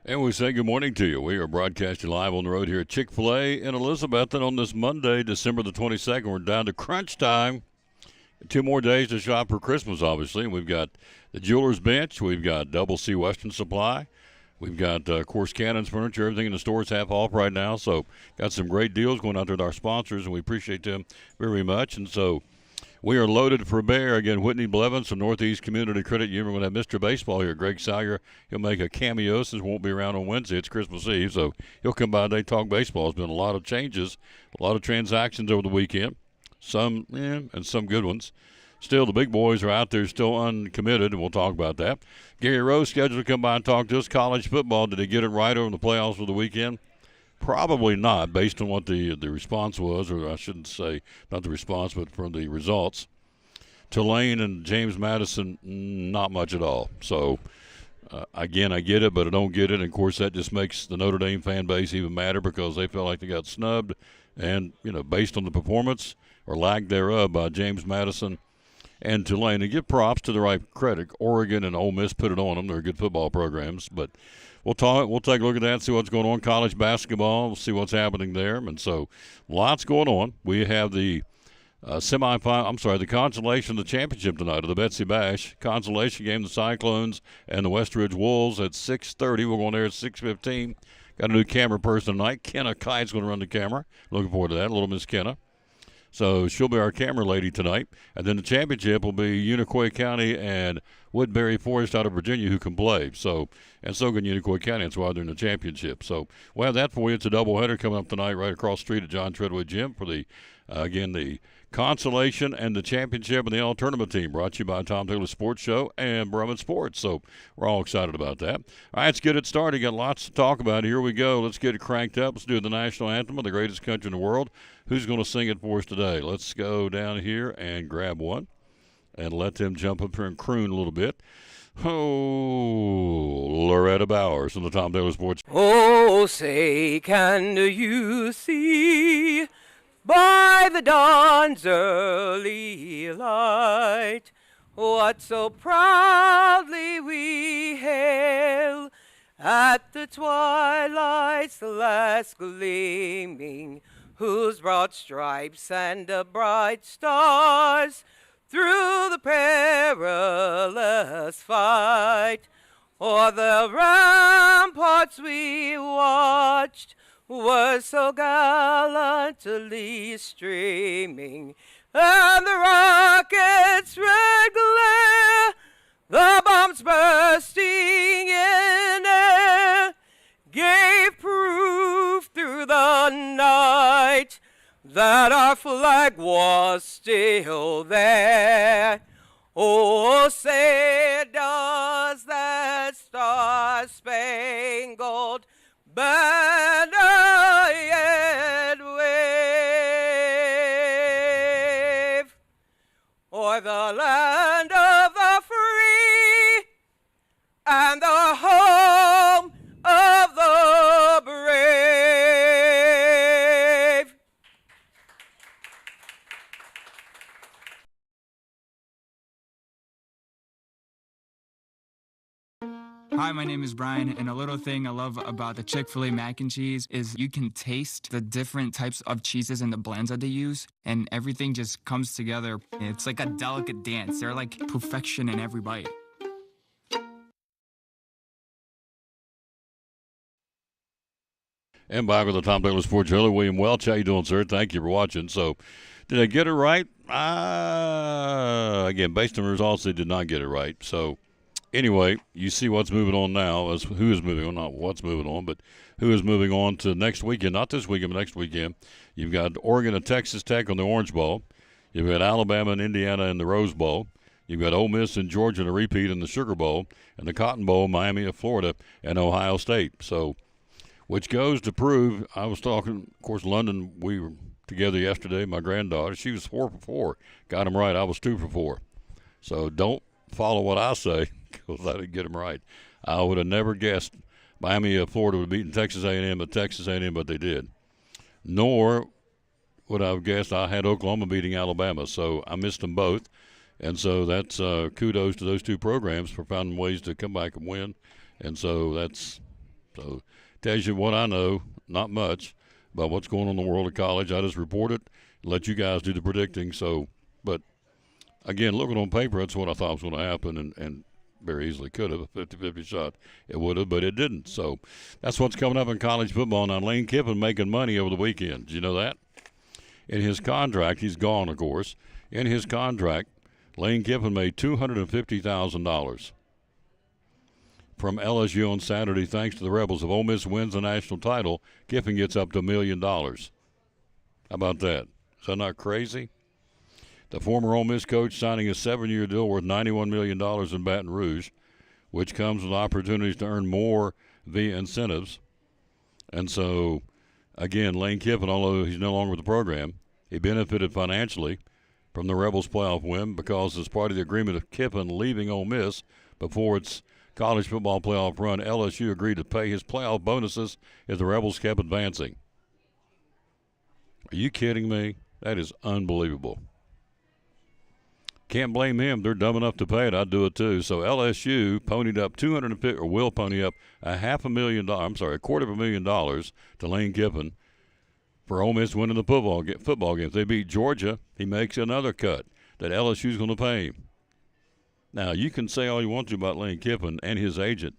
And we say good morning to you. We are broadcasting live on the road here at Chick-fil-A in Elizabeth. And on this Monday, December the 22nd, we're down to crunch time. 2 more days to shop for Christmas, obviously. We've got the Jeweler's Bench. We've got Double C Western Supply. We've got, of course, Cannon's Furniture. Everything in the store is half off right now. So got some great deals going out there with our sponsors, and we appreciate them very much. And so we are loaded for bear. Again, Whitney Blevins from Northeast Community Credit Union. We're going to have Mr. Baseball here, Greg Salyer. He'll make a cameo since won't be around on Wednesday. It's Christmas Eve, so he'll come by today, talk baseball. There's been a lot of changes, a lot of transactions over the weekend, some and some good ones. Still, the big boys are out there still uncommitted, and we'll talk about that. Gary Rose scheduled to come by and talk to us. College football, did he get it right over the playoffs for the weekend? Probably not, based on what the response was, or I shouldn't say not the response, but from the results. Tulane and James Madison, not much at all. So, again, I get it, but I don't get it. And, of course, that just makes the Notre Dame fan base even madder because they felt like they got snubbed. And, based on the performance or lack thereof by James Madison and Tulane, and give props to the right credit. Oregon and Ole Miss put it on them. They're good football programs, but we'll take a look at that, see what's going on. College basketball, we'll see what's happening there. And so lots going on. We have the the consolation of the championship tonight of the Betsy Bash. Consolation game, the Cyclones and the Westridge Wolves at 6:30. We're going there at 6:15. Got a new camera person tonight. Kenna Kite's going to run the camera. Looking forward to that. Little Miss Kenna. So she'll be our camera lady tonight. And then the championship will be Unicoi County and Woodbury Forest out of Virginia who can play. So can Unicoi County. That's why they're in the championship. So we'll have that for you. It's a doubleheader coming up tonight right across the street at John Treadway Gym for the consolation and the championship and the all tournament team, brought to you by Tom Taylor Sports Show and Brummett Sports. So we're all excited about that. All right, let's get it started. Got lots to talk about. Here we go. Let's get it cranked up. Let's do the national anthem of the greatest country in the world. Who's going to sing it for us today? Let's go down here and grab one and let them jump up here and croon a little bit. Oh, Loretta Bowers from the Tom Taylor Sports. Oh, say, can you see by the dawn's early light what so proudly we hail at the twilight's last gleaming, whose broad stripes and the bright stars through the perilous fight o'er the ramparts we watched were so gallantly streaming, and the rocket's red glare, the bombs bursting in air, gave proof through the night that our flag was still there. Oh, say does that star-spangled banner yet wave o'er the land of the free and the home of the brave? Hi, my name is Brian, and a little thing I love about the Chick-fil-A mac and cheese is you can taste the different types of cheeses and the blends that they use, and everything just comes together. It's like a delicate dance. They're like perfection in every bite. And back with the Tom Taylor Sports Show, William Welch. How you doing, sir? Thank you for watching. So, did I get it right? Again, based on the results, they did not get it right. So, anyway, you see what's moving on now, as who is moving on, not what's moving on, but who is moving on to next weekend. Not this weekend, but next weekend. You've got Oregon and Texas Tech on the Orange Bowl. You've got Alabama and Indiana in the Rose Bowl. You've got Ole Miss and Georgia in a repeat in the Sugar Bowl. And the Cotton Bowl, Miami of Florida and Ohio State. So, which goes to prove, I was talking, of course, London, we were together yesterday, my granddaughter. She was 4 for 4. Got them right. I was 2 for 4. So don't follow what I say because I didn't get them right. I would have never guessed Miami of Florida would have beaten Texas A&M, but they did. Nor would I have guessed I had Oklahoma beating Alabama. So I missed them both. And so that's kudos to those two programs for finding ways to come back and win. And so that's So tells you what I know, not much, about what's going on in the world of college. I just report it, let you guys do the predicting. So, but again, looking on paper, that's what I thought was going to happen, and very easily could have. A 50-50 shot it would have, but it didn't. So that's what's coming up in college football. Now, Lane Kiffin making money over the weekend. Did you know that? In his contract, he's gone, of course. In his contract, Lane Kiffin made $250,000 from LSU on Saturday thanks to the Rebels. If Ole Miss wins the national title, Kiffin gets up to $1 million. How about that? Is that not crazy? The former Ole Miss coach signing a 7-year deal worth $91 million in Baton Rouge, which comes with opportunities to earn more via incentives. And so, again, Lane Kiffin, although he's no longer with the program, he benefited financially from the Rebels' playoff win because as part of the agreement of Kiffin leaving Ole Miss before its college football playoff run, LSU agreed to pay his playoff bonuses if the Rebels kept advancing. Are you kidding me? That is unbelievable. Can't blame him. They're dumb enough to pay it. I'd do it too. So LSU ponied up $250, or will pony up $250,000 to Lane Kiffin for Ole Miss winning the football game. If they beat Georgia, he makes another cut that LSU's going to pay him. Now, you can say all you want to about Lane Kiffin and his agent.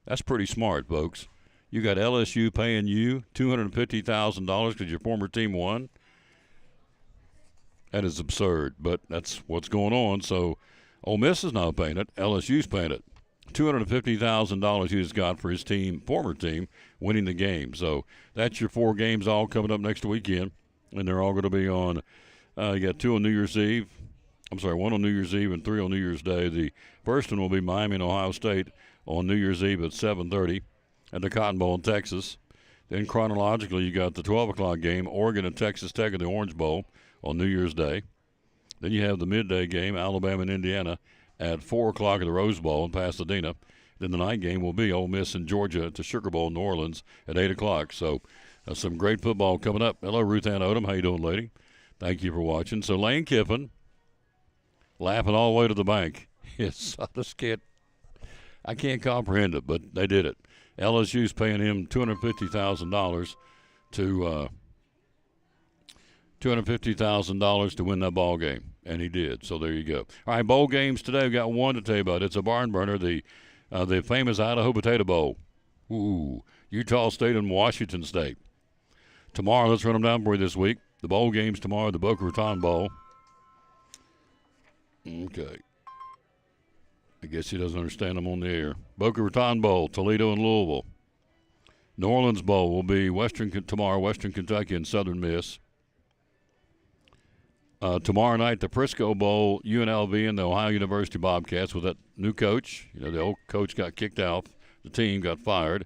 That's pretty smart, folks. You got LSU paying you $250,000 because your former team won. That is absurd, but that's what's going on. So Ole Miss is not paying it. LSU's paying it. $250,000 he's got for his team, former team, winning the game. So that's your 4 games all coming up next weekend, and they're all going to be on. You got 2 on New Year's Eve. 1 on New Year's Eve and 3 on New Year's Day. The first one will be Miami and Ohio State on New Year's Eve at 7:30 at the Cotton Bowl in Texas. Then chronologically, you got the 12 o'clock game, Oregon and Texas Tech in the Orange Bowl on New Year's Day. Then you have the midday game, Alabama and Indiana, at 4 o'clock at the Rose Bowl in Pasadena. Then the night game will be Ole Miss and Georgia at the Sugar Bowl in New Orleans at 8 o'clock. So some great football coming up. Hello, Ruth Ann Odom. How you doing, lady? Thank you for watching. So Lane Kiffin laughing all the way to the bank. Yes, I can't comprehend it, but they did it. LSU's paying him $250,000 to win that ball game, and he did. So there you go. All right, bowl games today. We've got one to tell you about. It's a barn burner, the famous Idaho Potato Bowl. Ooh, Utah State and Washington State. Tomorrow, let's run them down for you this week. The bowl games tomorrow, the Boca Raton Bowl. Okay. I guess he doesn't understand them on the air. Boca Raton Bowl, Toledo and Louisville. New Orleans Bowl will be tomorrow, Western Kentucky and Southern Miss. Tomorrow night, the Frisco Bowl, UNLV and the Ohio University Bobcats with that new coach. The old coach got kicked out. The team got fired.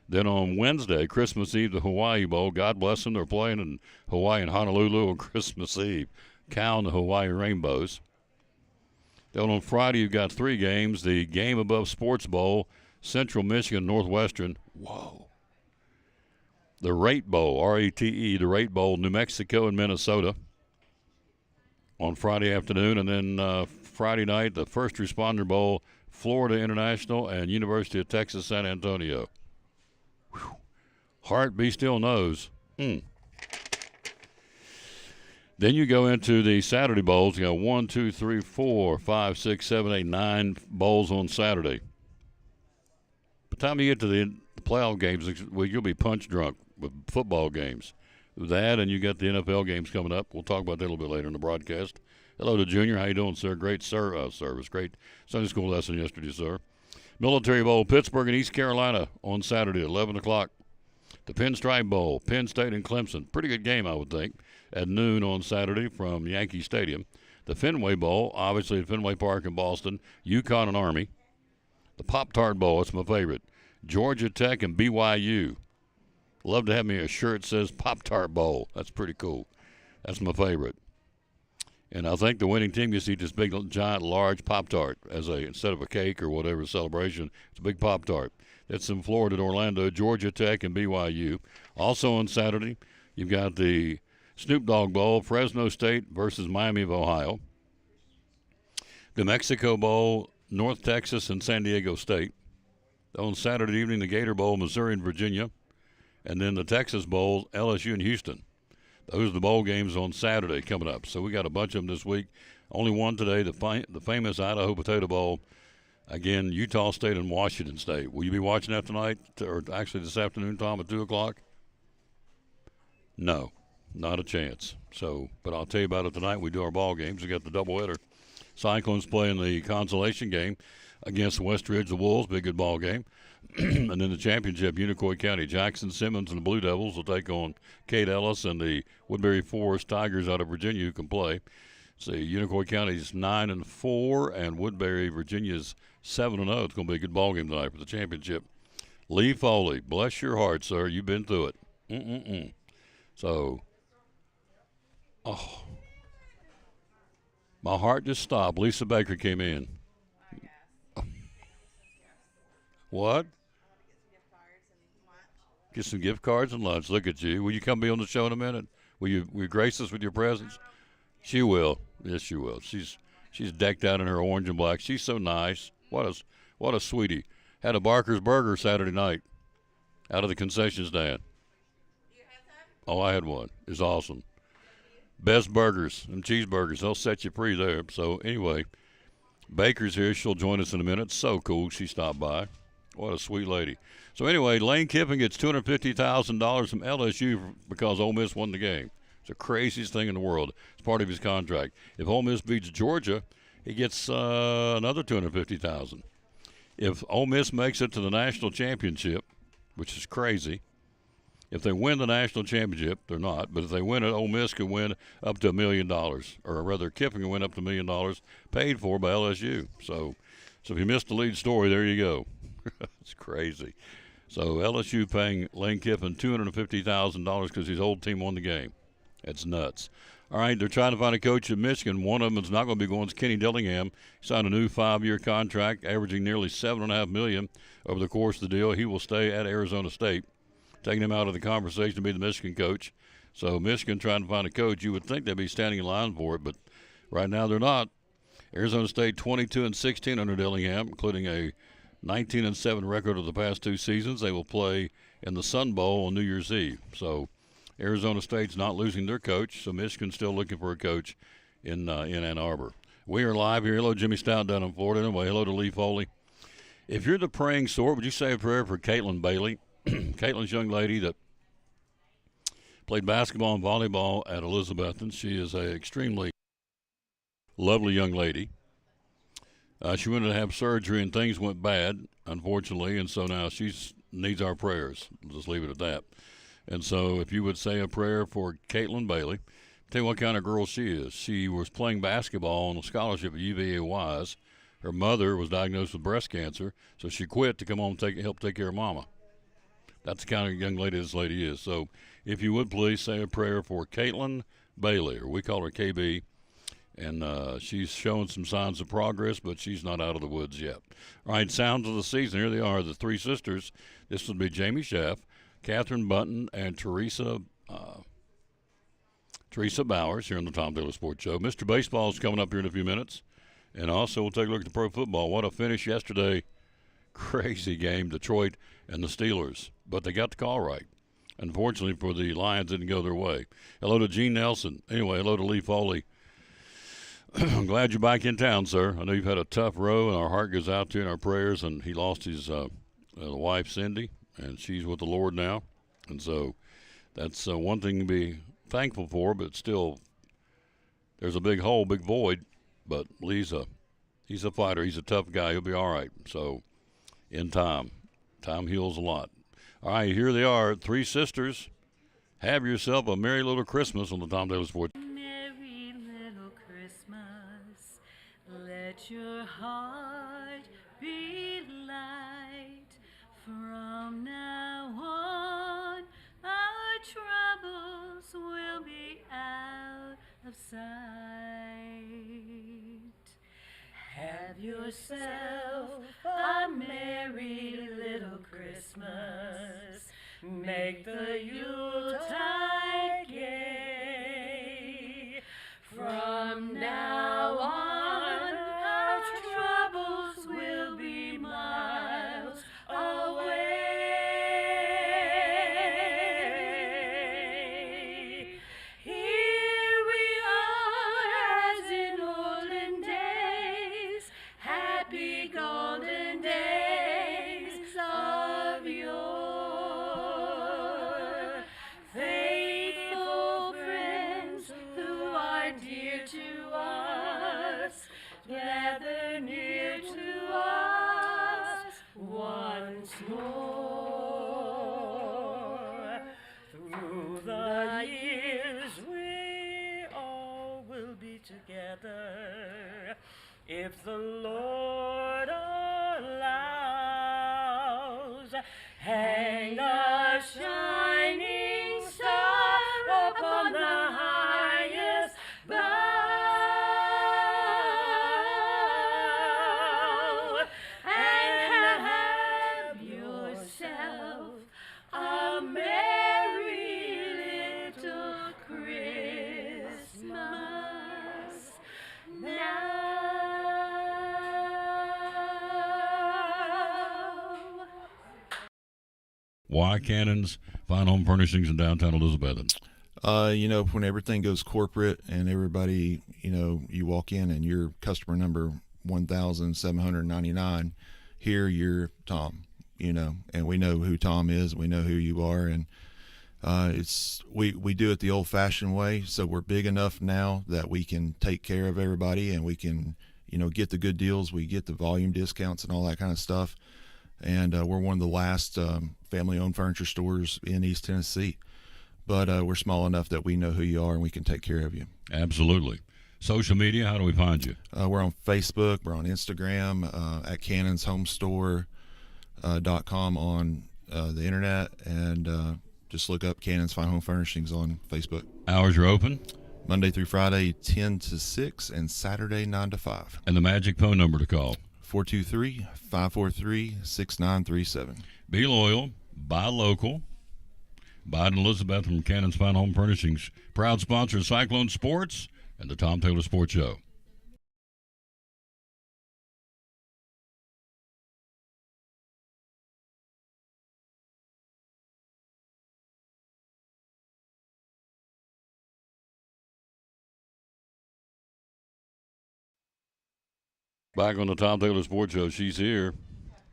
Then on Wednesday, Christmas Eve, the Hawaii Bowl. God bless them. They're playing in Hawaii and Honolulu on Christmas Eve. Cal and the Hawaii Rainbows. Then on Friday, you've got 3 games. The Game Above Sports Bowl, Central Michigan, Northwestern. Whoa. The Rate Bowl, R-A-T-E, the Rate Bowl, New Mexico and Minnesota on Friday afternoon. And then Friday night, the First Responder Bowl, Florida International and University of Texas San Antonio. Whew. Heart be still knows. Then you go into the Saturday bowls. You got 1, 2, 3, 4, 5, 6, 7, 8, 9 bowls on Saturday. By the time you get to the playoff games, well, you'll be punch drunk with football games. That, and you got the NFL games coming up. We'll talk about that a little bit later in the broadcast. Hello to Junior. How you doing, sir? Great service. Great Sunday school lesson yesterday, sir. Military Bowl, Pittsburgh and East Carolina on Saturday at 11 o'clock. The Pinstripe Bowl, Penn State and Clemson. Pretty good game, I would think, at noon on Saturday from Yankee Stadium. The Fenway Bowl, obviously at Fenway Park in Boston, UConn and Army. The Pop-Tart Bowl, it's my favorite. Georgia Tech and BYU. Love to have me a shirt that says Pop-Tart Bowl. That's pretty cool. That's my favorite. And I think the winning team gets to eat this big, giant, large Pop-Tart instead of a cake or whatever celebration. It's a big Pop-Tart. That's in Florida at Orlando, Georgia Tech and BYU. Also on Saturday, you've got the Snoop Dogg Bowl, Fresno State versus Miami of Ohio. The Mexico Bowl, North Texas and San Diego State. On Saturday evening, the Gator Bowl, Missouri and Virginia, and then the Texas Bowl, LSU and Houston. Those are the bowl games on Saturday coming up. So we got a bunch of them this week. Only one today, the famous Idaho Potato Bowl. Again, Utah State and Washington State. Will you be watching that tonight, or actually this afternoon, Tom, at 2 o'clock? No, not a chance. So, but I'll tell you about it tonight. We do our ball games. We got the doubleheader. Cyclones playing the consolation game against West Ridge, the Wolves. Big good ball game. And then the championship, Unicoi County. Jackson Simmons and the Blue Devils will take on Kate Ellis and the Woodbury Forest Tigers out of Virginia who can play. See, Unicoi County's 9-4 and Woodbury, Virginia's 7-0. It's going to be a good ball game tonight for the championship. Lee Foley, bless your heart, sir. You've been through it. So, my heart just stopped. Lisa Baker came in. What? Get some gift cards and lunch. Look at you. Will you come be on the show in a minute? Will you grace us with your presence? She will. Yes, she will. She's decked out in her orange and black. She's so nice. What a sweetie. Had a Barker's Burger Saturday night out of the concession stand. You had that? Oh, I had one. It's awesome. Best burgers and cheeseburgers. They'll set you free there. So anyway, Baker's here. She'll join us in a minute. So cool. She stopped by. What a sweet lady. So anyway, Lane Kiffin gets $250,000 from LSU because Ole Miss won the game. It's the craziest thing in the world. It's part of his contract. If Ole Miss beats Georgia, he gets another $250,000. If Ole Miss makes it to the national championship, which is crazy, if they win the national championship, they're not, but if they win it, Ole Miss could win up to $1 million, or rather Kiffin can win up to $1 million paid for by LSU. So if you missed the lead story, there you go. It's crazy. So LSU paying Lane Kiffin $250,000 because his old team won the game. It's nuts. All right, they're trying to find a coach in Michigan. One of them is not going to be going. It's Kenny Dillingham. He signed a new 5-year contract, averaging nearly $7.5 million over the course of the deal. He will stay at Arizona State, taking him out of the conversation to be the Michigan coach. So Michigan trying to find a coach. You would think they'd be standing in line for it, but right now they're not. Arizona State 22-16 under Dillingham, including a 19-7 record of the past 2 seasons. They will play in the Sun Bowl on New Year's Eve. So Arizona State's not losing their coach, so Michigan's still looking for a coach in Ann Arbor. We are live here. Hello, Jimmy Stout down in Florida. Anyway, hello to Lee Foley. If you're the praying sort, would you say a prayer for Caitlin Bailey? Caitlin's young lady that played basketball and volleyball at Elizabethton. She is an extremely lovely young lady. She wanted to have surgery and things went bad, unfortunately, and so now she needs our prayers. We'll just leave it at that. And so if you would say a prayer for Caitlin Bailey, tell you what kind of girl she is. She was playing basketball on a scholarship at UVA Wise. Her mother was diagnosed with breast cancer, so she quit to come home and help take care of Mama. That's the kind of young lady this lady is. So if you would please say a prayer for Caitlin Bailey, or we call her KB. And she's showing some signs of progress, but she's not out of the woods yet. All right, sounds of the season. Here they are, the 3 sisters. This would be Jamie Schaff, Catherine Bunton, and Teresa Bowers here on the Tom Daly Sports Show. Mr. Baseball is coming up here in a few minutes. And also we'll take a look at the pro football. What a finish yesterday. Crazy game, Detroit and the Steelers. But they got the call right. Unfortunately for the Lions, didn't go their way. Hello to Gene Nelson. Anyway, hello to Lee Foley. I'm glad you're back in town, sir. I know you've had a tough row, and our heart goes out to you in our prayers. And he lost his wife, Cindy, and she's with the Lord now. And so that's one thing to be thankful for, but still there's a big hole, big void. But he's a fighter. He's a tough guy. He'll be all right. So in time heals a lot. All right, here they are, 3 sisters. Have yourself a merry little Christmas on the Tom Daly Sports. Let your heart be light. From now on, our troubles will be out of sight. Have yourself a merry little Christmas. Make the Yuletide gay. From now on, our troubles will be miles if the Lord allows. Hang a shining star upon the highest bough, and have yourself a merry little Christmas now. Why Cannon's Fine Home Furnishings in downtown Elizabethton? When everything goes corporate and everybody, you walk in and you're customer number 1,799. Here you're Tom, and we know who Tom is. We know who you are. And we do it the old fashioned way. So we're big enough now that we can take care of everybody and we can, get the good deals. We get the volume discounts and all that kind of stuff. And we're one of the last family-owned furniture stores in East Tennessee. But we're small enough that we know who you are and we can take care of you. Absolutely. Social media, how do we find you? We're on Facebook. We're on Instagram at cannonshomestore.com on the internet. And just look up Cannon's Fine Home Furnishings on Facebook. Hours are open? Monday through Friday, 10 to 6, and Saturday, 9 to 5. And the magic phone number to call? 423-543-6937. Be loyal, buy local. Biden Elizabeth from Cannon's Fine Home Furnishings, proud sponsor of Cyclone Sports and the Tom Taylor Sports Show. Back on the Tom Taylor Sports Show, she's here.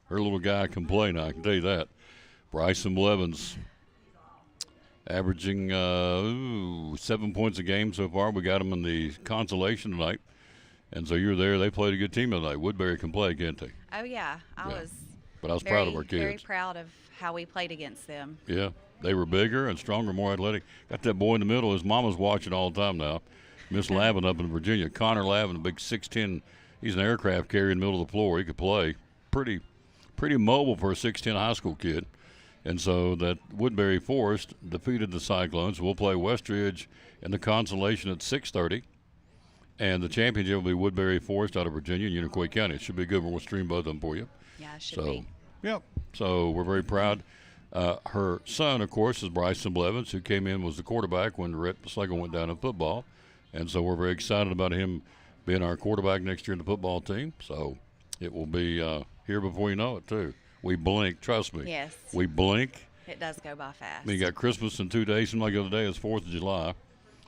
Her little guy can play now, I can tell you that. Bryson Blevins averaging 7 points a game so far. We got him in the consolation tonight. And so you're there. They played a good team tonight. Woodbury can play, can't they? Oh, yeah. I was proud of our kids. Very proud of how we played against them. Yeah. They were bigger and stronger, more athletic. Got that boy in the middle. His mama's watching all the time now. Miss Lavin up in Virginia. Connor Lavin, a big 6'10". He's an aircraft carrier in the middle of the floor. He could play. Pretty mobile for a 6'10" high school kid. And so that Woodbury Forest defeated the Cyclones. We'll play Westridge in the consolation at 6:30. And the championship will be Woodbury Forest out of Virginia and Unicoi County. It should be good. We'll stream both of them for you. Yeah, it should be. Yep. So we're very proud. Her son, of course, is Bryson Blevins, who came in, was the quarterback when Rhett Slagle went down in football. And so we're very excited about him being our quarterback next year in the football team. So it will be here before you know it, too. We blink, trust me. Yes. We blink. It does go by fast. I mean, you got Christmas in 2 days. Seems like the other day is 4th of July.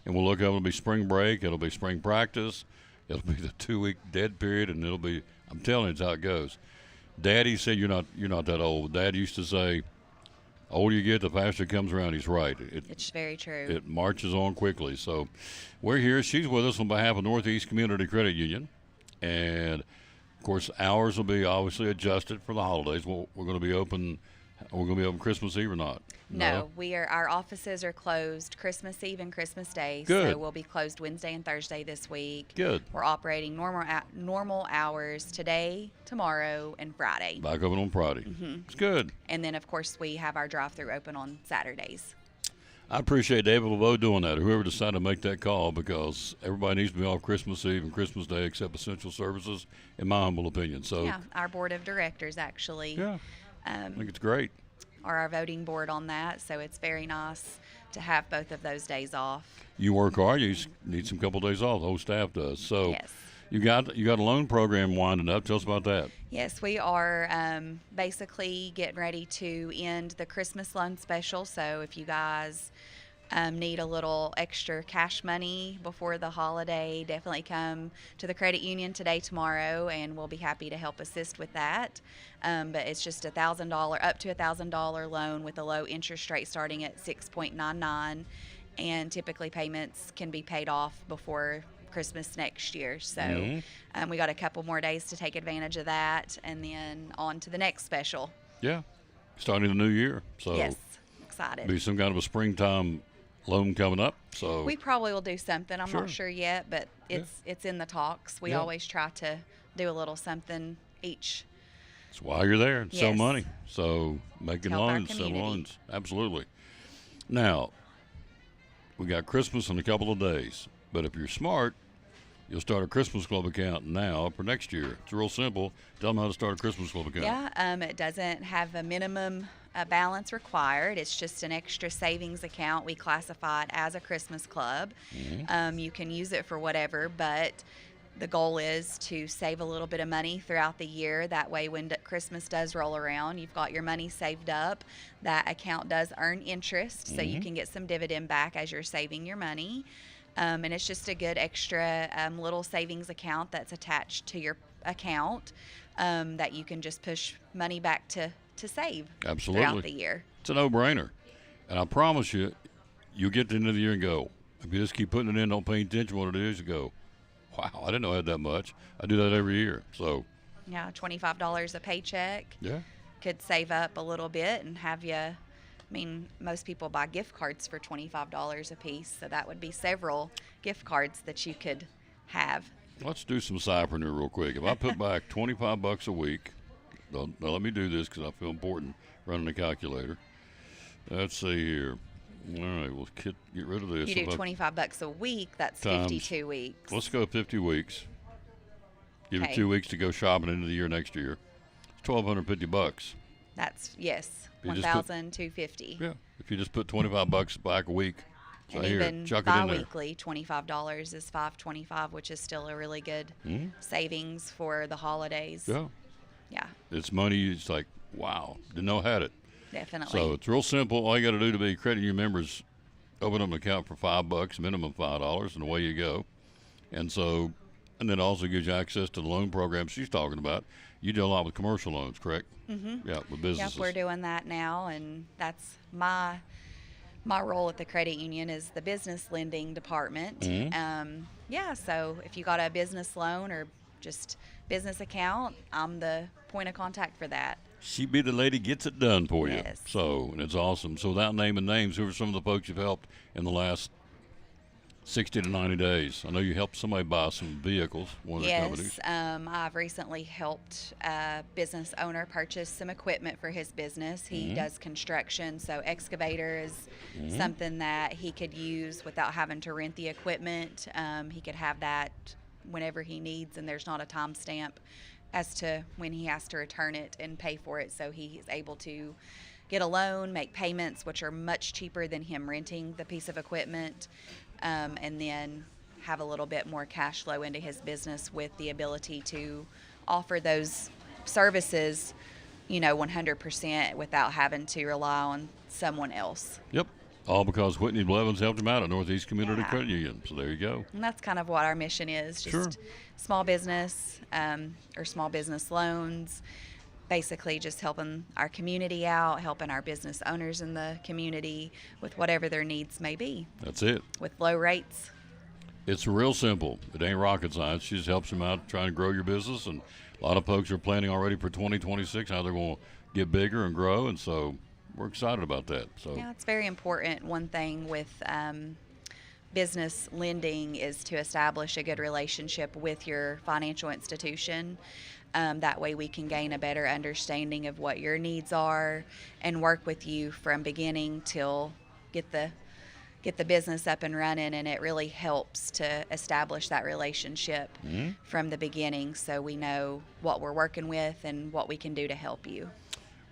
And we'll look up, it'll be spring break. It'll be spring practice. It'll be the 2-week dead period, and it'll be, I'm telling you, it's how it goes. Daddy said you're not that old. Dad used to say, the older you get, the faster it comes around. He's right. It's very true. It marches on quickly. So we're here. She's with us on behalf of Northeast Community Credit Union. And, of course, hours will be obviously adjusted for the holidays. We're going to be open. We're going to be open Christmas Eve or not? No, our offices are closed Christmas Eve and Christmas Day. Good. So we'll be closed Wednesday and Thursday this week. Good. We're operating normal hours today, tomorrow, and Friday. Back open on Friday. Mm-hmm. It's good. And then, of course, we have our drive-through open on Saturdays. I appreciate David Laveau doing that, whoever decided to make that call, because everybody needs to be off Christmas Eve and Christmas Day except essential services, in my humble opinion. So Yeah, our board of directors actually I think it's great. are our voting board on that, so it's very nice to have both of those days off. You work hard, you need some couple days off. The whole staff does. So Yes. you got a loan program winding up. Tell us about that. Yes, we are basically getting ready to end the Christmas loan special. So if you guys need a little extra cash money before the holiday, definitely come to the credit union today, tomorrow, and we'll be happy to help assist with that. But it's just $1,000, up to $1,000 loan with a low interest rate starting at 6.99, and typically payments can be paid off before Christmas next year. So we got a couple more days to take advantage of that, and then on to the next special. Yeah, starting the new year. So Yes, excited. be some kind of a springtime loan coming up. So We probably will do something. I'm Sure. not sure yet, but it's in the talks. We Yeah. always try to do a little something each. That's why you're there. Sell Yes. money. So making Help our loans, sell community. loans. Absolutely. Now, we got Christmas in a couple of days. But if you're smart, you'll start a Christmas Club account now for next year. It's real simple. Tell them how to start a Christmas Club account. Yeah, it doesn't have a minimum balance required. It's just an extra savings account. We classify it as a Christmas club. You can use it for whatever, but the goal is to save a little bit of money throughout the year. That way, when Christmas does roll around, you've got your money saved up. That account does earn interest, so you can get some dividend back as you're saving your money. And it's just a good extra little savings account that's attached to your account that you can just push money back to save Absolutely. throughout the year. It's a no-brainer. And I promise you, you'll get to the end of the year and go, if you just keep putting it in, don't pay attention to what it is, you go, wow, I didn't know I had that much. I do that every year. So, Yeah, $25 a paycheck yeah. could save up a little bit and have you. I mean, most people buy gift cards for $25 a piece, so that would be several gift cards that you could have. Let's do some cypreneur real quick. If I put back $25 a week, now let me do this because I feel important running the calculator. Let's see here. All right, we'll get rid of this. You do If I- $25 a week, that's Times- 52 weeks. Let's go 50 weeks. Give Okay. it 2 weeks to go shopping into the year next year. It's $1,250. That's, yes, You just put- $1,250. Yeah. If you just put $25 back a week, so And here, even chuck it in there. bi-weekly, $25 is $525, which is still a really good savings for the holidays. Yeah. Yeah, It's money. It's like, wow, didn't know I had it. definitely. So it's real simple. All you got to do to be credit union members, open up an account for $5, minimum $5, and away you go. And so, and then also gives you access to the loan program she's talking about. You do a lot with commercial loans, correct? Mm-hmm. Yeah, with Yep, businesses. we're doing that now, and that's my role at the credit union is the business lending department. Mm-hmm. Yeah, so if you got a business loan or just business account, I'm the point of contact for that. She be the lady gets it done for you. Yes. So, and it's awesome. So without naming names, who are some of the folks you've helped in the last 60 to 90 days? I know you helped somebody buy some vehicles, one of the companies. Yes, I've recently helped a business owner purchase some equipment for his business. He does construction, so excavator is something that he could use without having to rent the equipment. He could have that whenever he needs, and there's not a time stamp as to when he has to return it and pay for it, so he is able to get a loan, make payments, which are much cheaper than him renting the piece of equipment, and then have a little bit more cash flow into his business with the ability to offer those services, 100% without having to rely on someone else. Yep. All because Whitney Blevins helped him out at Northeast Community Yeah. Credit Union. So there you go. And that's kind of what our mission is, just Sure. small business or small business loans, basically just helping our community out, helping our business owners in the community with whatever their needs may be That's it. with low rates. It's real simple. It ain't rocket science. She just helps them out trying to grow your business. And a lot of folks are planning already for 2026, how they're going to get bigger and grow. And so we're excited about that. So Yeah, it's very important. One thing with business lending is to establish a good relationship with your financial institution. That way we can gain a better understanding of what your needs are and work with you from beginning till get the business up and running, and it really helps to establish that relationship from the beginning so we know what we're working with and what we can do to help you.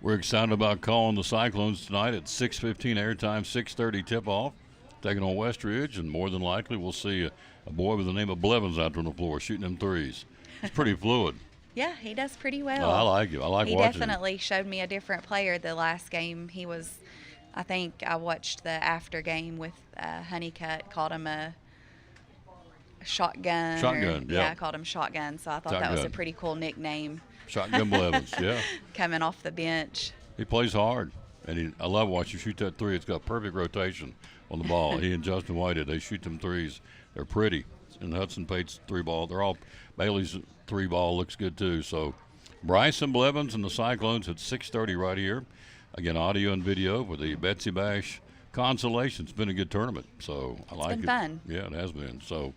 we're excited about calling the Cyclones tonight at 6:15 airtime, 6:30 tip-off, taking on West Ridge, and more than likely we'll see a boy by the name of Blevins out there on the floor shooting them threes. It's pretty fluid. Yeah, he does pretty well. I like it. I like He watching him. definitely showed me a different player the last game. He was, I think I watched the after game with Honeycutt, called him a shotgun. Shotgun, yeah. Yeah, I called him shotgun, so I thought that was a Shotgun. pretty cool nickname Shotgun Blevins, yeah. coming off the bench. He plays hard, and I love watching him shoot that three. It's got perfect rotation on the ball. He and Justin Whited, they shoot them threes. They're pretty. And Hudson Pate's three ball. They're all Bailey's three ball looks good too. So Bryson Blevins and the Cyclones at 6:30 right here. Again, audio and video with the Betsy Bash consolation. It's been a good tournament, so I like it. been fun. Yeah, it has been. So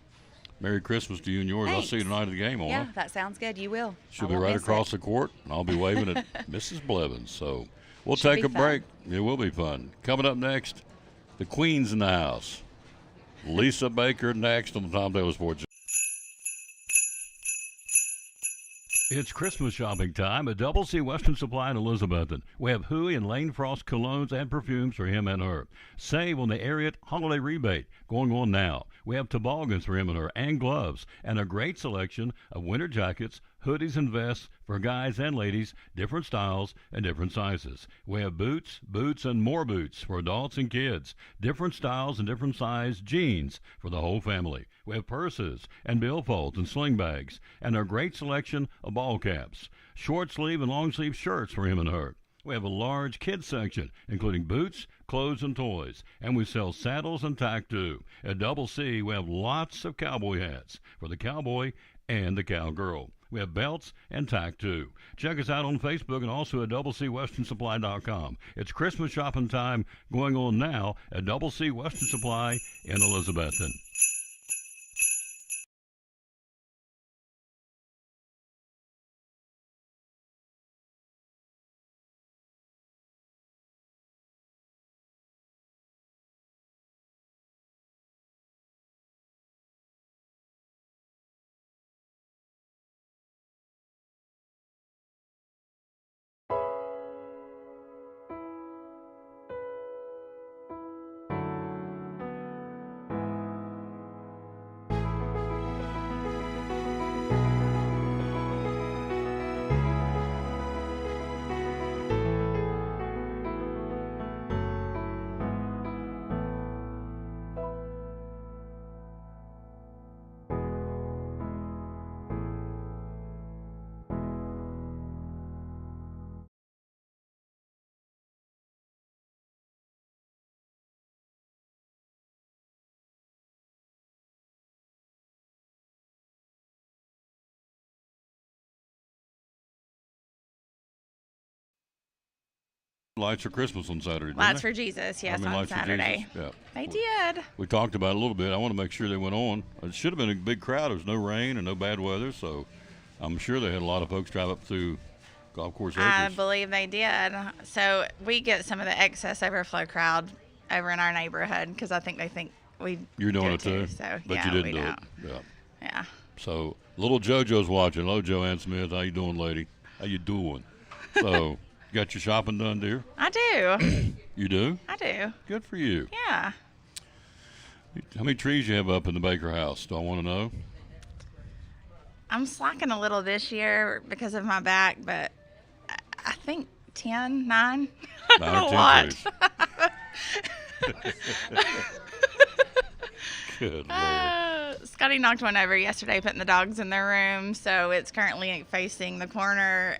Merry Christmas to you and yours. I'll see you Thanks. tonight at the game, all Yeah, right? that sounds good. You will. She'll I be won't right miss across it. the court, and I'll be waving at Mrs. Blevins. So we'll Should take be a fun. break. It will be fun. Coming up next, the Queen's in the house. Lisa Baker next on the Tom Taylor Sports. It's Christmas shopping time at Double C Western Supply in Elizabethton. We have Huey and Lane Frost colognes and perfumes for him and her. Save on the Ariat holiday rebate going on now. We have toboggans for him and her and gloves and a great selection of winter jackets, hoodies, and vests for guys and ladies, different styles and different sizes. We have boots, and more boots for adults and kids, different styles and different size jeans for the whole family. We have purses and billfolds and sling bags and our great selection of ball caps, short sleeve and long sleeve shirts for him and her. We have a large kids section, including boots, clothes, and toys. And we sell saddles and tack, too. At Double C, we have lots of cowboy hats for the cowboy and the cowgirl. We have belts and tack, too. Check us out on Facebook and also at DoubleCWesternSupply.com. It's Christmas shopping time going on now at Double C Western Supply in Elizabethton. Lights for Christmas on Saturday, didn't Lights they? for Jesus, yes, on Lights for Saturday. Jesus. Yeah. They did. We talked about it a little bit. I want to make sure they went on. It should have been a big crowd. There was no rain and no bad weather, so I'm sure they had a lot of folks drive up through Golf Course I Acres. believe they did. So we get some of the excess overflow crowd over in our neighborhood because I think they think we You're doing do it too, So but yeah, you didn't we do don't. it. Yeah. Yeah. So little JoJo's watching. Hello, Joanne Smith. How you doing, lady? How you doing? So, got your shopping done, dear? I do. You do? I do. Good for you. Yeah. How many trees you have up in the Baker house? Do I want to know? I'm slacking a little this year because of my back, but I think 10, 9. 9 or 10 lot. trees. Good Lord. Scotty knocked one over yesterday, putting the dogs in their room, so it's currently facing the corner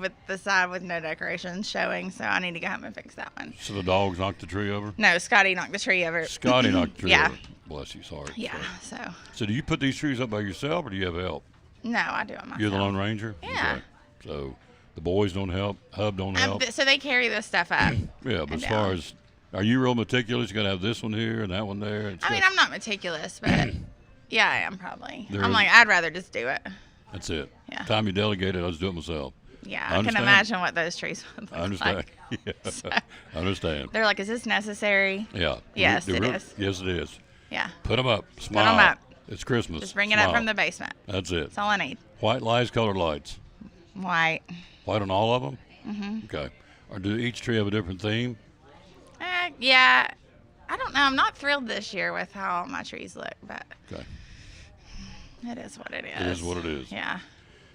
with the side with no decorations showing, so I need to go home and fix that one. So the dogs knocked the tree over? No, Scotty knocked the tree over. Scotty knocked the tree Yeah. over. Bless you, sorry. Yeah, so. So do you put these trees up by yourself, or do you have help? No, I do it myself. You're the Lone Ranger? Yeah. Okay. So the boys don't help, Hub don't help? So they carry this stuff up. Yeah, but and as far down. as, are you real meticulous? You got to have this one here and that one there? And I mean, stuff? I'm not meticulous, but yeah, I am probably. There I'm is- like, I'd rather just do it. That's it. Yeah. Time you delegate it, I'll just do it myself. Yeah, I I can understand. imagine what those trees would look I understand. like. Yeah. I understand. They're like, is this necessary? Yeah. Yes, They're it real- is. Yes, it is. Yeah. Put them up. Smile. 'em up. It's Christmas. Just bring it up Smile. from the basement. That's it. That's all I need. White lights, colored lights. White. White on all of them? Mm-hmm. Okay. Or do each tree have a different theme? Yeah. I don't know. I'm not thrilled this year with how my trees look, but Okay. it is what it is. It is what it is. Yeah.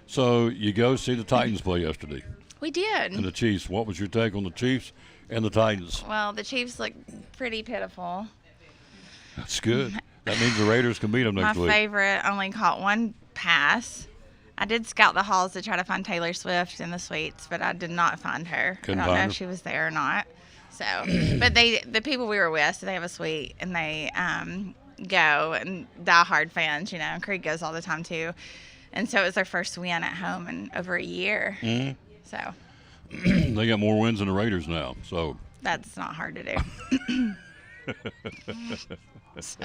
So you go see the Titans play yesterday We did. and the Chiefs. What was your take on the Chiefs and the Titans? Well, the Chiefs look pretty pitiful. That's good. That means the Raiders can beat them My next week. favorite only caught one pass. I did scout the halls to try to find Taylor Swift in the suites, but I did not find her. Couldn't I don't know find if her? she was there or not. So, but the people we were with, so they have a suite and they go and diehard fans, you know. And Creed goes all the time too, and so it was their first win at home in over a year. Mhm. So They got more wins than the Raiders now. So that's not hard to do. So,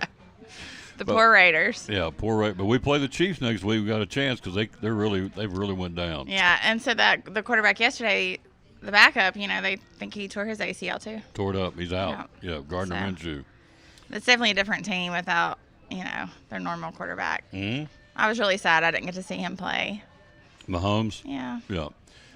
The But- poor Raiders. Yeah, poor Ray. But we play the Chiefs next week. We got a chance because they've really went down. Yeah, and so that the quarterback yesterday, the backup, they think he tore his ACL too. Tore it up. He's out. Yeah, Gardner Minshew. It's definitely a different team without, their normal quarterback. Hmm. I was really sad I didn't get to see him play. Mahomes. Yeah. Yeah.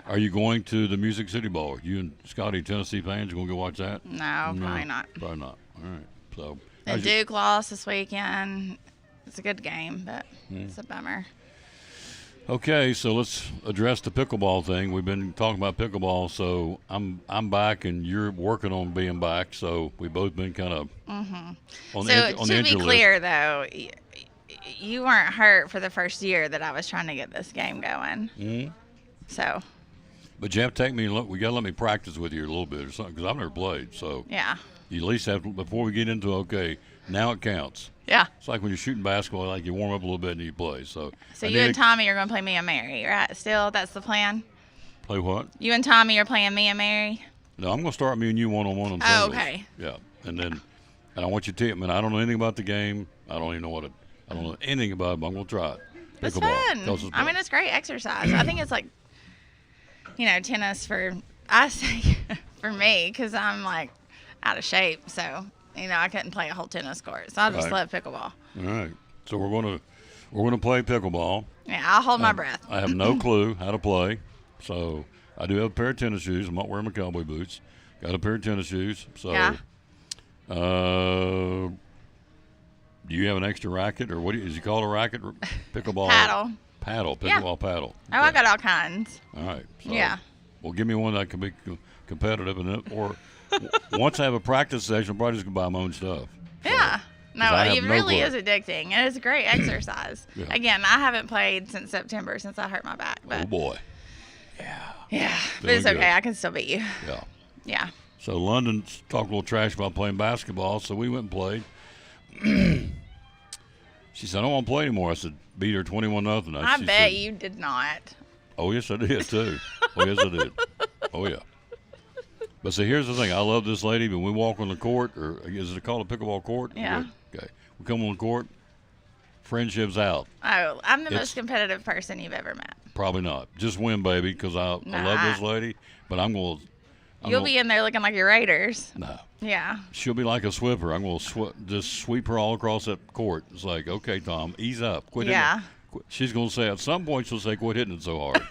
Are you going to the Music City Bowl? You and Scotty, Tennessee fans, you gonna go watch that? No, probably not. Probably not. All right. So. And how's your- Duke lost this weekend. It's a good game, but Hmm. it's a bummer. Okay, so let's address the pickleball thing. We've been talking about pickleball, so I'm back and you're working on being back. So we've both been kind of on the So on the to be injury list. clear, though, you weren't hurt for the first year that I was trying to get this game going. Mhm. So But you have to take me. Look, we gotta let me practice with you a little bit or something because I've never played. So yeah, you at least have to, before we get into okay. Now it counts. yeah. It's like when you're shooting basketball, like you warm up a little bit and you play. So So I you need and to Tommy are going to play Mia Mary, right? Still, that's the plan. play what? You and Tommy are playing Mia Mary. No, I'm gonna start me and you one-on-one on Oh, singles. okay. Yeah, and then I want you to tell me. I don't know anything about the game. I don't even know I don't know anything about it, but I'm gonna try it. It's Pickleball, fun. 'cause it's I mean, fun. it's great exercise. I think it's like, tennis I say for me, because I'm like out of shape. So, I couldn't play a whole tennis court. So I just Right. love pickleball. All right. So we're gonna play pickleball. Yeah, I'll hold my breath. I have no clue how to play, so I do have a pair of tennis shoes. I'm not wearing my cowboy boots. Got a pair of tennis shoes. So, Yeah. do you have an extra racket or what? Is you call it a racket? Pickleball Paddle. Paddle. Yeah. Pickleball paddle. Oh, I got all kinds. All right. So, Yeah. Well, give me one that can be competitive, or once I have a practice session, I'll probably just go buy my own stuff. So, Yeah. No, 'cause I have it no really clue. is addicting. And it's a great exercise. Yeah. Again, I haven't played since September, since I hurt my back. But Oh boy. yeah, but Feeling it's okay. good. I can still beat you. Yeah. Yeah. So London's talked a little trash about playing basketball, so we went and played. She said, "I don't want to play anymore." I said, "Beat her 21-0." I She bet said, you did not. Oh yes, I did too. Oh yes, I did. Oh yeah. But see, here's the thing. I love this lady. When we walk on the court, or is it called a pickleball court? Yeah. Okay. We come on the court. Friendship's out. Oh, I'm the It's- most competitive person you've ever met. Probably not. Just win, baby, because I love Nah. this lady. But I'm going to. You'll be in there looking like your Raiders. No. Yeah. She'll be like a swipper. I'm going to just sweep her all across that court. It's like, okay, Tom, ease up. Quit hitting Yeah. it. She's going to say, at some point, she'll say, quit hitting it so hard.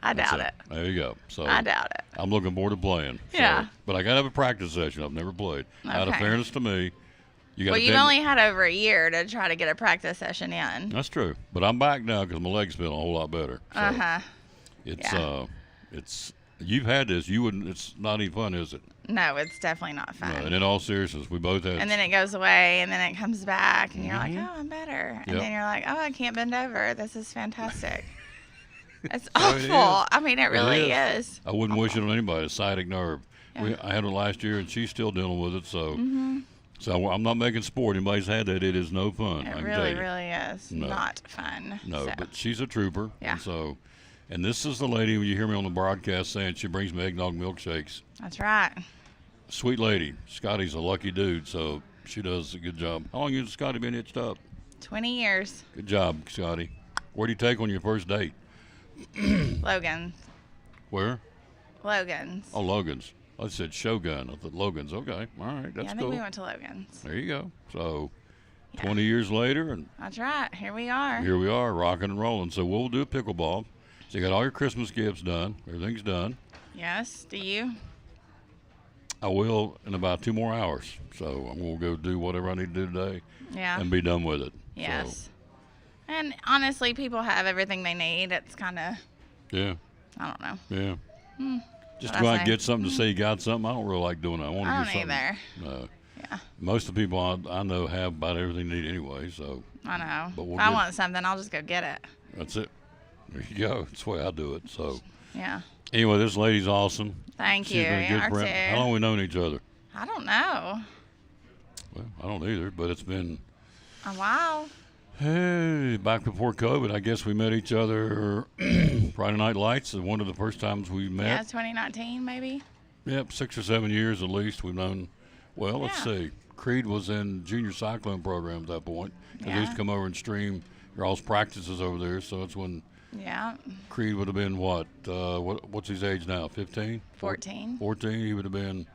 I doubt So, it. There you go. So I doubt it. I'm looking forward to playing. So, Yeah. but I got to have a practice session. I've never played. Out of Okay. fairness to me, you got Well, to you've only had over a year to try to get a practice session in. That's true. But I'm back now because my legs feel a whole lot better. So Uh-huh. It's, Yeah. it's, you've had this. You wouldn't, it's not even fun, is it? No, it's definitely not No, fun. and in all seriousness, we both had. And then it goes away, and then it comes back, and you're like, oh, I'm better. And Yep. then you're like, oh, I can't bend over. This is fantastic. It's So it awful. is. I mean, it really It is. I wouldn't wish it on anybody. A sciatic nerve. Yeah. I had it last year, and she's still dealing with it. So, Mm-hmm. so I'm not making sport. Anybody's had that, it is no fun. I It can really, tell you. really is No. not fun. No, So, but she's a trooper. Yeah. And so, and this is the lady when you hear me on the broadcast saying she brings me eggnog milkshakes. that's right. Sweet lady. Scotty's a lucky dude, so she does a good job. How long has Scotty been hitched up? 20 years. Good job, Scotty. Where do you take on your first date? Logan's. Where? Logan's. Oh, Logan's. I said Shogun. I thought Logan's. Okay. All right. That's yeah, I think cool. we went to Logan's. There you go. So, Yeah. 20 years later, and That's right. Here we are. here we are, rocking and rolling. So we'll do a pickleball. So you got all your Christmas gifts done. Everything's done. Yes. Do you? I will in about 2 more hours. So I'm going to go do whatever I need to do today Yeah. and be done with it. Yes. And honestly, people have everything they need. It's kind of, So, yeah. I don't know. Yeah. Just What'd go I out and say? get something to say you got something. I don't really like doing that. I want to I do don't something. either. No. Yeah. Most of the people I know have about everything they need anyway. So I know. But we'll if I get- want something, I'll just go get it. that's it. There you go. That's the way I do it. So Yeah. anyway, this lady's awesome. Thank She's you. been a good You are friend. too. How long we known each other? I don't know. Well, I don't either, but it's been A while. hey, back before COVID. I guess we met each other Friday Night Lights. One of the first times we Yeah, met. 2019 maybe. Yep, 6 or 7 years at least we've known. Well, let's Yeah. see. Creed was in junior cyclone program at that point. 'Cause they used to come over and stream your all's practices over there. So it's when Yeah. Creed would have been what's his age now? 15? 14. 14. He would have been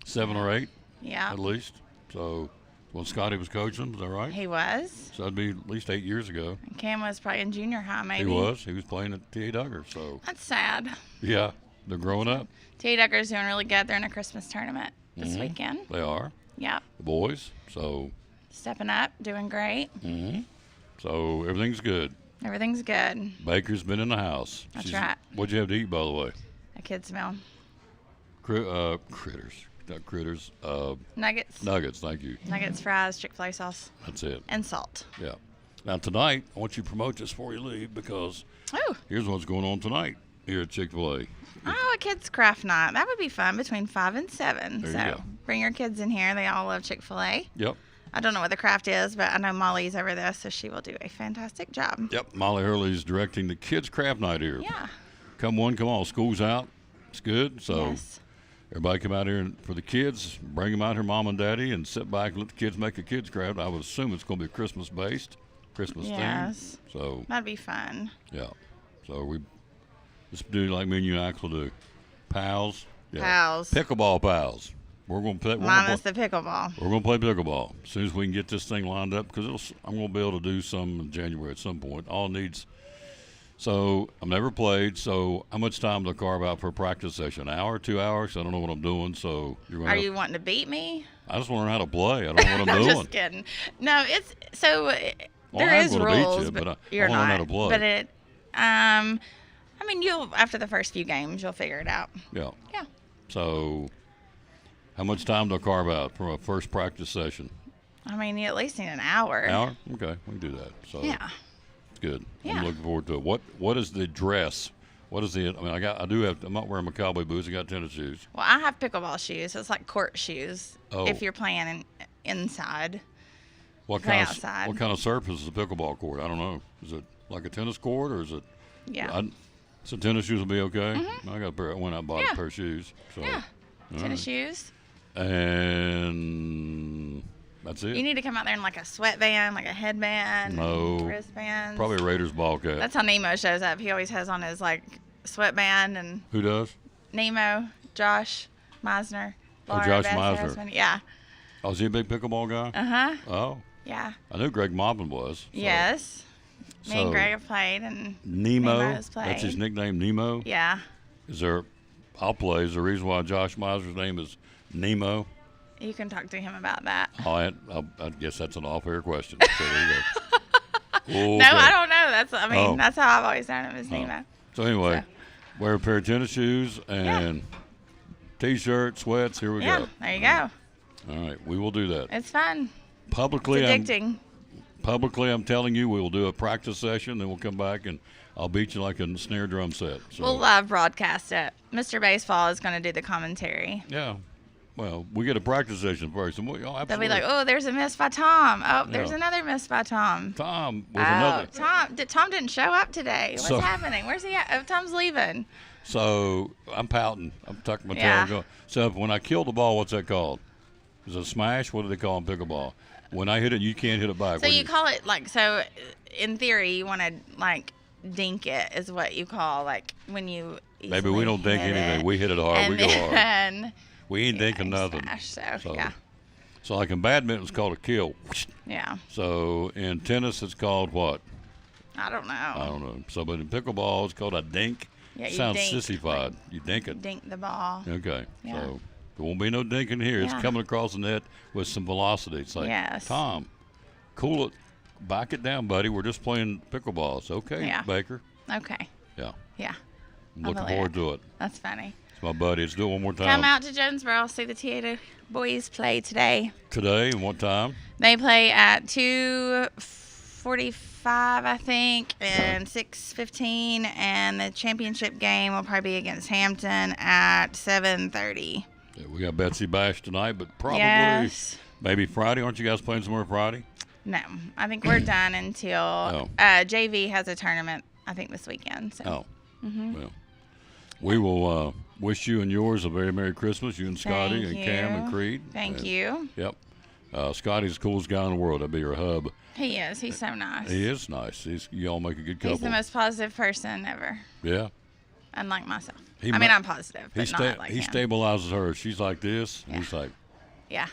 7 or 8 Yeah. at least. So when Scotty was coaching him, is that right? He was. So that'd be at least 8 years ago. Cam was probably in junior high, maybe. He was. He was playing at T.A. Duggar. So That's sad. yeah, they're growing up. T. Duggar's doing really good. They're in a Christmas tournament this Mm-hmm. weekend. They are Yep. the boys. So Stepping up, doing great. so everything's good. Everything's good. Baker's been in the house. That's right. What'd you have to eat, by the way? A kid's meal. Critters. Not critters. Nuggets. Nuggets. Thank you. Nuggets, fries, Chick-fil-A sauce, That's it. and salt. Yeah. Now tonight, I want you to promote this before you leave because Oh, here's what's going on tonight here at Chick-fil-A. a kid's craft night. That would be fun between 5 and 7. There you So go. bring your kids in here. They all love Chick-fil-A. Yep. I don't know what the craft is, but I know Molly's over this, so she will do a fantastic job. Yep. Molly Hurley's directing the kids' craft night here. Yeah. Come all. School's out. It's good. So Yes. everybody come out here and for the kids, bring them out here, mom and daddy, and sit back and let the kids make a kids' craft. I would assume it's going to be Christmas based, Christmas Yes. themed. So That'd be fun. yeah. So we just do like me and you and Axel do. Pals. Yeah. Pals. Pickleball pals. We're going to play. Minus the pickleball. We're going to play pickleball as soon as we can get this thing lined up because I'm going to be able to do some in January at some point. All it needs. So I've never played. So how much time do I carve out for a practice session? An hour, 2 hours? I don't know what I'm doing. So you're going Are to. you wanting to beat me? I just want to learn how to play. I don't know what I'm I'm doing. just kidding. No, it's so Well, there I'm is gonna beat rules, you, but I you're wanna not. learn how to play. But I mean, you'll after the first few games, you'll figure it out. Yeah. Yeah. So how much time do I carve out from a first practice session? I mean, you at least need an hour. Hour? Okay, we can do that. So Yeah. it's good. Yeah. I'm looking forward to it. What is the dress? What is the? I mean, I'm not wearing my cowboy boots. I got tennis shoes. Well, I have pickleball shoes. So it's like court shoes. Oh. If you're playing inside. What Play kind outside. of what kind of surface is the pickleball court? I don't know. Is it like a tennis court or is it? Yeah. So tennis shoes will be okay. I got a pair. I went out and bought Yeah. a pair of shoes. So, Yeah. all Tennis shoes. right. And that's it. You need to come out there in like a sweatband, like a headband, No. wristbands. Probably a Raiders ball cap. That's how Nemo shows up. He always has on his like sweatband and Who does? Nemo, Josh, Meisner, Oh, Laura, Josh Beth Meisner. Harrisman. Yeah. Oh, is he a big pickleball guy? Uh huh. Oh, Yeah. I knew Greg Moblin was. So. Yes. Me So- and Greg have played, and Nemo. Nemo's played. That's his nickname, Nemo. yeah, Is there? I'll play. Is there a reason why Josh Meisner's name is Nemo? you can talk to him about that. I guess that's an off-air question. So there you go. No, Okay. I don't know. I mean, Oh. that's how I've always known him as Nemo. So anyway, wear a pair of tennis shoes and t-shirt, sweats. Here we Yeah, go. there you go. All right, we will do that. It's fun. It's Publicly, addicting. I'm telling you, we will do a practice session. Then we'll come back and I'll beat you like a snare drum set. So, We'll live broadcast it. Mr. Baseball is going to do the commentary. yeah. Well, we get a practice session first, and They'll absolutely. be like, "Oh, there's a miss by Tom. Oh, there's Yeah. another miss by Tom. Tom was Oh, another. Tom didn't show up today. What's So- happening? Where's he at? Oh, Tom's leaving. So I'm pouting. I'm tucking my tail. Yeah. And going. So when I kill the ball, what's that called? Is it a smash? What do they call in pickleball? When I hit it, you can't hit it back. So What do you call it like so. In theory, you want to like dink it is what you call like when you. Maybe we don't dink hit anything. it. We hit it hard. And We go hard. then We ain't dinking nothing. smash, so, So, yeah, so like in badminton, it's called a kill. yeah. So in tennis, it's called what? I don't know. I don't know. So but in pickleball, it's called a dink. Yeah, you Sounds dink, sissified. You dink it. Dink the ball. Okay. Yeah. So there won't be no dinking here. It's Yeah. coming across the net with some velocity. It's like, Yes. Tom, cool it. Back it down, buddy. We're just playing pickleball. It's okay, Yeah. Baker. Okay. Yeah. Yeah. I'm I'll looking believe forward it. to it. That's funny. It's my buddy. Let's do it one more time. Come out to Jonesboro. See the Tieto boys play today. Today and what time? They play at 2:45, I think, and 6:15, and the championship game will probably be against Hampton at 7:30. Yeah, we got Betsy Bash tonight, but probably Yes. maybe Friday. Aren't you guys playing somewhere Friday? No, I think we're done until Oh. JV has a tournament. I think this weekend. So. Oh. Well, we will. wish you and yours a very Merry Christmas. You and Scotty Thank and Cam and you. Creed. Thank And- you. Yep. Scotty's the coolest guy in the world. That'd be your hub. He is. He's so nice. He is nice. Y'all make a good couple. He's the most positive person ever, Yeah. unlike myself. He I mean, ma- I'm positive, but not like he him. stabilizes her. She's like this. Yeah. He's like Yeah.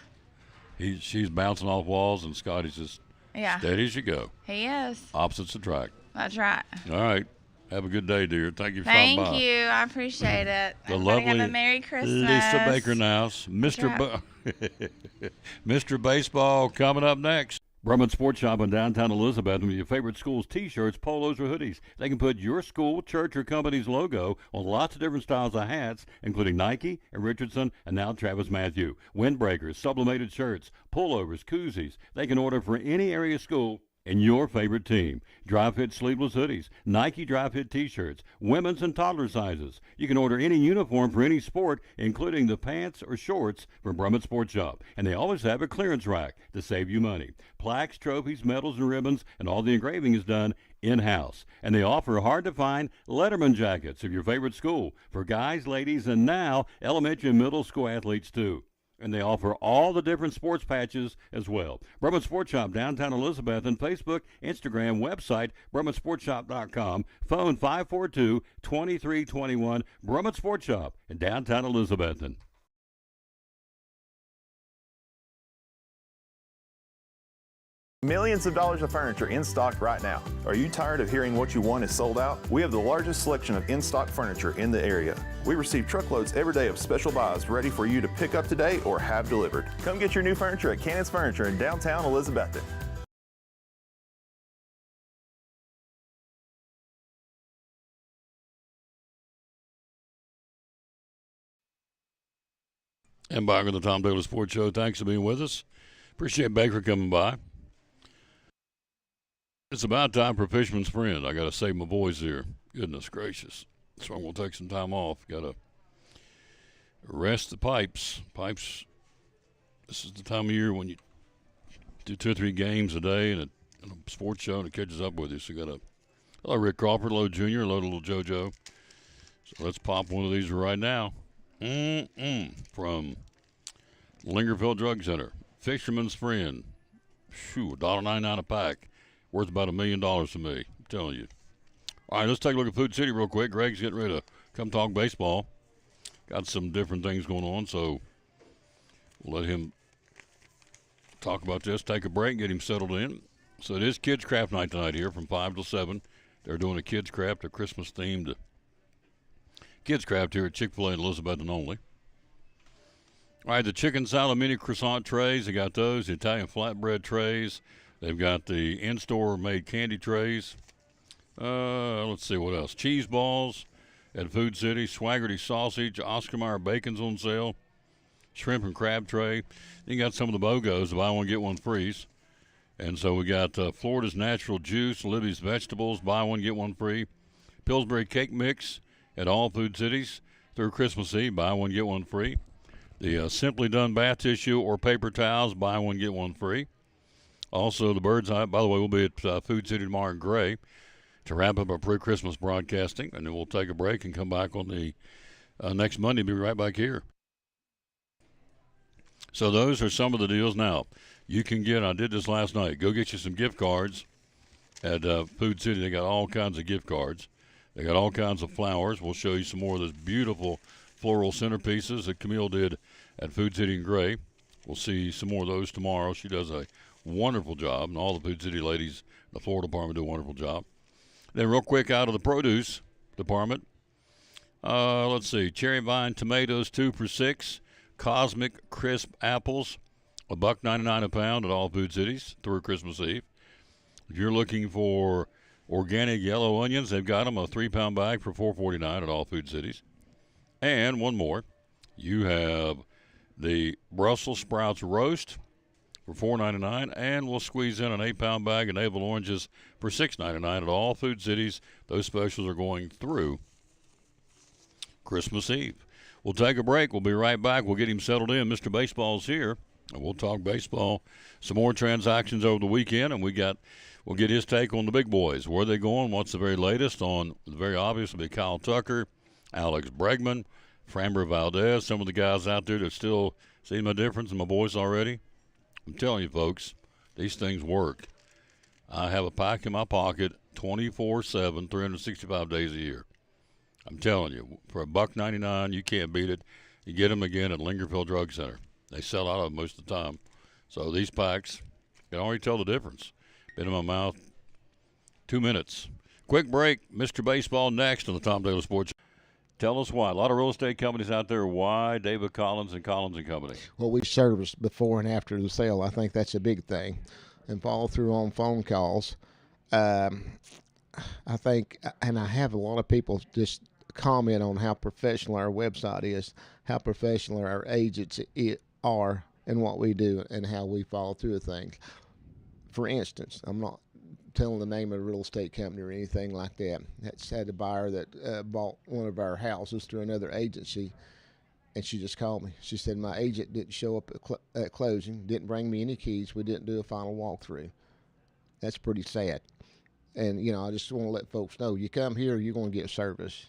she's bouncing off walls, and Scotty's just Yeah. steady as you go. He is. Opposites attract. That's right. All right. Have a good day, dear. Thank you for Thank stopping by. you. I appreciate it. The Everybody have lovely a Merry Christmas. Lisa Baker now. Mr. Mr. Baseball coming up next. Brummett Sports Shop in downtown Elizabeth with your favorite school's T-shirts, polos, or hoodies. They can put your school, church, or company's logo on lots of different styles of hats, including Nike and Richardson and now Travis Matthew. Windbreakers, sublimated shirts, pullovers, koozies. They can order for any area school and your favorite team. Dry fit sleeveless hoodies, Nike dry fit t-shirts, women's and toddler sizes. You can order any uniform for any sport, including the pants or shorts from Brummett Sports Shop. And they always have a clearance rack to save you money. Plaques, trophies, medals, and ribbons, and all the engraving is done in-house. And they offer hard-to-find Letterman jackets of your favorite school for guys, ladies, and now elementary and middle school athletes too. And they offer all the different sports patches as well. Brummett Sports Shop, downtown Elizabeth, and Facebook, Instagram, website, BrummettSportsShop.com, phone 542-2321, Brummett Sports Shop in downtown Elizabethton. Millions of dollars of furniture in stock right now. Are you tired of hearing what you want is sold out? We have the largest selection of in-stock furniture in the area. We receive truckloads every day of special buys ready for you to pick up today or have delivered. Come get your new furniture at Cannon's Furniture in downtown Elizabethton. And back on the Tom Daly Sports Show. Thanks for being with us. Appreciate Baker coming by. It's about time for Fisherman's Friend. I got to save my voice here. Goodness gracious. So I'm going to take some time off. Got to rest the pipes. Pipes, this is the time of year when you do 2 or 3 games a day and a sports show, and it catches up with you. So you got to, hello, Rick Crawford, hello, Junior, hello, little JoJo. So let's pop one of these right now. From Lingerville Drug Center. Fisherman's Friend. Shoo, $1.99 a pack. Worth about $1 million to me. I'm telling you. All right, let's take a look at Food City real quick. Greg's getting ready to come talk baseball. Got some different things going on, so we'll let him talk about this. Take a break, get him settled in. So it is Kids Craft Night tonight here from 5 till 7. They're doing a Kids Craft, a Christmas-themed Kids Craft here at Chick-fil-A in Elizabethton only. All right, the chicken salad mini croissant trays, they got those. The Italian flatbread trays. They've got the in-store made candy trays. Let's see what else. Cheese balls at Food City. Swaggerty sausage. Oscar Mayer bacon's on sale. Shrimp and crab tray. Then you got some of the BOGOs, buy one, get one frees. And so we got Florida's Natural Juice, Libby's Vegetables, buy one, get one free. Pillsbury Cake Mix at all Food Cities through Christmas Eve, buy one, get one free. The Simply Done bath tissue or paper towels, buy one, get one free. Also, the Bird's Eye, by the way, we'll be at Food City tomorrow in Gray to wrap up our pre-Christmas broadcasting, and then we'll take a break and come back on the next Monday. Be right back here. So those are some of the deals. Now, you can get, I did this last night, go get you some gift cards at Food City. They got all kinds of gift cards. They got all kinds of flowers. We'll show you some more of those beautiful floral centerpieces that Camille did at Food City in Gray. We'll see some more of those tomorrow. She does a wonderful job, and all the Food City ladies in the Florida department do a wonderful job. Then real quick out of the produce department, let's see, cherry vine tomatoes 2 for $6, Cosmic crisp apples $1.99 a pound at all Food Cities through Christmas Eve. If you're looking for organic yellow onions, they've got them a 3-pound bag for $4.49 at all Food Cities. And one more, you have the Brussels sprouts roast for $4.99, and we'll squeeze in an 8-pound bag of navel oranges for $6.99 at all Food Cities. Those specials are going through Christmas Eve. We'll take a break. We'll be right back. We'll get him settled in. Mr. Baseball's here, and we'll talk baseball. Some more transactions over the weekend, and we'll get his take on the big boys. Where are they going? What's the very latest on the very obvious will be Kyle Tucker, Alex Bregman, Framber Valdez, some of the guys out there that still see my difference in my voice already. I'm telling you, folks, these things work. I have a pack in my pocket 24/7, 365 days a year. I'm telling you, for $1.99, you can't beat it. You get them again at Lingerfield Drug Center. They sell out of them most of the time. So these packs, you can already tell the difference. Been in my mouth 2 minutes. Quick break. Mr. Baseball next on the Tom Taylor Sports. Tell us why. A lot of real estate companies out there. Why David Collins and Collins and Company? Well, we service before and after the sale. I think that's a big thing. And follow through on phone calls. I think, and I have a lot of people just comment on how professional our website is, how professional our agents are, and what we do, and how we follow through with things. For instance, I'm not telling the name of a real estate company or anything like that. That's had a buyer that bought one of our houses through another agency, and she just called me. She said, my agent didn't show up at closing, didn't bring me any keys, we didn't do a final walkthrough. That's pretty sad. And, I just want to let folks know, you come here, you're going to get service,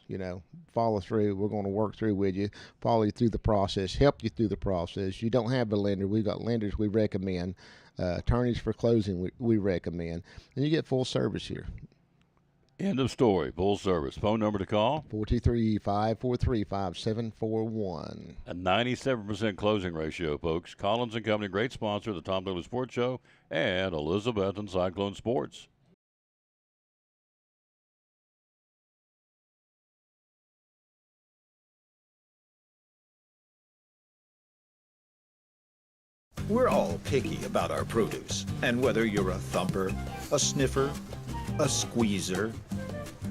follow through. We're going to work through with you, follow you through the process, help you through the process. You don't have a lender. We've got lenders we recommend. Attorneys for closing we recommend. And you get full service here. End of story. Full service. Phone number to call? 423-543-5741. A 97% closing ratio, folks. Collins and Company, great sponsor of the Tom Taylor Sports Show and Elizabethton Cyclone Sports. We're all picky about our produce, and whether you're a thumper, a sniffer, a squeezer,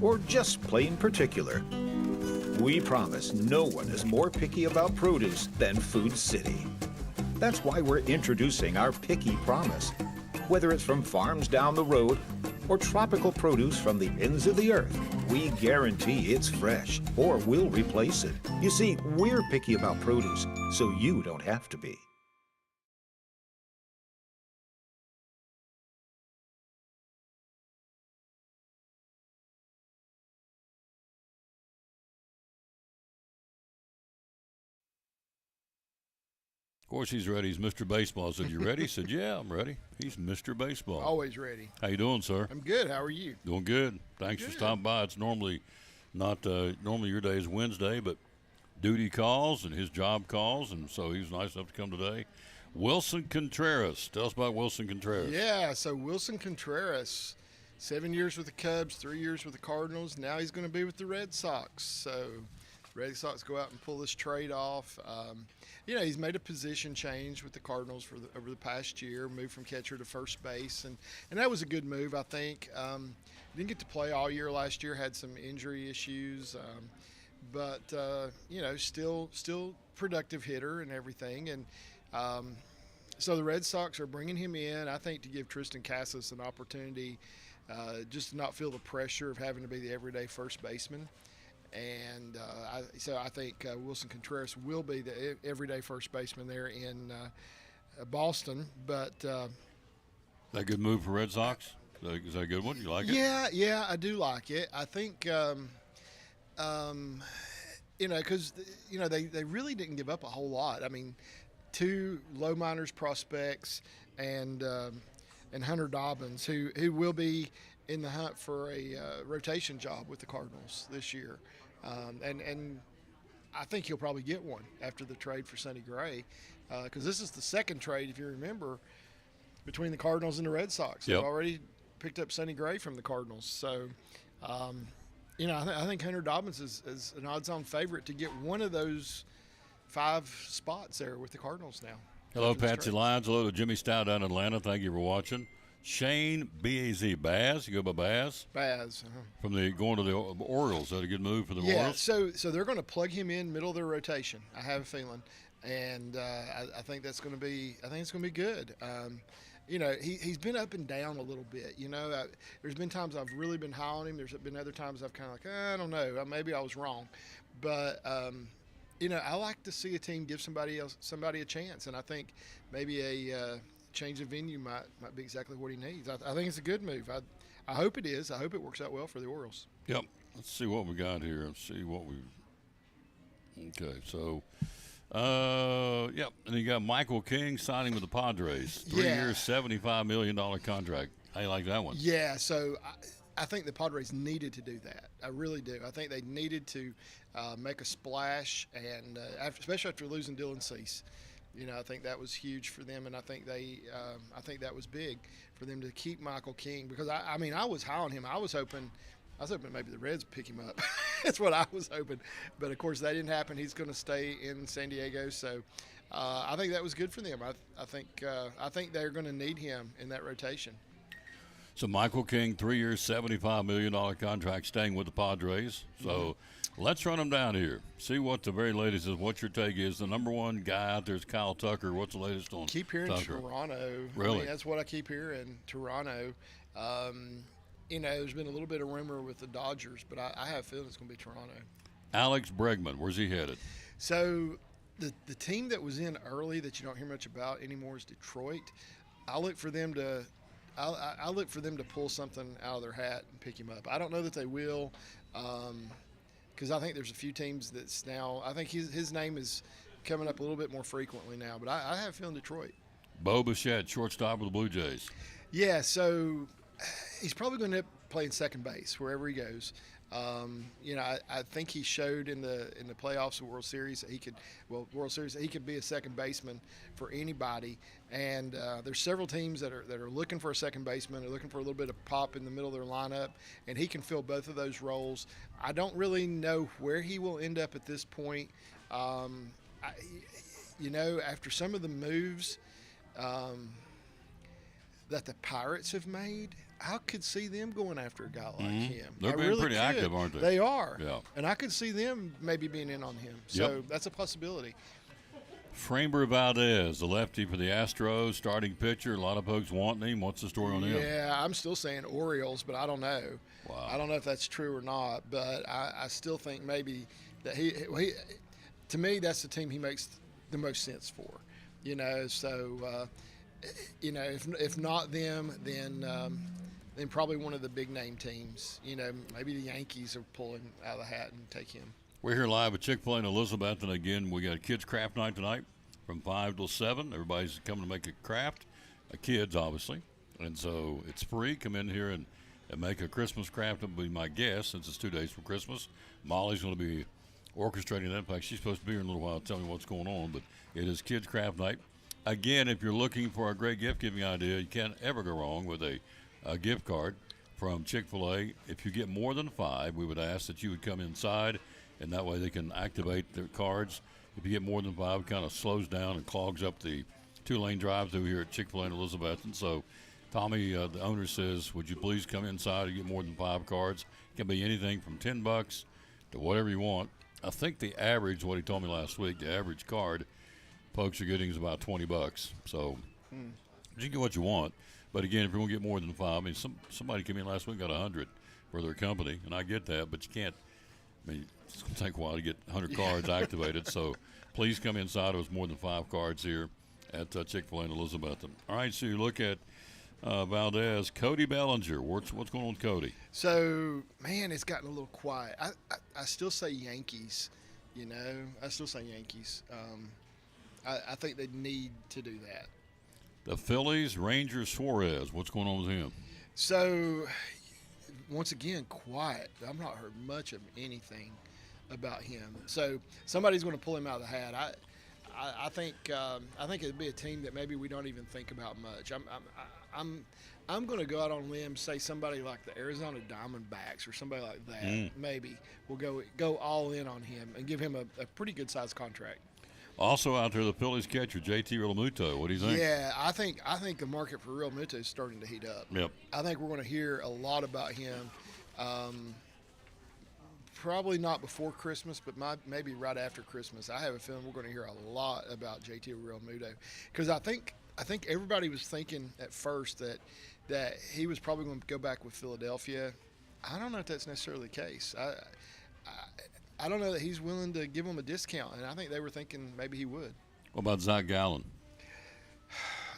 or just plain particular, we promise no one is more picky about produce than Food City. That's why we're introducing our Picky Promise. Whether it's from farms down the road or tropical produce from the ends of the earth, we guarantee it's fresh or we'll replace it. You see, we're picky about produce, so you don't have to be. Of course, he's ready. He's Mr. Baseball. I said, you ready? He said, yeah, I'm ready. He's Mr. Baseball. Always ready. How you doing, sir? I'm good. How are you? Doing good. Thanks for stopping by. It's normally not normally your day is Wednesday, but duty calls and his job calls, and so he was nice enough to come today. Wilson Contreras. Tell us about Wilson Contreras. Yeah, so Wilson Contreras, 7 years with the Cubs, 3 years with the Cardinals. Now he's going to be with the Red Sox. So Red Sox go out and pull this trade off. He's made a position change with the Cardinals over the past year, moved from catcher to first base, and that was a good move, I think. Didn't get to play all year last year, had some injury issues, but still productive hitter and everything. And so the Red Sox are bringing him in, I think, to give Tristan Casas an opportunity just to not feel the pressure of having to be the everyday first baseman. And so I think Wilson Contreras will be the everyday first baseman there in Boston. But that a good move for Red Sox? Is that a good one? You like it? Yeah, I do like it. I think, because they really didn't give up a whole lot. I mean, 2 low minors prospects and Hunter Dobbins, who will be in the hunt for a rotation job with the Cardinals this year. And I think he'll probably get one after the trade for Sonny Gray, because this is the second trade, if you remember, between the Cardinals and the Red Sox. Yep. They've already picked up Sonny Gray from the Cardinals. So, I think Hunter Dobbins is an odds-on favorite to get one of those 5 spots there with the Cardinals now. Hello, Patsy Lyons. Hello to Jimmy Stout down in Atlanta. Thank you for watching. Shane B-A-Z, Baz. You go by Baz? Baz. From going to the Orioles. Is that a good move for the Orioles? So they're going to plug him in middle of their rotation, I have a feeling. And I think it's going to be good. He's been up and down a little bit. There's been times I've really been high on him. There's been other times I've kind of like, I don't know, maybe I was wrong. But, I like to see a team give somebody a chance. And I think maybe a change of venue might be exactly what he needs. I think it's a good move. I hope it is. I hope it works out well for the Orioles. Yep. Let's see what we got here. Let's see what we Okay, so, yep. And you got Michael King signing with the Padres. 3 Yeah. years, $75 million contract. How you like that one? Yeah, so I think the Padres needed to do that. I really do. I think they needed to make a splash, and especially after losing Dylan Cease. I think that was huge for them, and I think that was big for them to keep Michael King, because I was high on him. I was hoping maybe the Reds pick him up. That's what I was hoping, but of course that didn't happen. He's going to stay in San Diego, so I think that was good for them. I think they're going to need him in that rotation. So Michael King, 3 years, $75 million contract, staying with the Padres. So let's run them down here. See what the very latest is, what your take is. The number one guy out there is Kyle Tucker. What's the latest on Keep hearing Tucker? Toronto. Really? That's what I keep hearing, Toronto. There's been a little bit of rumor with the Dodgers, but I have a feeling it's going to be Toronto. Alex Bregman, where's he headed? So the team that was in early that you don't hear much about anymore is Detroit. I look for them to pull something out of their hat and pick him up. I don't know that they will, because I think there's a few teams that's now. I think his name is coming up a little bit more frequently now. But I have a feeling Detroit. Bo Bichette, shortstop with the Blue Jays. Yeah, so he's probably going to end up playing second base wherever he goes. I think he showed in the playoffs of World Series that he could be a second baseman for anybody. And there's several teams that are looking for a second baseman. They're looking for a little bit of pop in the middle of their lineup, and he can fill both of those roles. I don't really know where he will end up at this point. After some of the moves that the Pirates have made, I could see them going after a guy like him. They're being pretty active, aren't they? They are. Yeah. And I could see them maybe being in on him. So that's a possibility. Framber Valdez, the lefty for the Astros, starting pitcher. A lot of folks wanting him. What's the story on him? Yeah, I'm still saying Orioles, but I don't know. Wow. I don't know if that's true or not, but I still think maybe that he to me, that's the team he makes the most sense for. So if not them, then probably one of the big name teams. Maybe the Yankees are pulling out of the hat and take him. We're here live at Chick-fil-A in Elizabeth, and again, we got Kids Craft Night tonight from 5 till 7. Everybody's coming to make a craft, kids obviously, and so it's free. Come in here and make a Christmas craft. That'll be my guess, since it's 2 days from Christmas. Molly's going to be orchestrating that. In fact, she's supposed to be here in a little while to tell me what's going on, but it is Kids Craft Night. Again, if you're looking for a great gift-giving idea, you can't ever go wrong with a gift card from Chick-fil-A. If you get more than 5, we would ask that you would come inside, and that way they can activate their cards. If you get more than 5, it kind of slows down and clogs up the 2-lane drive-through here at Chick-fil-A in Elizabeth. And so Tommy, the owner, says, would you please come inside and get more than 5 cards? It can be anything from $10 to whatever you want. I think the average, what he told me last week, the average card folks are getting is about $20. So you can get what you want. But again, if you want to get more than 5, somebody came in last week and got 100 for their company, and I get that, but you can't. It's going to take a while to get 100 cards activated. So please come inside. It was more than 5 cards here at Chick-fil-A in Elizabeth. All right, so you look at Valdez, Cody Bellinger. What's going on with Cody? So, man, it's gotten a little quiet. I still say Yankees. I still say Yankees. I think they need to do that. The Phillies, Rangers, Suarez. What's going on with him? So, once again, quiet. I've not heard much of anything about him. So somebody's going to pull him out of the hat. I think it'd be a team that maybe we don't even think about much. I'm going to go out on a limb, say somebody like the Arizona Diamondbacks or somebody like that. Maybe we'll go all in on him and give him a pretty good sized contract. Also out there, the Phillies catcher, JT Realmuto. What do you think? Yeah, I think the market for Realmuto is starting to heat up. Yep. I think we're going to hear a lot about him. Probably not before Christmas, but maybe right after Christmas. I have a feeling we're going to hear a lot about JT Realmuto, because I think everybody was thinking at first that he was probably going to go back with Philadelphia. I don't know if that's necessarily the case. I don't know that he's willing to give him a discount, and I think they were thinking maybe he would. What about Zach Gallen?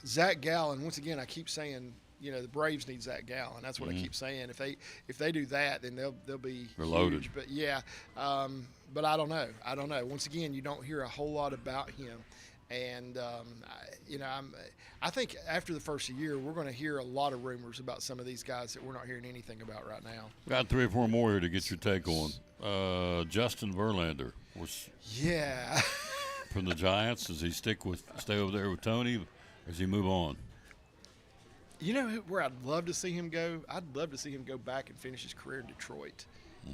Zach Gallen, once again, I keep saying, the Braves need Zach Gallen. That's what I keep saying. If they do that, then they'll be They're huge. loaded. But yeah, but I don't know. I don't know. Once again, you don't hear a whole lot about him. And I think after the first year, we're going to hear a lot of rumors about some of these guys that we're not hearing anything about right now. Got 3 or 4 more here to get your take on. Justin Verlander was Yeah. from the Giants. Does he stay over there with Tony, or does he move on? You know where I'd love to see him go? I'd love to see him go back and finish his career in Detroit.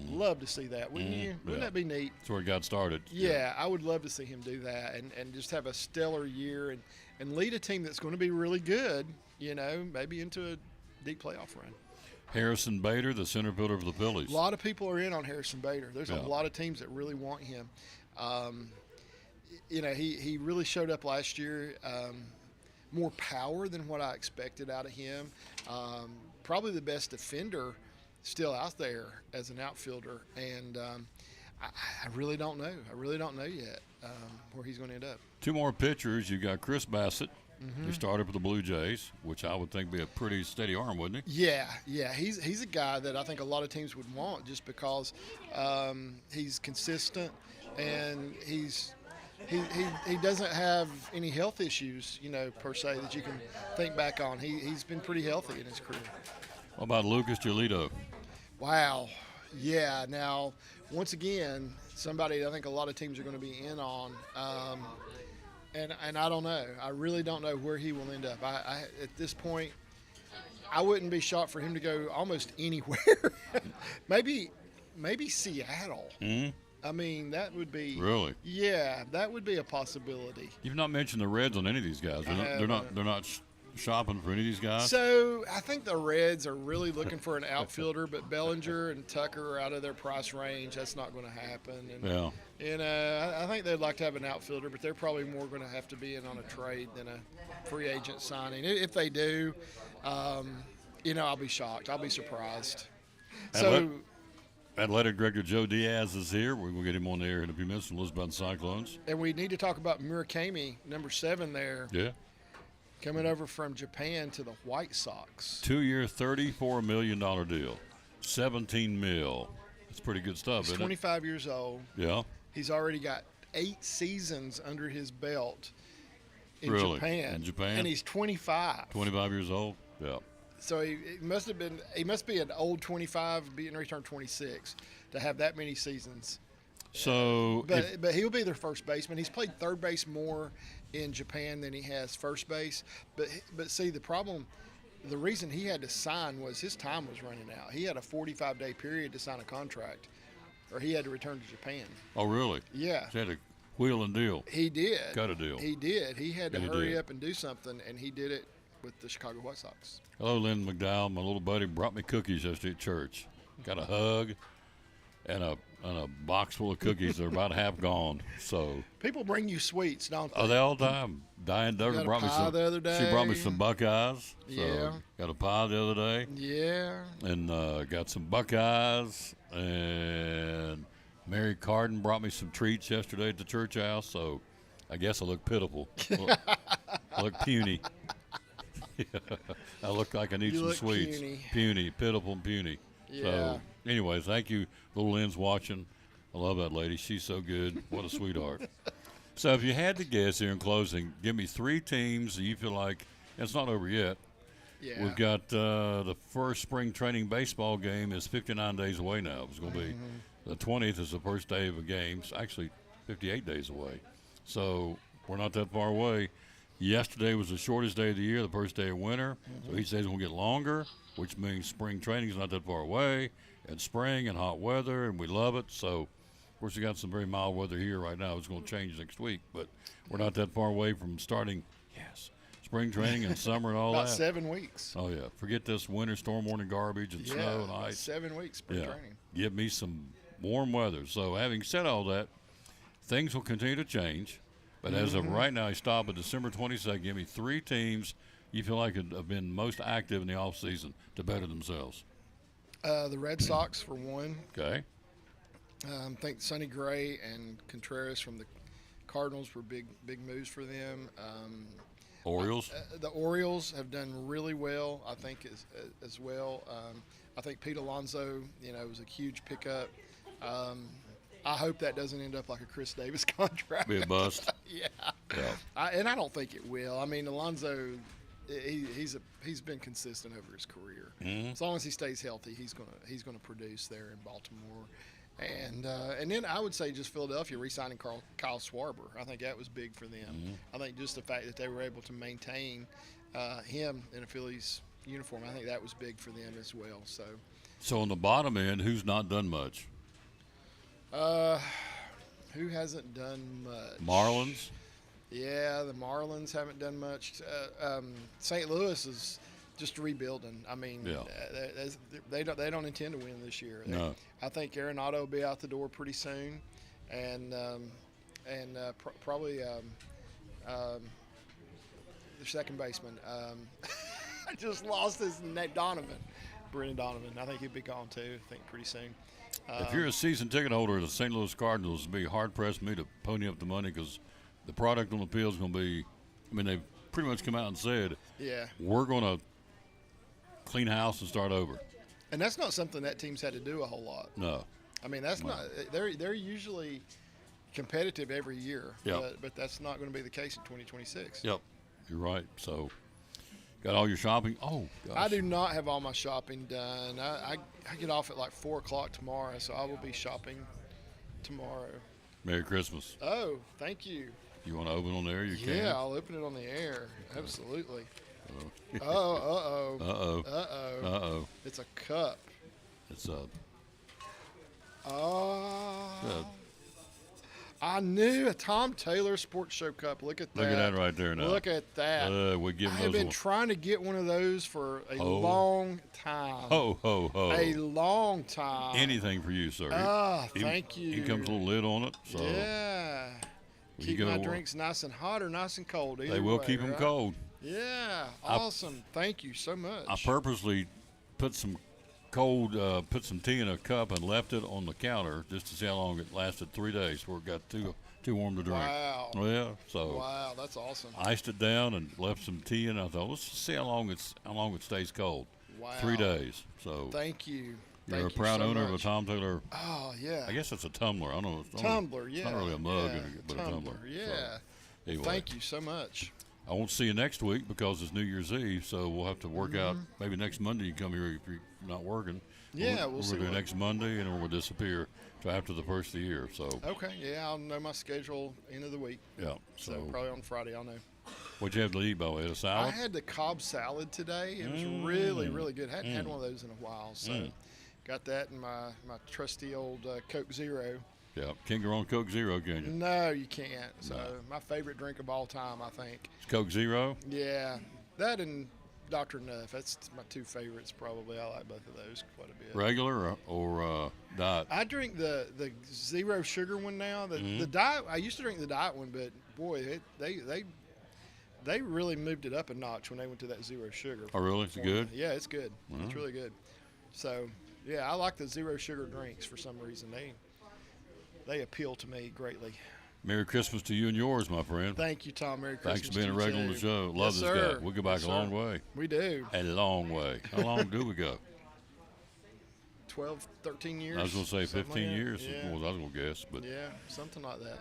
Love to see that, wouldn't you? Wouldn't that be neat? That's where it got started. Yeah, I would love to see him do that and just have a stellar year and lead a team that's going to be really good, maybe into a deep playoff run. Harrison Bader, the center fielder for the Phillies. A lot of people are in on Harrison Bader. There's a Yeah. lot of teams that really want him. He really showed up last year. More power than what I expected out of him. Probably the best defender still out there as an outfielder, and I really don't know. I really don't know yet where he's going to end up. 2 more pitchers. You got Chris Bassett. Mm-hmm. He started for the Blue Jays, which I would think be a pretty steady arm, wouldn't he? Yeah. He's a guy that I think a lot of teams would want just because he's consistent and he doesn't have any health issues, per se, that you can think back on. He's been pretty healthy in his career. What about Lucas Giolito? Wow. Yeah. Now, once again, somebody I think a lot of teams are going to be in on. And I don't know. I really don't know where he will end up. I at this point, I wouldn't be shocked for him to go almost anywhere. maybe Seattle. Mm-hmm. I mean, that would be Really? Yeah, that would be a possibility. You've not mentioned the Reds on any of these guys. They're not shopping for any of these guys. So I think the Reds are really looking for an outfielder, but Bellinger and Tucker are out of their price range. That's not going to happen. And, Yeah. I think they'd like to have an outfielder, but they're probably more going to have to be in on a trade than a free agent signing. If they do, I'll be shocked. I'll be surprised. Athletic Director Joe Diaz is here. We're going to get him on the air in a few minutes from Lisbon Cyclones. And we need to talk about Murakami, number 7 there. Yeah. Coming over from Japan to the White Sox. 2-year, $34 million deal. $17 million. That's pretty good stuff, He's isn't 25 years old. it? Yeah. He's already got 8 seasons under his belt in Really? Japan. In Japan? And he's 25. 25 years old? Yeah. So he must be an old 25, being returned 26 to have that many seasons. So, But he'll be their first baseman. He's played third base more in Japan than he has first base. But see, the reason he had to sign was his time was running out. He had a 45-day period to sign a contract, or he had to return to Japan. oh, really? Yeah. He had a wheel and deal. He did. Got a deal. He did. He had to Yeah, he hurry did. up and do something, and he did it with the Chicago White Sox. Hello, Lynn McDowell. My little buddy brought me cookies yesterday at church. Got a hug and a box full of cookies. They're about half gone. So People bring you sweets, don't they? oh, they all the time. Diane Duggar Got a brought me pie some. the other She brought me day. some Buckeyes. So Yeah. got a pie the other day, Yeah. and got some Buckeyes. And Mary Carden brought me some treats yesterday at the church house. So I guess I look pitiful. I look puny. I look like I need You some look sweets. puny. Pitiful, and puny. Yeah. So, anyways, thank you. Little Lynn's watching. I love that lady. She's so good. What a sweetheart. So, if you had to guess here in closing, give me 3 teams that you feel like it's not over yet. Yeah. We've got the first spring training baseball game is 59 days away now. It's going to be the 20th is the first day of the games. Actually, 58 days away. So we're not that far away. Yesterday was the shortest day of the year, the first day of winter. So each day's going to get longer, which means spring training is not that far away. And spring and hot weather, and we love it. So, of course, we got some very mild weather here right now. It's going to change next week, but we're not that far away from starting. Yes. Spring training and summer and all About that. 7 weeks. Oh, yeah. Forget this winter storm warning garbage and snow and ice. 7 weeks spring training. Give me some warm weather. So, having said all that, things will continue to change. But as of right now, I stop at December 22nd. Give me 3 teams you feel like have been most active in the offseason to better themselves. The Red Sox, for one. Okay. I think Sonny Gray and Contreras from the Cardinals were big moves for them. Orioles? The Orioles have done really well, I think, as well. I think Pete Alonso, was a huge pickup. I hope that doesn't end up like a Chris Davis contract. Be a bust. Yeah. Yeah. And I don't think it will. I mean, Alonzo, he's been consistent over his career. As long as he stays healthy, he's gonna produce there in Baltimore. And then I would say just Philadelphia re-signing Kyle Schwarber. I think that was big for them. I think just the fact that they were able to maintain him in a Phillies uniform, I think that was big for them as well. So on the bottom end, who's not done much? Who hasn't done much? Marlins. Yeah, the Marlins haven't done much. St. Louis is just rebuilding. I mean, they don't intend to win this year. No. I think Arenado will be out the door pretty soon, and probably their second baseman. I just lost his name, Donovan. Brendan Donovan. I think he'll be gone too. I think pretty soon. If you're a season ticket holder of the St. Louis Cardinals, it'd be hard pressed for me to pony up the money because the product on the field is going to be. I mean, they've pretty much come out and said, we're going to clean house and start over. And that's not something that team's had to do a whole lot. No. I mean, that's not. They're usually competitive every year. Yep. But that's not going to be the case in 2026. Yep. You're right. So, got all your shopping? Oh, gosh. I do not have all my shopping done. I get off at like 4 o'clock tomorrow, so I will be shopping tomorrow. Merry Christmas. Oh, thank you. You want to open on there? You can. Yeah, I'll open it on the air. Absolutely. Uh-oh. Uh-oh. Uh-oh. Uh-oh. It's a cup. It's a... Oh. I knew a Tom Taylor Sports Show cup. Look at that. Look at that right there now. Look at that. We're giving I have those been trying to get one of those for a long time. Ho, ho, ho. A long time. Anything for you, sir. Thank you. It comes with a little lid on it. So yeah. Keep my drinks nice and hot or nice and cold. They will keep them cold. Yeah. Awesome. Thank you so much. I purposely put some put some tea in a cup and left it on the counter just to see how long it lasted. 3 days before it got too warm to drink. Wow. Yeah. So. Wow, that's awesome. Iced it down and left some tea in. I thought, let's see how long it stays cold. Wow. 3 days. So. Thank you. You're a proud owner of a Tom Taylor. Oh yeah. I guess it's a tumbler. I don't know. Tumbler, yeah. It's not really a mug, yeah. but a tumbler. Yeah. So, anyway. Thank you so much. I won't see you next week because it's New Year's Eve, so we'll have to work out. Maybe next Monday you come here if you're not working. Yeah, we'll see. We'll do next Monday, and then we'll disappear till after the first of the year. So. Okay. Yeah, I'll know my schedule end of the week. Yeah. So probably on Friday I'll know. What'd you have to eat, by the way? A salad? I had the Cobb salad today. It was really, really good. Hadn't had one of those in a while, so got that in my trusty old Coke Zero. Yeah, can't go wrong Coke Zero, can you? No, you can't. So my favorite drink of all time, I think. It's Coke Zero? Yeah, that and Dr. Nuff. That's my two favorites probably. I like both of those quite a bit. Regular or diet? I drink the zero sugar one now. The diet. I used to drink the diet one, but boy, they really moved it up a notch when they went to that zero sugar. Oh, really? It's good? Yeah, it's good. It's really good. So, yeah, I like the zero sugar drinks for some reason. They appeal to me greatly. Merry Christmas to you and yours, my friend. Thank you, Tom. Merry Christmas. Thanks for being a regular on the show. Love yes, this sir. guy. We'll go back a long way. We do. A long way. How long do we go? 12, 13 years. I was going to say 15 like years. Yeah. Was I was going to guess. But yeah, something like that.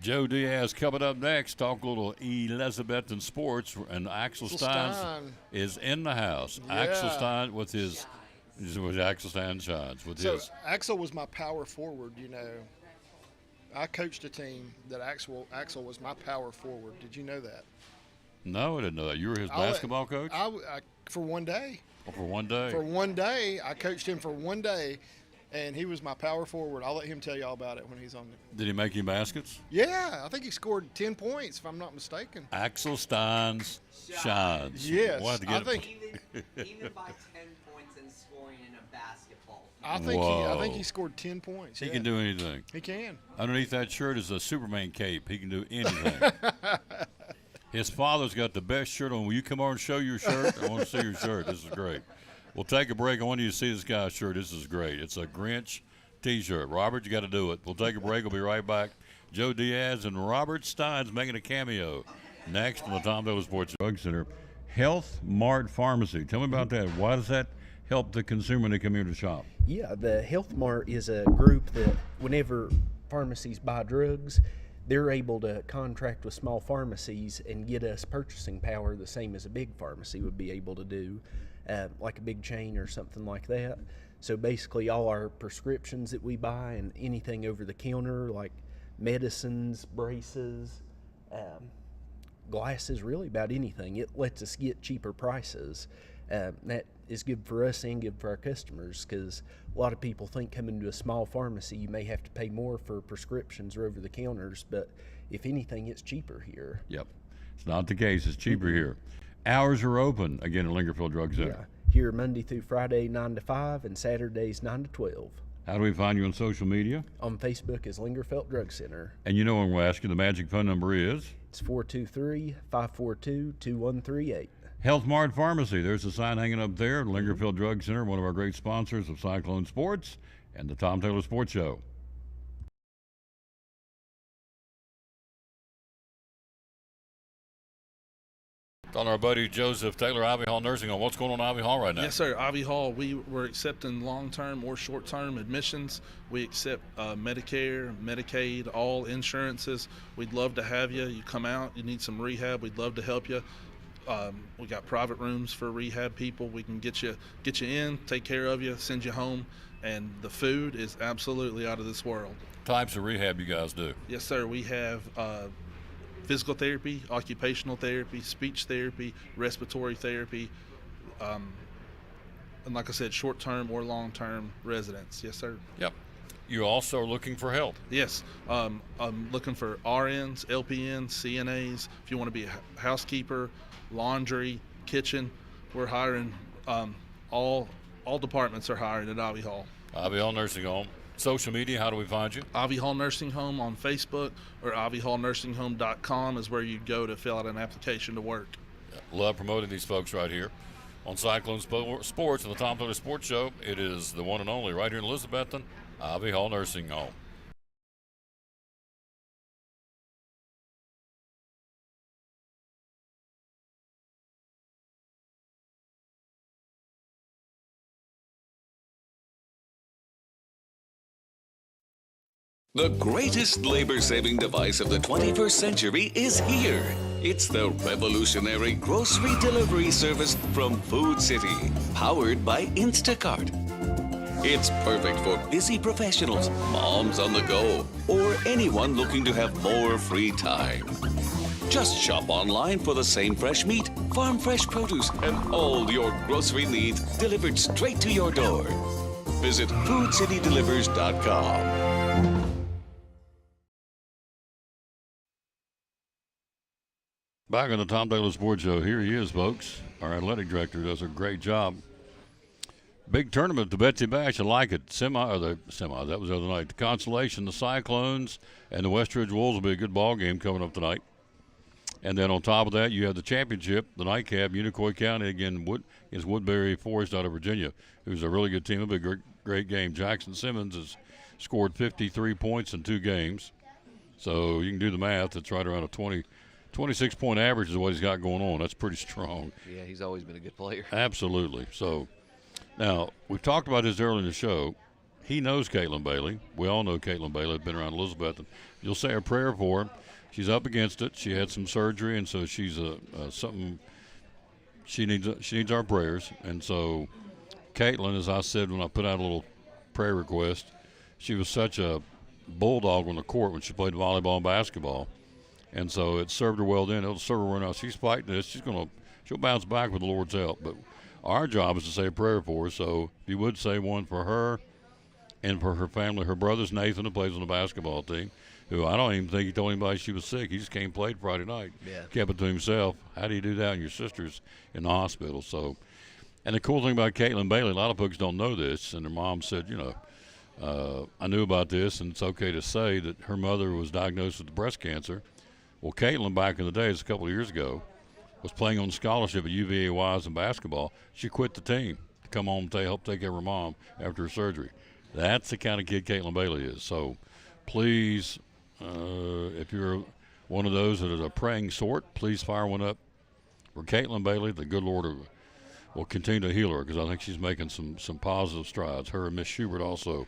Joe Diaz coming up next. Talk a little Elizabethan sports. And Axel Stein is in the house. Yeah. Axel Stein with his Axel Stein shines. Axel was my power forward, you know. I coached a team that Axel was my power forward. Did you know that? No, I didn't know that. You were his basketball coach? For one day. Oh, for one day? For one day. I coached him for one day, and he was my power forward. I'll let him tell you all about it when he's on there. Did he make you baskets? Yeah, I think he scored 10 points, if I'm not mistaken. Axel Stein's shines. Yes, we'll have to get I think. Even by 10 points and scoring in a basketball. I think he scored 10 points. He can do anything. He can. Underneath that shirt is a Superman cape. He can do anything. His father's got the best shirt on. Will you come over and show your shirt? I want to see your shirt. This is great. We'll take a break. I want you to see this guy's shirt. This is great. It's a Grinch T-shirt. Robert, you got to do it. We'll take a break. We'll be right back. Joe Diaz and Robert Stein's making a cameo next on the Tom Taylor Sports Drug Center. Health Mart Pharmacy. Tell me about that. Why does that help the consumer when they come here to shop? Yeah, the Health Mart is a group that whenever pharmacies buy drugs, they're able to contract with small pharmacies and get us purchasing power the same as a big pharmacy would be able to do, like a big chain or something like that. So basically all our prescriptions that we buy and anything over the counter like medicines, braces, glasses, really about anything, it lets us get cheaper prices. That is good for us and good for our customers, because a lot of people think coming to a small pharmacy you may have to pay more for prescriptions or over the counters, but if anything, it's cheaper here. Yep. It's not the case. It's cheaper here. Hours are open, again, at Lingerfield Drug Center. Yeah. Here Monday through Friday, 9 to 5, and Saturdays, 9 to 12. How do we find you on social media? On Facebook as Lingerfeld Drug Center. And you know when we'll ask you, the magic phone number is? It's 423-542-2138. Health Mart Pharmacy. There's a sign hanging up there. Lingerfield Drug Center, one of our great sponsors of Cyclone Sports and the Tom Taylor Sports Show. On our buddy Joseph Taylor, Ivy Hall Nursing Home. What's going on at Ivy Hall right now? Yes, sir. Ivy Hall, we're accepting long-term or short-term admissions. We accept Medicare, Medicaid, all insurances. We'd love to have you. You come out, you need some rehab, we'd love to help you. We got private rooms for rehab people. We can get you in, take care of you, send you home, and the food is absolutely out of this world. Types of rehab you guys do? Yes, sir. We have physical therapy, occupational therapy, speech therapy, respiratory therapy, and like I said, short-term or long-term residents. Yes, sir. Yep. You also are looking for help? Yes. I'm looking for RNs, LPNs, CNAs. If you want to be a housekeeper, laundry, kitchen, we're hiring. All departments are hiring at Ivy Hall. Ivy Hall Nursing Home. Social media, how do we find you? Ivy Hall Nursing Home on Facebook, or ivyhallnursinghome.com is where you go to fill out an application to work. Love promoting these folks right here on Cyclone Sports and the Tom Taylor Sports Show. It is the one and only right here in Elizabethton, Ivy Hall Nursing Home. The greatest labor-saving device of the 21st century is here. It's the revolutionary grocery delivery service from Food City, powered by Instacart. It's perfect for busy professionals, moms on the go, or anyone looking to have more free time. Just shop online for the same fresh meat, farm fresh produce, and all your grocery needs delivered straight to your door. Visit foodcitydelivers.com. Back on the Tom Taylor Sports Show, here he is, folks. Our athletic director does a great job. Big tournament, the Betsy Bash. I like it. That was the other night. The Consolation, the Cyclones, and the Westridge Wolves will be a good ball game coming up tonight. And then on top of that, you have the championship, the nightcap, Unicoi County against Woodbury Forest out of Virginia, who's a really good team. It'll be a great game. Jackson Simmons has scored 53 points in 2 games. So you can do the math. It's right around a 26-point average is what he's got going on. That's pretty strong. Yeah, he's always been a good player. Absolutely. So now, we've talked about this earlier in the show. He knows Caitlin Bailey. We all know Caitlin Bailey. Been around Elizabeth. You'll say a prayer for her. She's up against it. She had some surgery, and so she's something. She needs our prayers. And so, Caitlin, as I said when I put out a little prayer request, she was such a bulldog on the court when she played volleyball and basketball, and so it served her well then. It'll serve her well now. She's fighting this. She'll bounce back with the Lord's help. But our job is to say a prayer for her. So if you would say one for her and for her family. Her brother's Nathan, who plays on the basketball team, who I don't even think he told anybody she was sick. He just came and played Friday night. Yeah. Kept it to himself. How do you do that when your sister's in the hospital? So, and the cool thing about Caitlin Bailey, a lot of folks don't know this, and her mom said, I knew about this, and it's okay to say that her mother was diagnosed with breast cancer. Well, Caitlin, back in the days, a couple of years ago, was playing on scholarship at UVA Wise in basketball. She quit the team to come home and help take care of her mom after her surgery. That's the kind of kid Caitlin Bailey is. So please, if you're one of those that is a praying sort, please fire one up for Caitlin Bailey. The good Lord will continue to heal her, because I think she's making some positive strides. Her and Miss Schubert also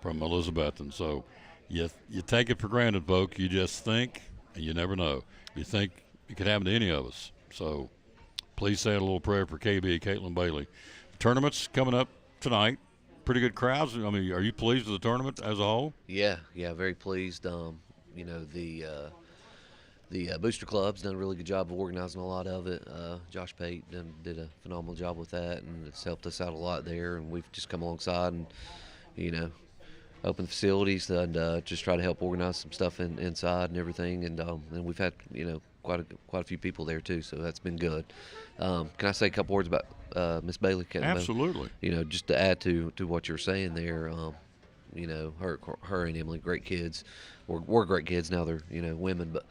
from Elizabeth. And so you take it for granted, folks. You just think, and you never know. You think it could happen to any of us. So please say a little prayer for KB, Caitlin Bailey. Tournament's coming up tonight. Pretty good crowds. I mean, are you pleased with the tournament as a whole? Yeah, very pleased. You know, the Booster Club's done a really good job of organizing a lot of it. Josh Pate did a phenomenal job with that, and it's helped us out a lot there. And we've just come alongside and, you know, open the facilities and just try to help organize some stuff inside and everything. And we've had, you know, quite a few people there too, so that's been good. Can I say a couple words about Miss Bailey? Absolutely. You know, just to add to what you're saying there. You know, her and Emily, great kids. We're great kids now. They're, you know, women, but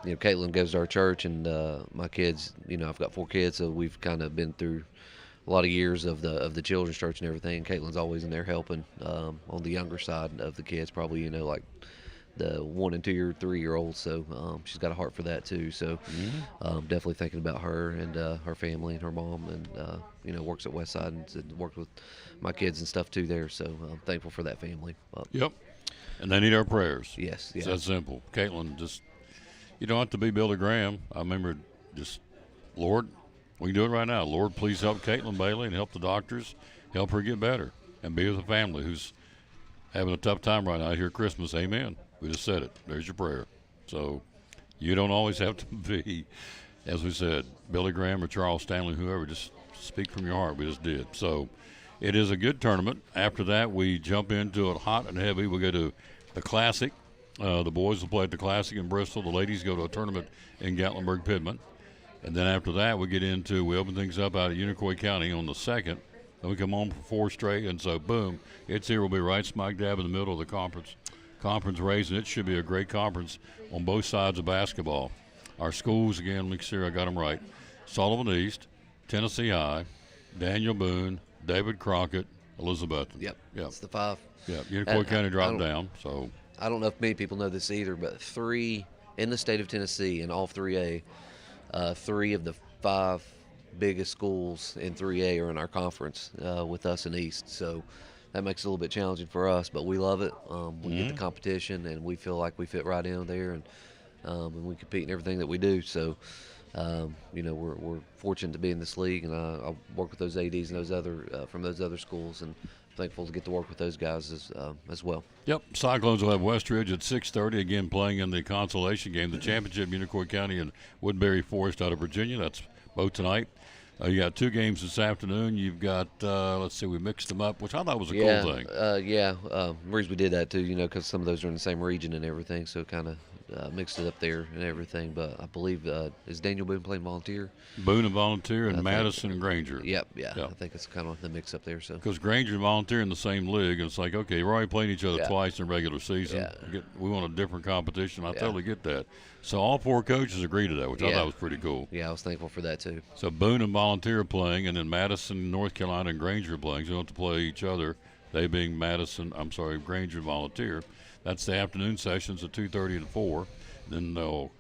you know, Caitlin goes to our church, and my kids. You know, I've got 4 kids, so we've kind of been through a lot of years of the children's church and everything. Caitlin's always in there helping on the younger side of the kids, probably, you know, like the 1 and 2 or 3 year olds. So she's got a heart for that too. So definitely thinking about her and her family and her mom, and you know, works at Westside and worked with my kids and stuff too there. So I'm thankful for that family. Yep. And they need our prayers. Yes. It's that simple. Caitlin, just, you don't have to be Billy Graham. I remember just, Lord, we can do it right now. Lord, please help Caitlin Bailey and help the doctors, help her get better, and be with a family who's having a tough time right now here at Christmas. Amen. We just said it. There's your prayer. So you don't always have to be, as we said, Billy Graham or Charles Stanley, whoever. Just speak from your heart. We just did. So it is a good tournament. After that, we jump into it hot and heavy. We go to the Classic. The boys will play at the Classic in Bristol. The ladies go to a tournament in Gatlinburg-Pittman. And then after that, we open things up out at Unicoi County on the 2nd. Then we come home for 4 straight. And so, boom, it's here. We'll be right smack dab in the middle of the conference race, and it should be a great conference on both sides of basketball. Our schools, again, make sure I got them right: Sullivan East, Tennessee High, Daniel Boone, David Crockett, Elizabethton. Yep. It's the 5. Yeah, Unicoi County dropped down. So I don't know if many people know this either, but 3 in the state of Tennessee in all 3A, 3 of the 5 biggest schools in 3A are in our conference with us in East. So that makes it a little bit challenging for us, but we love it. We get the competition, and we feel like we fit right in there, and we compete in everything that we do. So, you know, we're fortunate to be in this league, and I work with those ADs and those other from those other schools, and thankful to get to work with those guys as well. Yep. Cyclones will have Westridge at 6:30, again playing in the consolation game, the championship, Unicoi County and Woodbury Forest out of Virginia. That's both tonight. You got 2 games this afternoon. You've got, let's see, we mixed them up, which I thought was a cool thing. The reason we did that too, you know, because some of those are in the same region and everything, so kind of mixed it up there and everything. But I believe, is Daniel Boone playing volunteer? Boone and volunteer, and Madison and Granger. Yep. I think it's kind of the mix up there. So because Granger and volunteer in the same league, and it's like, okay, we're already playing each other twice in regular season. We want a different competition. I totally get that. So all 4 coaches agree to that, which I thought was pretty cool. Yeah, I was thankful for that too. So Boone and volunteer are playing, and then Madison, North Carolina, and Granger are playing. So they don't have to play each other. They being Granger and volunteer. That's the afternoon sessions at 2:30 and 4. Then they'll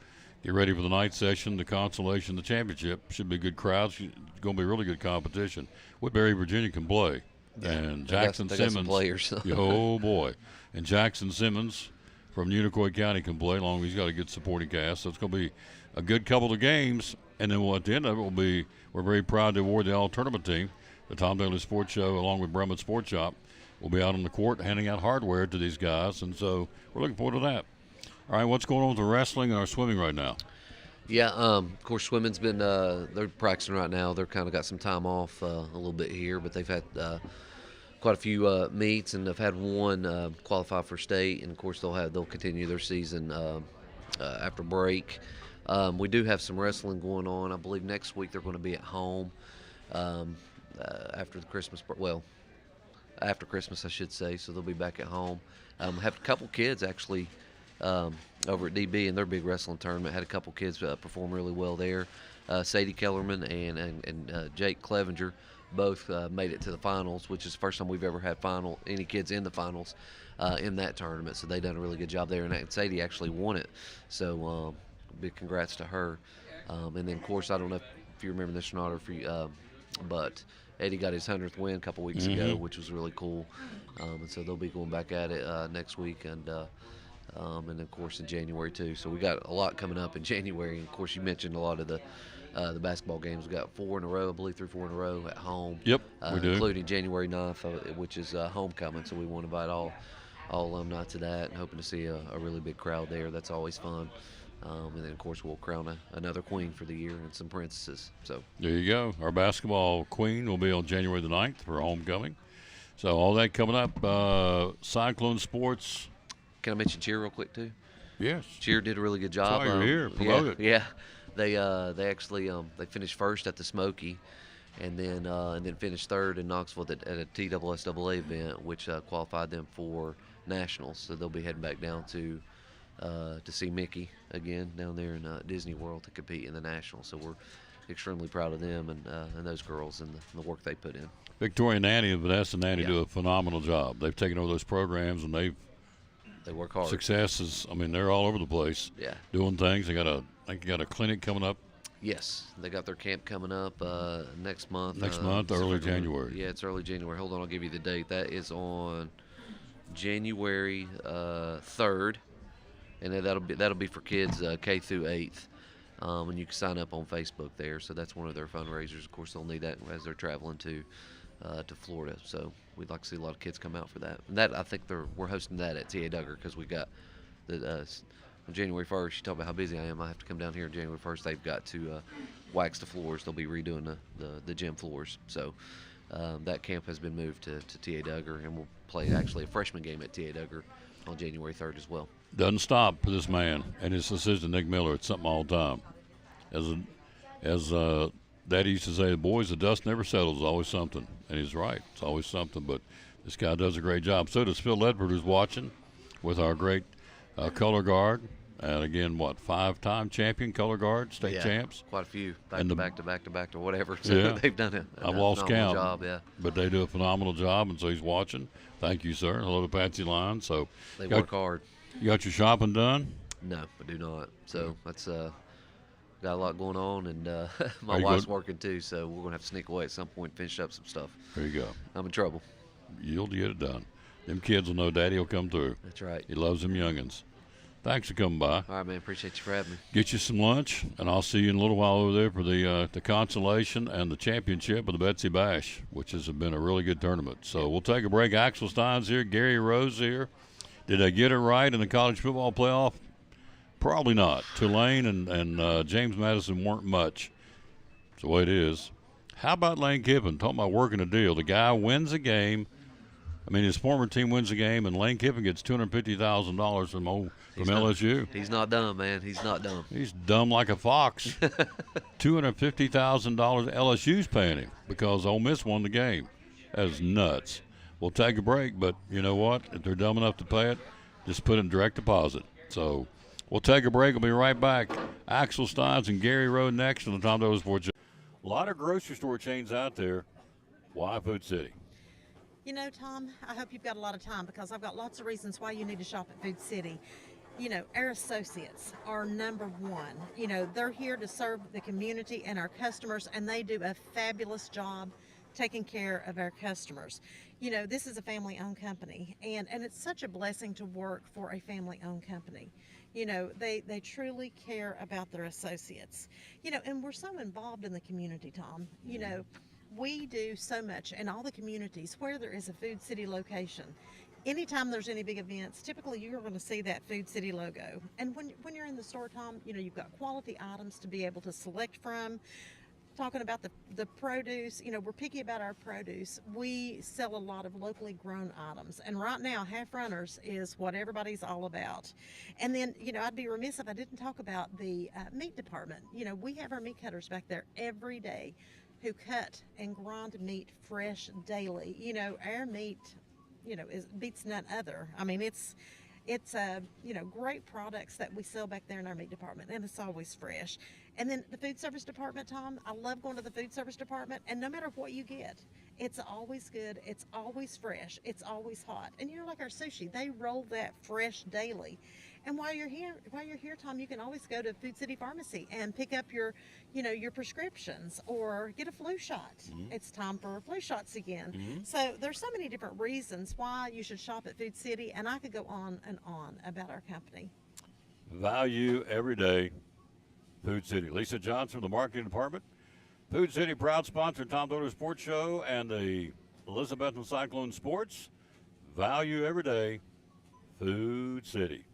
get ready for the night session, the consolation, the championship. Should be good crowds. It's going to be really good competition. Woodbury, Virginia can play. Yeah. And Jackson they got some Simmons. players. Oh, boy. And Jackson Simmons from Unicoi County can play, long as he's got a good supporting cast. So it's going to be a good couple of games. And then at the end of it will be, we're very proud to award the all-tournament team. The Tom Daly Sports Show, along with Bremen Sports Shop, will be out on the court handing out hardware to these guys. And so we're looking forward to that. All right, what's going on with the wrestling and our swimming right now? Yeah, of course, swimming's been, they're practicing right now. They're kind of got some time off a little bit here, but they've had quite a few meets, and they've had one qualify for state, and of course they'll continue their season after break. We do have some wrestling going on. I believe next week they're going to be at home after the Christmas, after Christmas, I should say, so they'll be back at home. Have a couple kids actually over at DB in their big wrestling tournament. Had a couple kids perform really well there. Sadie Kellerman and Jake Clevenger both made it to the finals, which is the first time we've ever had any kids in the finals in that tournament. So they done a really good job there, and Sadie actually won it. So big congrats to her. And then, of course, I don't know if you remember this or not, but Eddie got his 100th win a couple weeks ago, which was really cool. And so they'll be going back at it next week, and of course in January too. So we got a lot coming up in January. And of course, you mentioned a lot of the basketball games. We got 4 in a row, I believe 3 or 4 in a row at home. Yep, we do. Including January 9th, which is homecoming. So we want to invite all alumni to that, and hoping to see a really big crowd there. That's always fun. And then, of course, we'll crown another queen for the year and some princesses. So there you go. Our basketball queen will be on January the 9th for homecoming. So all that coming up. Cyclone Sports. Can I mention Cheer real quick, too? Yes. Cheer did a really good job. That's why you're here. Promote it. Yeah. They actually they finished first at the Smoky, and then finished third in Knoxville at a TSSAA event, which qualified them for nationals. So they'll be heading back down to see Mickey again down there in Disney World to compete in the nationals. So we're extremely proud of them and those girls and the work they put in. Victoria Nanny and Vanessa Nanny do a phenomenal job. They've taken over those programs, and they work hard. Successes. I mean, they're all over the place. Yeah. Doing things. I think they got a clinic coming up. Yes, they got their camp coming up next month. Early January. Yeah, it's early January. Hold on, I'll give you the date. That is on January 3rd, and that'll be for kids K through 8th. And you can sign up on Facebook there. So that's one of their fundraisers. Of course, they'll need that as they're traveling to Florida. So we'd like to see a lot of kids come out for that. And that I think we're hosting that at T.A. Duggar because we got the on January 1st. You talk about how busy I am. I have to come down here on January 1st. They've got to wax the floors. They'll be redoing the gym floors. So that camp has been moved to T.A. Duggar, and we'll play actually a freshman game at T.A. Duggar on January 3rd as well. Doesn't stop for this man and his assistant Nick Miller. It's something all the time. As Daddy used to say, the boys, the dust never settles. It's always something, and he's right. It's always something. But this guy does a great job. So does Phil Ledford, who's watching with our great color guard. And again, 5-time champion color guard, state champs. Quite a few, back to whatever. So yeah, they've done it. I've lost count. Job, yeah. But they do a phenomenal job, and so he's watching. Thank you, sir. Hello to Patsy Line. So they work hard. You got your shopping done? No, I do not. So that's got a lot going on, and my wife's working too. So we're gonna have to sneak away at some point, and finish up some stuff. There you go. I'm in trouble. You'll get it done. Them kids will know Daddy will come through. That's right. He loves them youngins. Thanks for coming by. All right, man. Appreciate you for having me. Get you some lunch, and I'll see you in a little while over there for the consolation and the championship of the Betsy Bash, which has been a really good tournament. So we'll take a break. Axel Stein's here. Gary Rose here. Did they get it right in the college football playoff? Probably not. Tulane and James Madison weren't much. It's the way it is. How about Lane Kiffin? Talking about working a deal. The guy wins a game. I mean, his former team wins the game, and Lane Kiffin gets $250,000 from LSU. He's not dumb, man. He's not dumb. He's dumb like a fox. $250,000 LSU's paying him because Ole Miss won the game. That's nuts. We'll take a break, but you know what? If they're dumb enough to pay it, just put in direct deposit. So we'll take a break. We'll be right back. Axel Steins and Gary Rowe next on the Tom Doe Sports. A lot of grocery store chains out there. Why Food City? You know, Tom, I hope you've got a lot of time because I've got lots of reasons why you need to shop at Food City. You know, our associates are number one. You know, they're here to serve the community and our customers, and they do a fabulous job taking care of our customers. You know, this is a family-owned company, and it's such a blessing to work for a family-owned company. You know, they truly care about their associates. You know, and we're so involved in the community, Tom. You know, we do so much in all the communities where there is a Food City location. Anytime there's any big events, typically you're going to see that Food City logo. And when you're in the store, Tom, you know, you've got quality items to be able to select from. Talking about the produce, you know, we're picky about our produce. We sell a lot of locally grown items. And right now, Half Runners is what everybody's all about. And then, you know, I'd be remiss if I didn't talk about the meat department. You know, we have our meat cutters back there every day who cut and grind meat fresh daily. You know, our meat, you know, beats none other. I mean, it's you know, great products that we sell back there in our meat department, and it's always fresh. And then the food service department, Tom, I love going to the food service department, and no matter what you get, it's always good, it's always fresh, it's always hot. And you know, like our sushi, they roll that fresh daily. And while you're here, Tom, you can always go to Food City Pharmacy and pick up your, your prescriptions or get a flu shot. It's time for flu shots again. So there's so many different reasons why you should shop at Food City, and I could go on and on about our company. Value every day. Food City. Lisa Johnson, the marketing department. Food City, proud sponsor, Tom Dolan Sports Show and the Elizabethton Cyclone Sports. Value every day. Food City.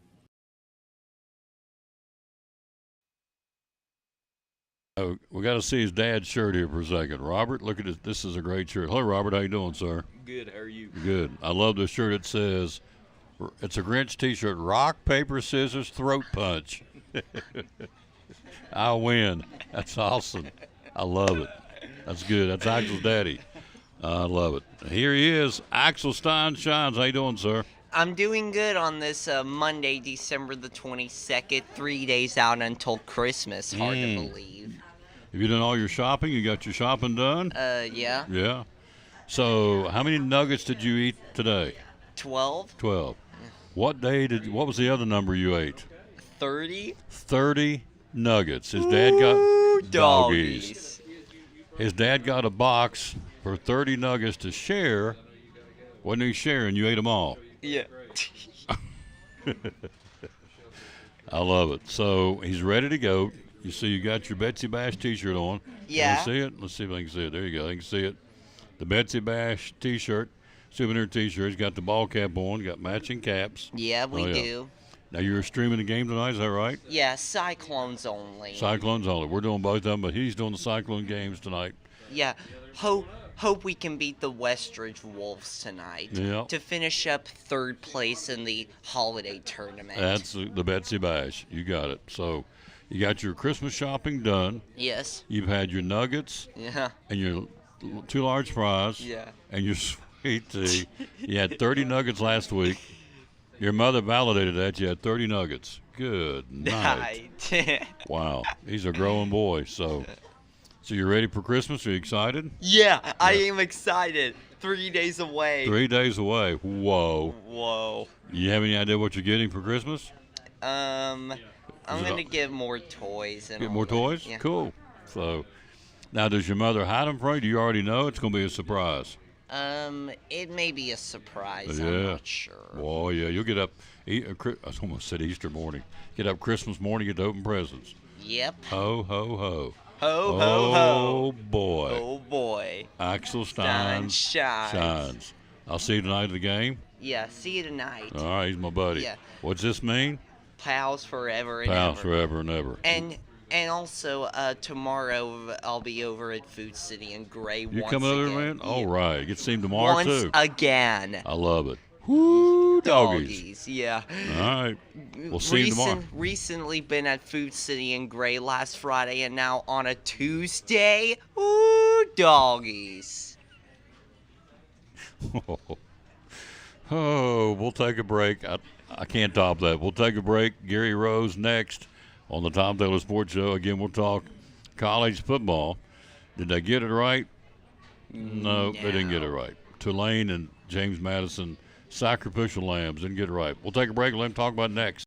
Oh, we got to see his dad's shirt here for a second. Robert, look at this. This is a great shirt. Hello, Robert. How you doing, sir? Good. How are you? Good. I love this shirt. It says, it's a Grinch T-shirt. Rock, paper, scissors, throat punch. I win. That's awesome. I love it. That's good. That's Axel's daddy. I love it. Here he is, Axel Stein Shines. How you doing, sir? I'm doing good on this Monday, December the 22nd, 3 days out until Christmas. Hard to believe. Have you done all your shopping? You got your shopping done? Yeah. Yeah. So how many nuggets did you eat today? 12. 12. What was the other number you ate? 30. 30 nuggets. His dad got doggies. His dad got a box for 30 nuggets to share. Wasn't he sharing? You ate them all. Yeah. I love it. So he's ready to go. You see, you got your Betsy Bash T-shirt on. Yeah. Can you see it? Let's see if I can see it. There you go. You can see it. The Betsy Bash T-shirt, souvenir T-shirt. He's got the ball cap on. Got matching caps. Yeah, we do. Now you're streaming the game tonight. Is that right? Yeah, Cyclones only. Cyclones only. We're doing both of them, but he's doing the Cyclone games tonight. Yeah. Hope we can beat the Westridge Wolves tonight to finish up third place in the holiday tournament. That's the Betsy Bash. You got it. So you got your Christmas shopping done. Yes. You've had your nuggets. Yeah. And your 2 large fries. Yeah. And your sweet tea. You had 30 nuggets last week. Your mother validated that. You had 30 nuggets. Good night. Wow. He's a growing boy. So you're ready for Christmas? Are you excited? Yeah, I am excited. 3 days away. 3 days away. Whoa. Whoa. You have any idea what you're getting for Christmas? I'm going to get more toys. And Get more toys? Yeah. Cool. So now, does your mother hide them from you? Do you already know it's going to be a surprise? It may be a surprise. Yeah. I'm not sure. Oh, yeah. You'll get up, I almost said Easter morning. Get up Christmas morning, get to open presents. Yep. Ho, ho, ho. Ho, ho, ho. Oh, boy. Oh, boy. Axel Stein shines. I'll see you tonight at the game. Yeah, see you tonight. All right, he's my buddy. Yeah. What's this mean? Pals forever and Pals ever. forever and ever. And also, tomorrow I'll be over at Food City in Gray You once coming over, again. man? All right. You get to see him tomorrow, Once too. again. I love it. Woo, doggies. Yeah. All right. We'll see you tomorrow. Recently been at Food City in Gray last Friday, and now on a Tuesday. Ooh, doggies. Oh, we'll take a break. I can't top that. We'll take a break. Gary Rose next on the Tom Taylor Sports Show. Again, we'll talk college football. Did they get it right? No, they didn't get it right. Tulane and James Madison, sacrificial lambs, didn't get it right. We'll take a break and let him talk about it next.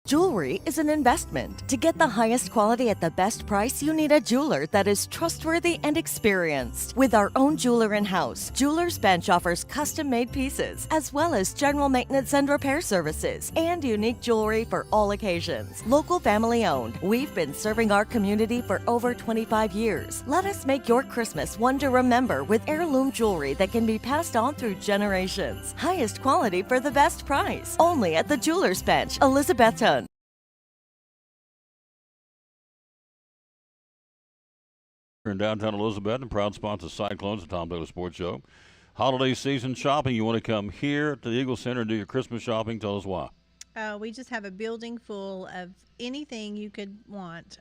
Jewelry is an investment. To get the highest quality at the best price, you need a jeweler that is trustworthy and experienced. With our own jeweler in-house, Jewelers Bench offers custom-made pieces, as well as general maintenance and repair services, and unique jewelry for all occasions. Local family-owned, we've been serving our community for over 25 years. Let us make your Christmas one to remember with heirloom jewelry that can be passed on through generations. Highest quality for the best price. Only at the Jewelers Bench, Elizabethton. in downtown Elizabeth and proud sponsor of Cyclones, the Tom Taylor Sports Show. Holiday season shopping, you want to come here to the Eagle Center and do your Christmas shopping? Tell us why. We just have a building full of anything you could want.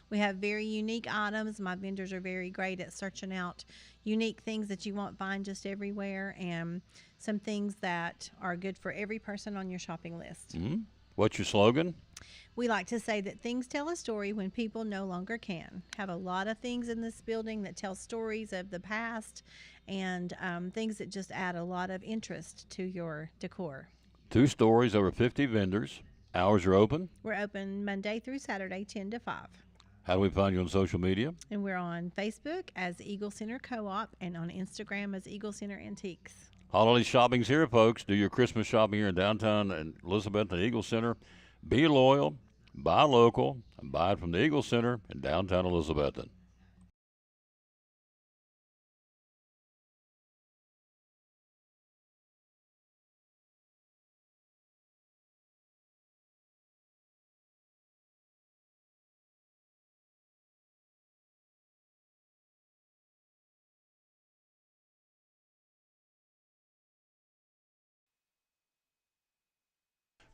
We have very unique items. My vendors are very great at searching out unique things that you won't find just everywhere, and some things that are good for every person on your shopping list. Mm-hmm. What's your slogan? We like to say that things tell a story when people no longer can. Have a lot of things in this building that tell stories of the past, and things that just add a lot of interest to your decor. 2 stories, over 50 vendors. Hours are open. We're open Monday through Saturday, 10 to 5. How do we find you on social media? And we're on Facebook as Eagle Center Co-op and on Instagram as Eagle Center Antiques. Holiday shopping's here, folks. Do your Christmas shopping here in downtown and Elizabeth and Eagle Center. Be loyal, buy local, and buy it from the Eagle Center in downtown Elizabethton.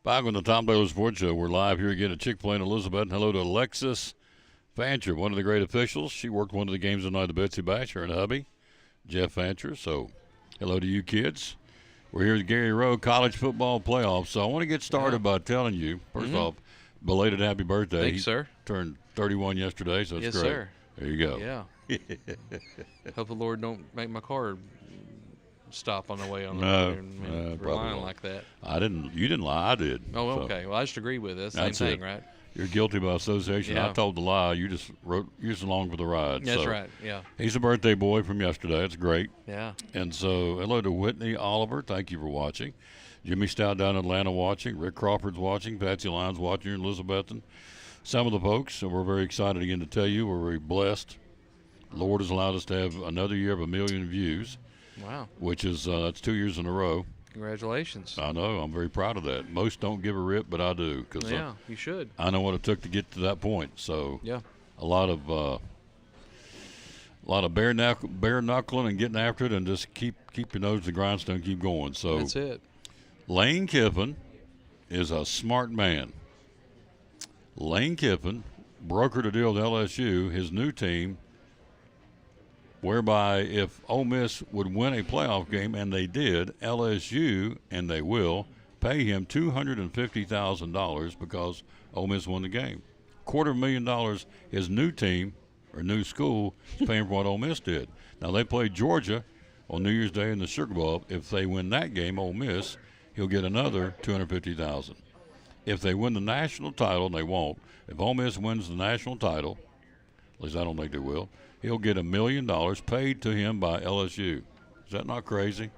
Back on the Tom Taylor Sports Show. We're live here again at Chick-fil-A in Elizabeth. And hello to Alexis Fancher, one of the great officials. She worked one of the games tonight at the Betsy Bash, her and hubby, Jeff Fancher. So hello to you kids. We're here at Gary Rowe College Football Playoffs. So I want to get started by telling you, first off, belated happy birthday. Thanks, sir. Turned 31 yesterday, so that's yes, great. Sir. There you go. Yeah. Hope the Lord don't make my car stop on the way on the probably lying won't. like that. I didn't. You didn't lie. I did. Oh, so. okay. Well, I just agree with it. That's the same thing, right? You're guilty by association. Yeah. I told the lie. You just along for the ride. That's so. right. Yeah. He's a birthday boy from yesterday. It's great. Yeah. And so hello to Whitney Oliver. Thank you for watching. Jimmy Stout down in Atlanta watching. Rick Crawford's watching. Patsy Lyons watching in Elizabethton. Some of the folks. So we're very excited again to tell you we're very blessed. The Lord has allowed us to have another year of 1 million views. Wow. Which is that's 2 years in a row. Congratulations. I know. I'm very proud of that. Most don't give a rip, but I do. Cause, yeah, you should. I know what it took to get to that point. So yeah, a lot of bare knuckling and getting after it, and just keep your nose to the grindstone, keep going. So that's it. Lane Kiffin is a smart man. Lane Kiffin brokered a deal with LSU, his new team, whereby if Ole Miss would win a playoff game, and they did, LSU, and they will, pay him $250,000 because Ole Miss won the game. $250,000 his new team or new school is paying for what Ole Miss did. Now, they play Georgia on New Year's Day in the Sugar Bowl. If they win that game, Ole Miss, he'll get another $250,000. If they win the national title, and they won't, if Ole Miss wins the national title, at least I don't think they will, he'll get $1 million paid to him by LSU. Is that not crazy?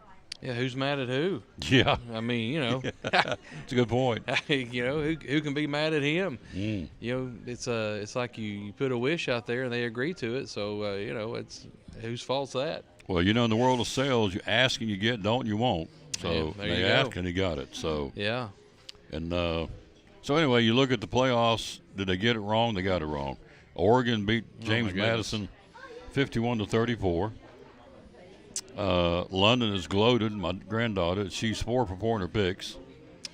Yeah, who's mad at who? Yeah. I mean, you know. It's a good point. You know, who can be mad at him? Mm. You know, it's like you put a wish out there and they agree to it. So, you know, it's whose fault's that? Well, you know, in the world of sales, you ask and you get, don't you won't. So yeah, they asked and he got it. So yeah. And so anyway, you look at the playoffs. Did they get it wrong? They got it wrong. Oregon beat James Madison 51-34. London is gloated. My granddaughter, she's 4 for 4 in her picks.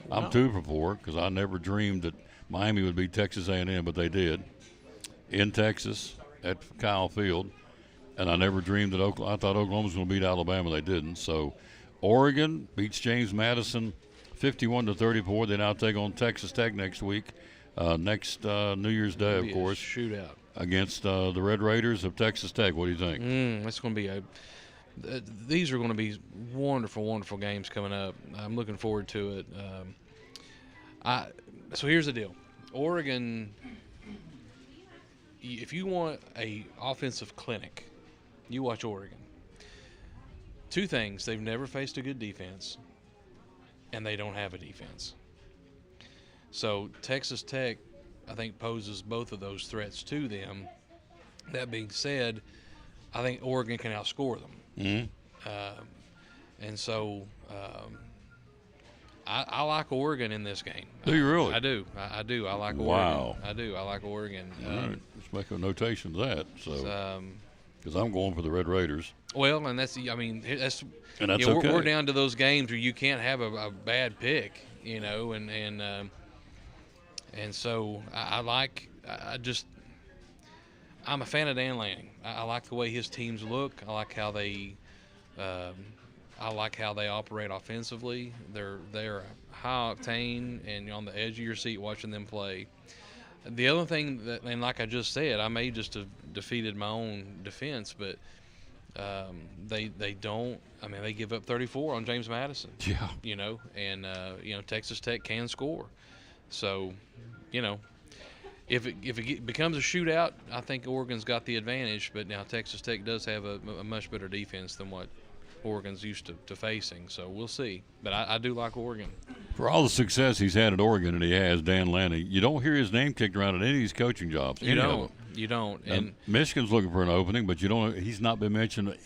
Wow. I'm 2 for 4 because I never dreamed that Miami would beat Texas A&M, but they did in Texas at Kyle Field. And I never dreamed that I thought Oklahoma was going to beat Alabama. They didn't. So Oregon beats James Madison 51-34. They now take on Texas Tech next week, next New Year's Day, of course. Shootout Against the Red Raiders of Texas Tech. What do you think? That's going to be these are going to be wonderful, wonderful games coming up. I'm looking forward to it. So here's the deal. Oregon, if you want a offensive clinic, you watch Oregon. 2 things. They've never faced a good defense, and they don't have a defense. So Texas Tech, I think, poses both of those threats to them. That being said, I think Oregon can outscore them. Mm-hmm. And so I like Oregon in this game. Do you really? I do. I do. I like Wow. Oregon. I do. I like Oregon. All right. Let's make a notation of that. So because I'm going for the Red Raiders. Well, and that's and that's okay. We're down to those games where you can't have a bad pick, and so I'm a fan of Dan Lanning. I like the way his teams look. I like how they operate offensively. They're high octane and on the edge of your seat watching them play. The other thing and like I just said, I may just have defeated my own defense, but they don't. They give up 34 on James Madison. Yeah. And Texas Tech can score. So, if it becomes a shootout, I think Oregon's got the advantage. But now Texas Tech does have a much better defense than what Oregon's used to facing. So we'll see. But I do like Oregon. For all the success he's had at Oregon, and he has, Dan Lanning, you don't hear his name kicked around at any of these coaching jobs. You don't. And Michigan's looking for an opening, but you don't. He's not been mentioned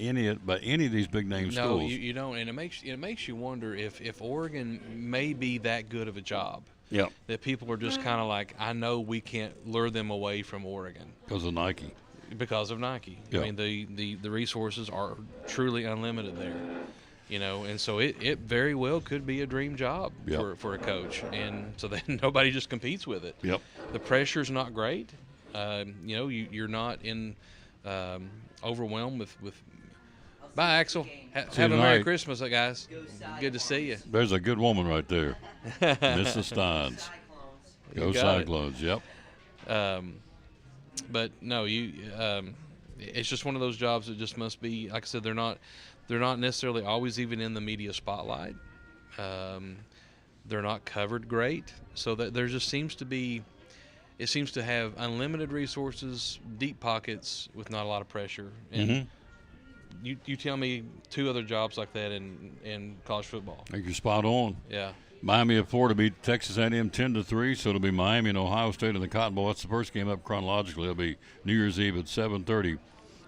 by any of these big name schools. No, you don't. And it makes you wonder if Oregon may be that good of a job. Yeah. That people are just kind of like, I know we can't lure them away from Oregon because of Nike. Yeah. The resources are truly unlimited there. And so it very well could be a dream job for a coach, and so then nobody just competes with it. Yep. The pressure's not great. You're not overwhelmed with. Bye, Axel. Have a Merry Christmas, guys. Good to see you. There's a good woman right there, Mrs. Steins. Go Cyclones. Yep. But no, it's just one of those jobs that just must be, like I said, they're not necessarily always even in the media spotlight. They're not covered great, so that there just seems to have unlimited resources, deep pockets with not a lot of pressure. And you tell me two other jobs like that in college football. I think you're spot on. Yeah. Miami of Florida beat Texas A&M 10-3, so it'll be Miami and Ohio State in the Cotton Bowl. That's the first game up chronologically. It'll be New Year's Eve at 7:30.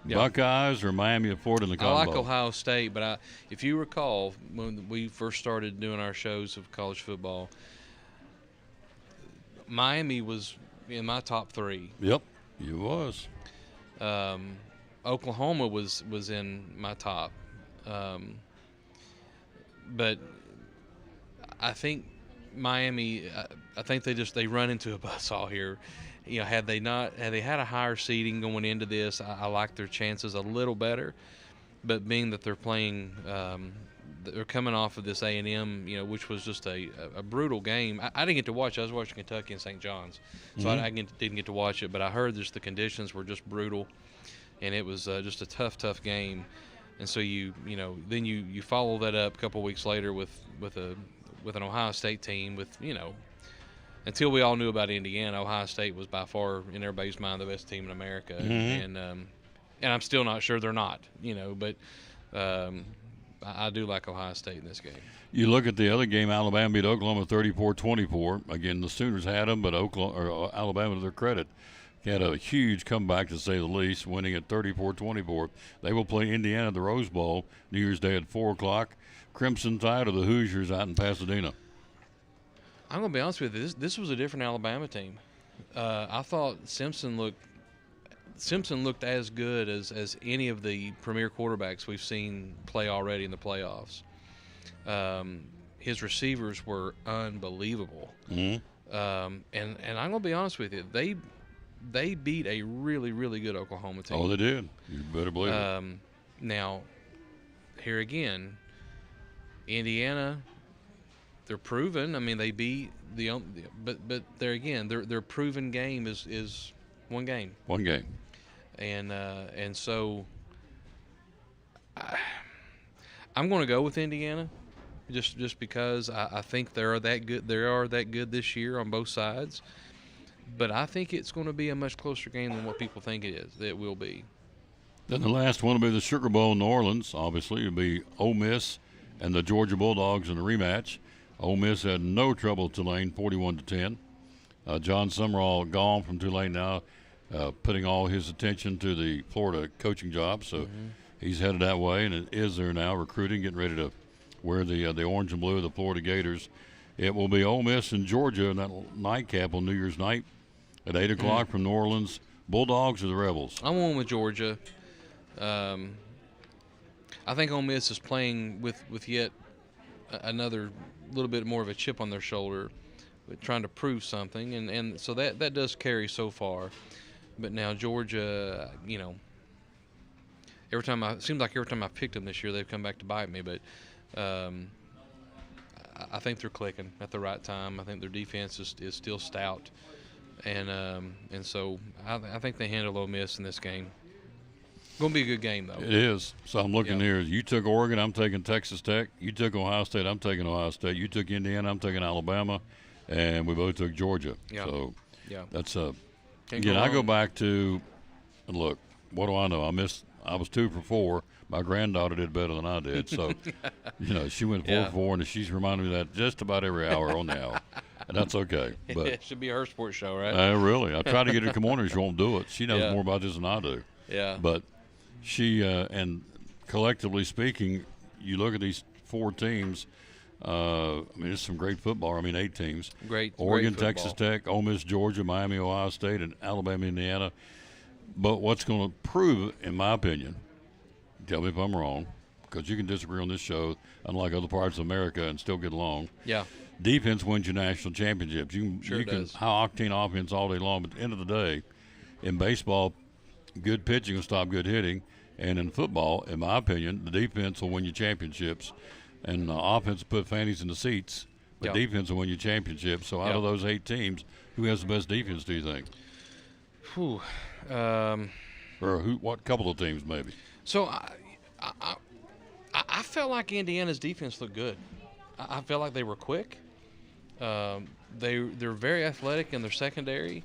Yep. Buckeyes or Miami of Florida in the Cotton Bowl? I like Ohio State, but if you recall, when we first started doing our shows of college football, Miami was in my top three. Yep, it was. Oklahoma was in my top. But I think Miami, I think they run into a buzzsaw here. Had they had a higher seeding going into this, I like their chances a little better. But being that they're playing, they're coming off of this A&M, which was just a brutal game. I didn't get to watch it. I was watching Kentucky and St. John's, so I didn't get to watch it. But I heard just the conditions were just brutal, and it was just a tough game. And so then you follow that up a couple weeks later with an Ohio State team with until we all knew about Indiana, Ohio State was by far in everybody's mind the best team in America, and I'm still not sure they're not, but I do like Ohio State in this game. You look at the other game, Alabama beat Oklahoma 34-24. Again, the Sooners had them, but Alabama, to their credit, had a huge comeback, to say the least, winning at 34-24. They will play Indiana at the Rose Bowl New Year's Day at 4 o'clock. Crimson Tide or the Hoosiers out in Pasadena? I'm going to be honest with you. This was a different Alabama team. I thought Simpson looked as good as any of the premier quarterbacks we've seen play already in the playoffs. His receivers were unbelievable. And I'm going to be honest with you. They beat a really, really good Oklahoma team. Oh, they did. You better believe it. Now, here again, Indiana, they're proven. They beat but there again, their proven game is one game. One game. And so I'm going to go with Indiana, just because I think they are that good. They are that good this year on both sides. But I think it's going to be a much closer game than what people think it will be. Then the last one will be the Sugar Bowl in New Orleans. Obviously, it'll be Ole Miss and the Georgia Bulldogs in a rematch. Ole Miss had no trouble at Tulane, 41-10. John Summerall gone from Tulane now, putting all his attention to the Florida coaching job. So he's headed that way, and it is there now, recruiting, getting ready to wear the orange and blue of the Florida Gators. It will be Ole Miss and Georgia in that nightcap on New Year's night at 8 o'clock from New Orleans. Bulldogs or the Rebels? I'm on with Georgia. I think Ole Miss is playing with yet another little bit more of a chip on their shoulder, but trying to prove something, and so that does carry so far. But now Georgia, it seems like every time I picked them this year, they've come back to bite me. But I think they're clicking at the right time. I think their defense is still stout, and so I think they handle Ole Miss in this game. Going to be a good game, though. It is. So I'm looking here. You took Oregon. I'm taking Texas Tech. You took Ohio State. I'm taking Ohio State. You took Indiana. I'm taking Alabama. And we both took Georgia. Yeah. So that's Can't I go go wrong. back to, and look, what do I know? I was 2 for 4. My granddaughter did better than I did. So, she went 4 for 4, and she's reminded me of that just about every hour on the hour. And that's okay. But it should be her sports show, right? really. I tried to get her to come on here. She won't do it. She knows more about this than I do. Yeah. But she, and collectively speaking, you look at these 4 teams. It's some great football. 8 teams. Oregon, great Texas Tech, Ole Miss, Georgia, Miami, Ohio State, and Alabama, Indiana. But what's going to prove, in my opinion, tell me if I'm wrong, because you can disagree on this show, unlike other parts of America, and still get along. Yeah. Defense wins you national championships. You can does. high octane offense all day long, but at the end of the day, in baseball, good pitching will stop good hitting, and in football, in my opinion, the defense will win you championships, and offense will put fannies in the seats, but defense will win you championships. So out of those 8 teams, who has the best defense, do you think? Whew. Or what couple of teams maybe? So I felt like Indiana's defense looked good. I felt like they were quick. They're very athletic in their secondary,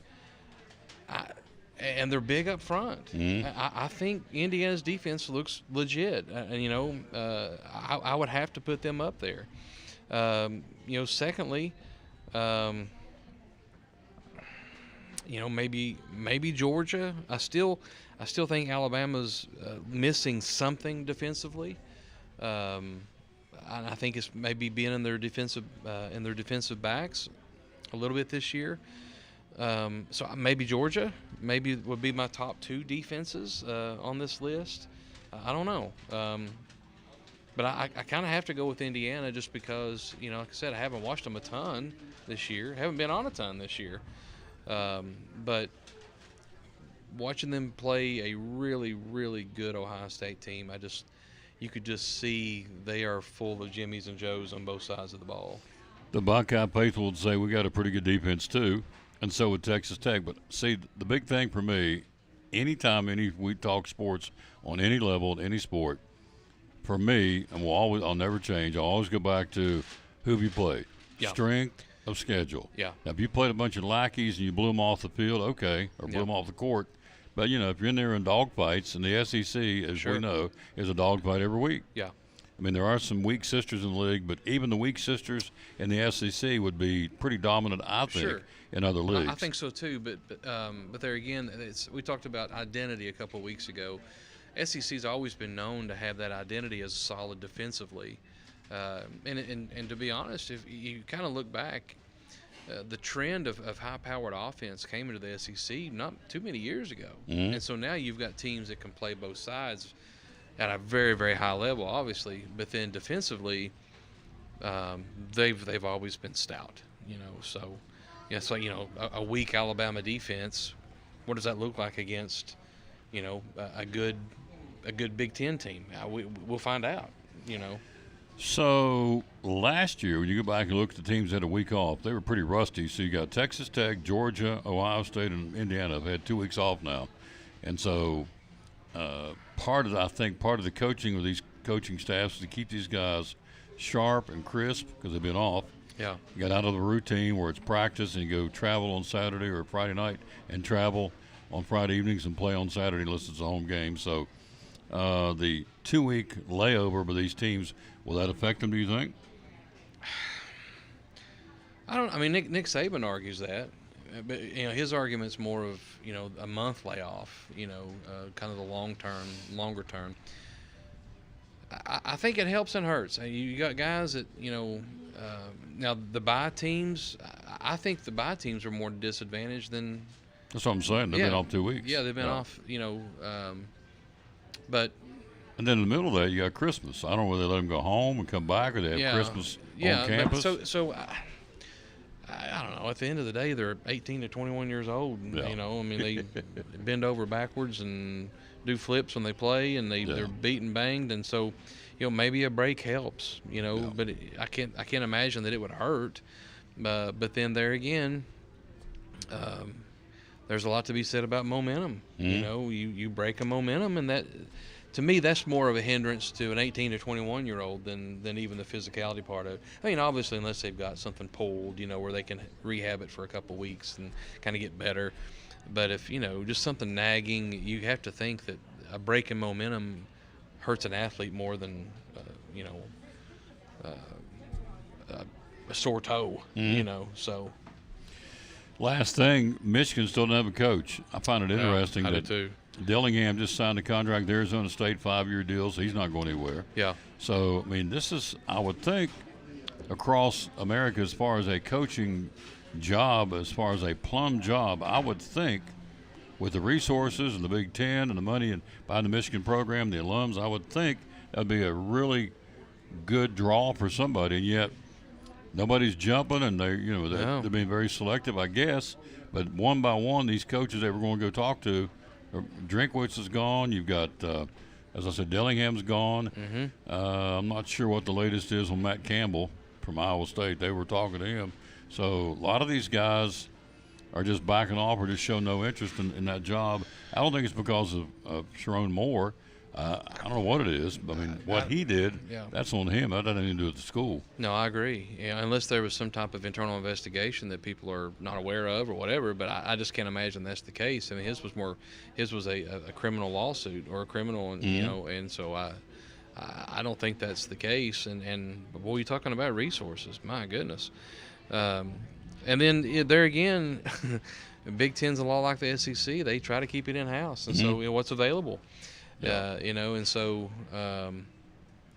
and they're big up front. Mm-hmm. I think Indiana's defense looks legit. I would have to put them up there. Secondly, maybe Georgia. I still think Alabama's missing something defensively. I think it's maybe being in their defensive backs a little bit this year. So maybe Georgia would be my top 2 defenses on this list. I don't know. But I kind of have to go with Indiana just because, like I said, I haven't watched them a ton this year. Haven't been on a ton this year. But watching them play a really, really good Ohio State team, you could just see they are full of Jimmies and Joes on both sides of the ball. The Buckeye faithful would say we got a pretty good defense too, and so would Texas Tech. But see, the big thing for me, anytime we talk sports on any level, any sport, for me, and I'll never change. I'll always go back to who have you played. Yeah. Strength of schedule. Yeah. Now, if you played a bunch of lackeys and you blew them off the field, okay, or blew them off the court. But, if you're in there in dogfights, and the SEC, as we know, is a dogfight every week. Yeah. There are some weak sisters in the league, but even the weak sisters in the SEC would be pretty dominant, I think, in other leagues. I think so too, but there again, we talked about identity a couple of weeks ago. SEC's always been known to have that identity as solid defensively, and to be honest, if you kind of look back, the trend of high-powered offense came into the SEC not too many years ago, and so now you've got teams that can play both sides at a very, very high level, obviously, but then defensively, they've always been stout, So, a weak Alabama defense, what does that look like against, a good Big Ten team? We'll find out, So last year, when you go back and look at the teams that had a week off, they were pretty rusty. So you got Texas Tech, Georgia, Ohio State, and Indiana have had 2 weeks off now, and so part of the coaching of these coaching staffs is to keep these guys sharp and crisp because they've been off. Yeah. You got out of the routine where it's practice and you go travel on Saturday or Friday night and travel on Friday evenings and play on Saturday unless it's a home game. So the 2-week layover by these teams, will that affect them, do you think? Nick Saban argues that. But, his argument's more of, a month layoff, kind of the longer term. I think it helps and hurts. You got guys that, now the bye teams, I think the bye teams are more disadvantaged than. That's what I'm saying. They've been off 2 weeks. Yeah, they've been off, But and then in the middle of that, you got Christmas. I don't know whether they let them go home and come back, or they have Christmas on campus. So I don't know. At the end of the day, they're 18 to 21 years old. Yeah. You know, I mean, they bend over backwards and do flips when they play, and they're beat and banged, and so, you know, maybe a break helps. You know, but I can't imagine that it would hurt. But then there again, there's a lot to be said about momentum. You know, you break a momentum, and that, to me, that's more of a hindrance to an 18 to 21 year old than even the physicality part of it. I mean, obviously, unless they've got something pulled, you know, where they can rehab it for a couple of weeks and kind of get better. But if, you know, just something nagging, you have to think that a break in momentum hurts an athlete more than, you know, a sore toe, you know, so. Last thing, Michigan still doesn't have a coach. I find it interesting I do that too. Dillingham just signed a contract with Arizona State, 5-year deal, so he's not going anywhere. Yeah. So, I mean, this is, I would think, across America as far as a coaching job, as far as a plum job, I would think with the resources and the Big Ten and the money and behind the Michigan program, the alums, I would think that would be a really good draw for somebody, and yet nobody's jumping, and they're being very selective, I guess. But one by one, these coaches that we're going to go talk to, Drinkwitz is gone. You've got, as I said, Dillingham's gone. I'm not sure what the latest is on Matt Campbell from Iowa State. They were talking to him. So a lot of these guys are just backing off or just show no interest in that job. I don't think it's because of Sharon Moore. I don't know what it is. I mean, what he did, that's on him. That doesn't have anything to do with the school. No, I agree. Yeah, unless there was some type of internal investigation that people are not aware of or whatever, but I just can't imagine that's the case. I mean, his was a criminal lawsuit or a criminal, and you know, and so I don't think that's the case. And boy, you're talking about resources. My goodness. And then there again, Big Ten's a lot like the SEC. They try to keep it in house, and so you know, what's available. You know, and so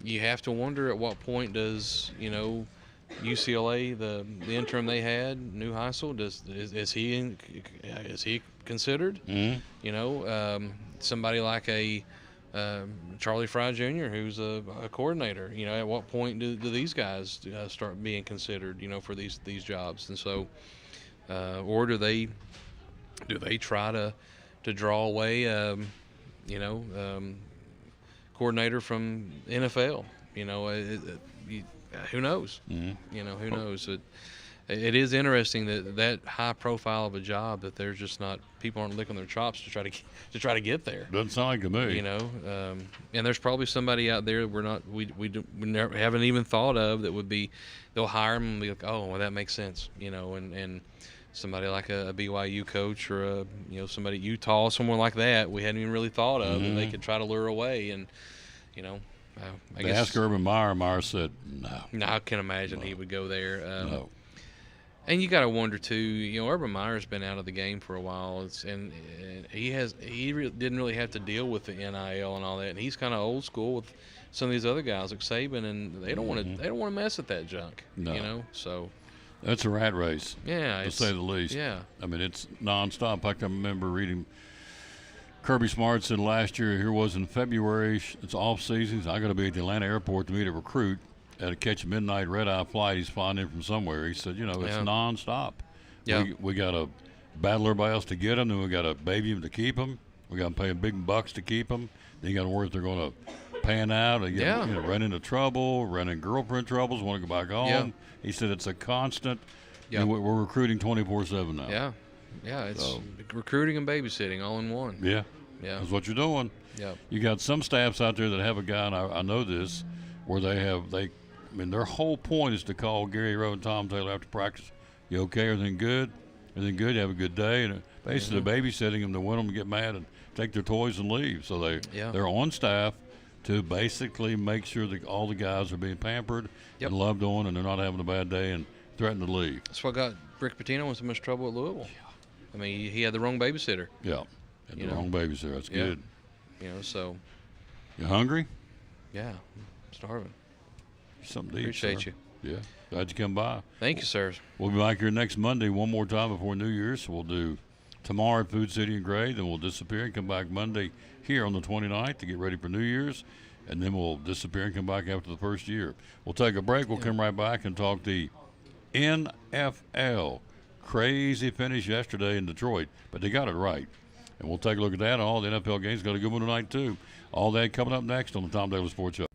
you have to wonder at what point does, you know, UCLA, the interim they had, Newhustle, is he considered? You know, somebody like a Charlie Fry Jr., who's a coordinator. You know, at what point do these guys start being considered? You know, for these jobs, and so, or do they try to draw away? You know, coordinator from NFL. You know, who knows? You know, who knows? It is interesting that high profile of a job that there's just not, people aren't licking their chops to try to get there. Doesn't sound like to me. You know, and there's probably somebody out there we never haven't even thought of that would be, they'll hire them and be like, oh, well, that makes sense. You know, and somebody like a BYU coach or somebody at Utah, someone like that we hadn't even really thought of that they could try to lure away. And you know, I guess asked Urban Meyer. Meyer said no. No, I can imagine he would go there. No. And you got to wonder too. You know, Urban Meyer's been out of the game for a while, and he didn't really have to deal with the NIL and all that. And he's kind of old school with some of these other guys like Saban, and they don't want to mess with that junk. No. You know, so. That's a rat race, to say the least. Yeah. I mean, it's nonstop. I can remember reading Kirby Smart said last year, here was in February, it's off season. I got to be at the Atlanta airport to meet a recruit at a catch a midnight red-eye flight. He's flying in from somewhere. He said, it's nonstop. Yeah. We got to battle everybody else to get them. Then we got to baby them to keep them. We got to pay them big bucks to keep them. Then you got to worry if they're going to pan out and run into trouble, run into girlfriend troubles, want to go back home. Yeah. He said it's a constant. Yeah. We're recruiting 24/7 now. Yeah. Yeah, it's recruiting and babysitting all in one. Yeah. Yeah. That's what you're doing. Yeah. You got some staffs out there that have a guy, and I know this, where their whole point is to call Gary Rowe and Tom Taylor after practice. You okay? Everything good? Everything good? You have a good day? And basically babysitting them to win them to get mad and take their toys and leave. So they're on staff to basically make sure that all the guys are being pampered and loved on, and they're not having a bad day and threatening to leave. That's what got Rick Pitino in so much trouble at Louisville. Yeah. I mean, he had the wrong babysitter. Yeah, the wrong babysitter. That's good. You know, so. You hungry? Yeah, I'm starving. Something to eat, Appreciate sir. you. Yeah, glad you come by. Thank you, sir. We'll be back here next Monday one more time before New Year's. So we'll do tomorrow at Food City and Gray. Then we'll disappear and come back Monday here on the 29th to get ready for New Year's. And then we'll disappear and come back after the first year. We'll take a break. We'll come right back and talk the NFL. Crazy finish yesterday in Detroit, but they got it right. And we'll take a look at that. All the NFL games got a good one tonight, too. All that coming up next on the Tom Daly Sports Show.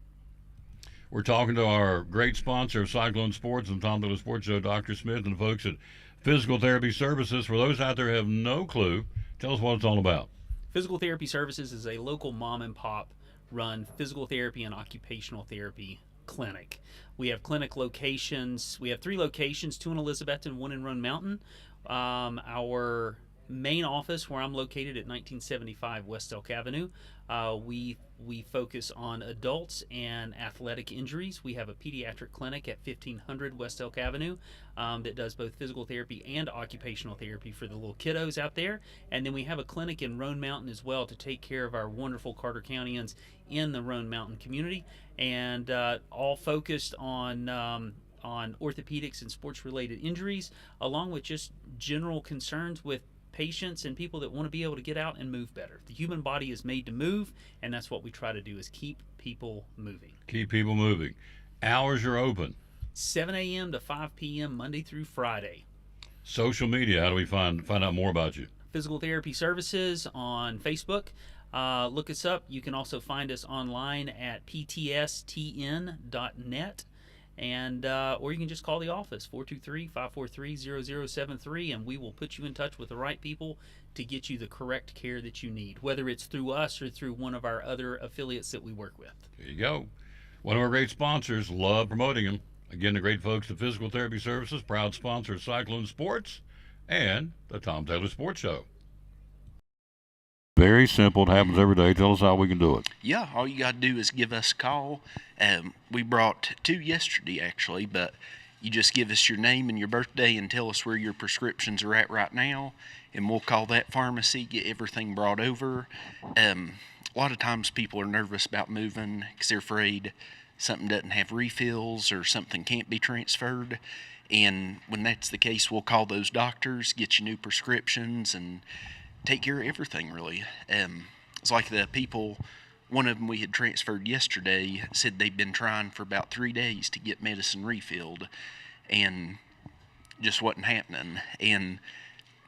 We're talking to our great sponsor of Cyclone Sports and Tom Daly Sports Show, Dr. Smith, and the folks at Physical Therapy Services. For those out there who have no clue, tell us what it's all about. Physical Therapy Services is a local mom and pop run physical therapy and occupational therapy clinic. We have clinic locations. We have 3 locations, 2 in Elizabeth and 1 in Roan Mountain. Our main office, where I'm located at 1975 West Elk Avenue, we focus on adults and athletic injuries. We have a pediatric clinic at 1500 West Elk Avenue that does both physical therapy and occupational therapy for the little kiddos out there. And then we have a clinic in Roan Mountain as well to take care of our wonderful Carter Countyans in the Roan Mountain community, and all focused on orthopedics and sports-related injuries, along with just general concerns with patients and people that want to be able to get out and move better. The human body is made to move, and that's what we try to do, is keep people moving. Keep people moving. Hours are open. 7 a.m. to 5 p.m. Monday through Friday. Social media, how do we find out more about you? Physical Therapy Services on Facebook. Look us up. You can also find us online at ptstn.net. And or you can just call the office, 423-543-0073, and we will put you in touch with the right people to get you the correct care that you need, whether it's through us or through one of our other affiliates that we work with. There you go. One of our great sponsors, love promoting them. Again, the great folks at Physical Therapy Services, proud sponsor of Cyclone Sports and the Tom Taylor Sports Show. Very simple. It happens every day. Tell us how we can do it. Yeah, all you got to do is give us a call. We brought 2 yesterday, actually, but you just give us your name and your birthday and tell us where your prescriptions are at right now, and we'll call that pharmacy, get everything brought over. A lot of times people are nervous about moving because they're afraid something doesn't have refills or something can't be transferred. And when that's the case, we'll call those doctors, get you new prescriptions, and take care of everything, really. It's like the people, one of them we had transferred yesterday, said they've been trying for about 3 days to get medicine refilled and just wasn't happening, and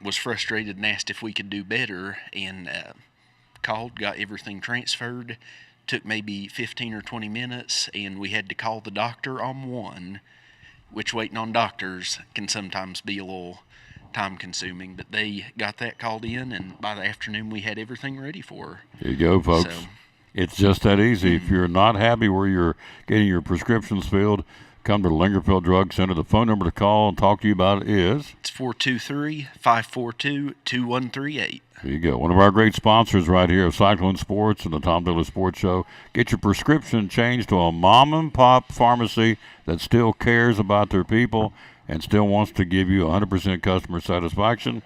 was frustrated and asked if we could do better, and called, got everything transferred. Took maybe 15 or 20 minutes, and we had to call the doctor on one, which waiting on doctors can sometimes be a little time consuming, but they got that called in, and by the afternoon we had everything ready for her. There you go, folks. So, it's just that easy. If you're not happy where you're getting your prescriptions filled, come to the Lingerfield Drug Center. The phone number to call and talk to you about it is? It's 423-542-2138. There you go. One of our great sponsors right here of Cyclone Sports and the Tom Dillon Sports Show. Get your prescription changed to a mom-and-pop pharmacy that still cares about their people and still wants to give you 100% customer satisfaction.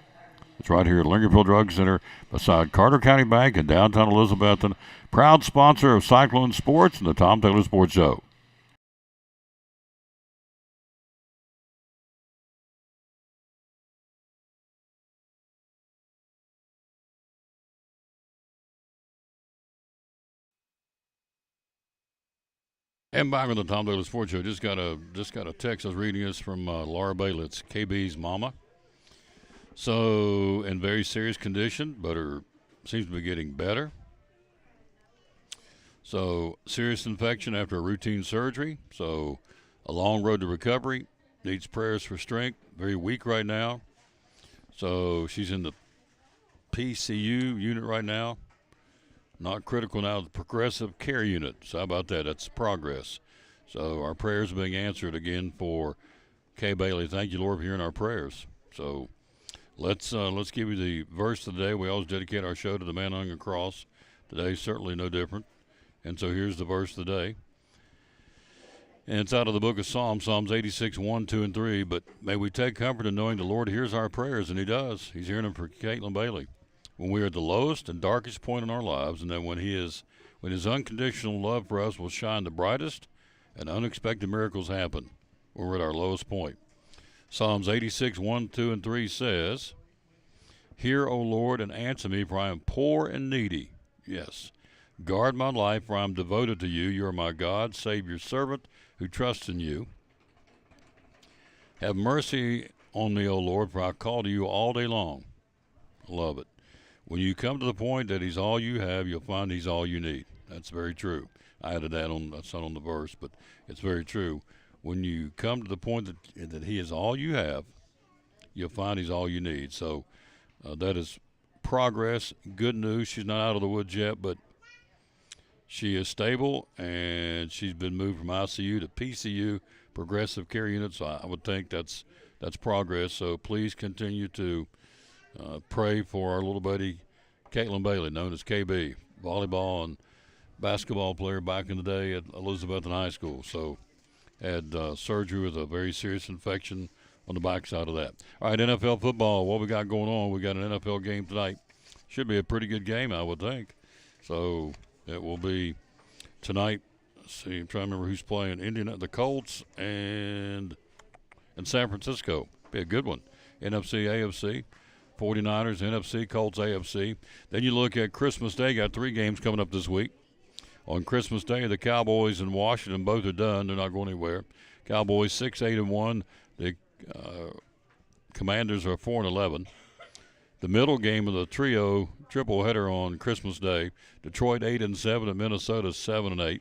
It's right here at Lingerfield Drug Center beside Carter County Bank in downtown Elizabethton. Proud sponsor of Cyclone Sports and the Tom Taylor Sports Show. And back on the Tom Taylor Sports Show, just got a text. I was reading this from Laura Bailey. It's KB's mama. So in very serious condition, but her seems to be getting better. So serious infection after a routine surgery. So a long road to recovery. Needs prayers for strength. Very weak right now. So she's in the PCU unit right now. Not critical now, the progressive care unit. So how about that? That's progress. So our prayers are being answered again for Kay Bailey. Thank you, Lord, for hearing our prayers. So let's give you the verse of the day. We always dedicate our show to the man on the cross. Today's certainly no different. And so here's the verse of the day. And it's out of the book of Psalms, Psalms 86, 1, 2, and 3. But may we take comfort in knowing the Lord hears our prayers, and he does. He's hearing them for Caitlin Bailey. When we are at the lowest and darkest point in our lives, and then when his unconditional love for us will shine the brightest and unexpected miracles happen when we're at our lowest point. Psalms 86, 1, 2, and 3 says, Hear, O Lord, and answer me, for I am poor and needy. Yes. Guard my life, for I am devoted to you. You are my God. Save your servant who trusts in you. Have mercy on me, O Lord, for I call to you all day long. I love it. When you come to the point that he's all you have, you'll find he's all you need. That's very true. I added that on, that's not on the verse, but it's very true. When you come to the point that he is all you have, you'll find he's all you need. So that is progress, good news. She's not out of the woods yet, but she is stable, and she's been moved from ICU to PCU, progressive care unit. So I would think that's progress. So please continue to pray for our little buddy, Caitlin Bailey, known as KB, volleyball and basketball player back in the day at Elizabethton High School. So had surgery with a very serious infection on the backside of that. All right, NFL football, what we got going on? We got an NFL game tonight. Should be a pretty good game, I would think. So it will be tonight. Let's see, I'm trying to remember who's playing. The Colts and San Francisco. Be a good one. NFC, AFC. 49ers, NFC, Colts, AFC. Then you look at Christmas Day. Got 3 games coming up this week. On Christmas Day, the Cowboys and Washington both are done. They're not going anywhere. Cowboys 6-8-1. The Commanders are 4-11. The middle game of the triple header on Christmas Day. Detroit 8-7 and Minnesota 7-8.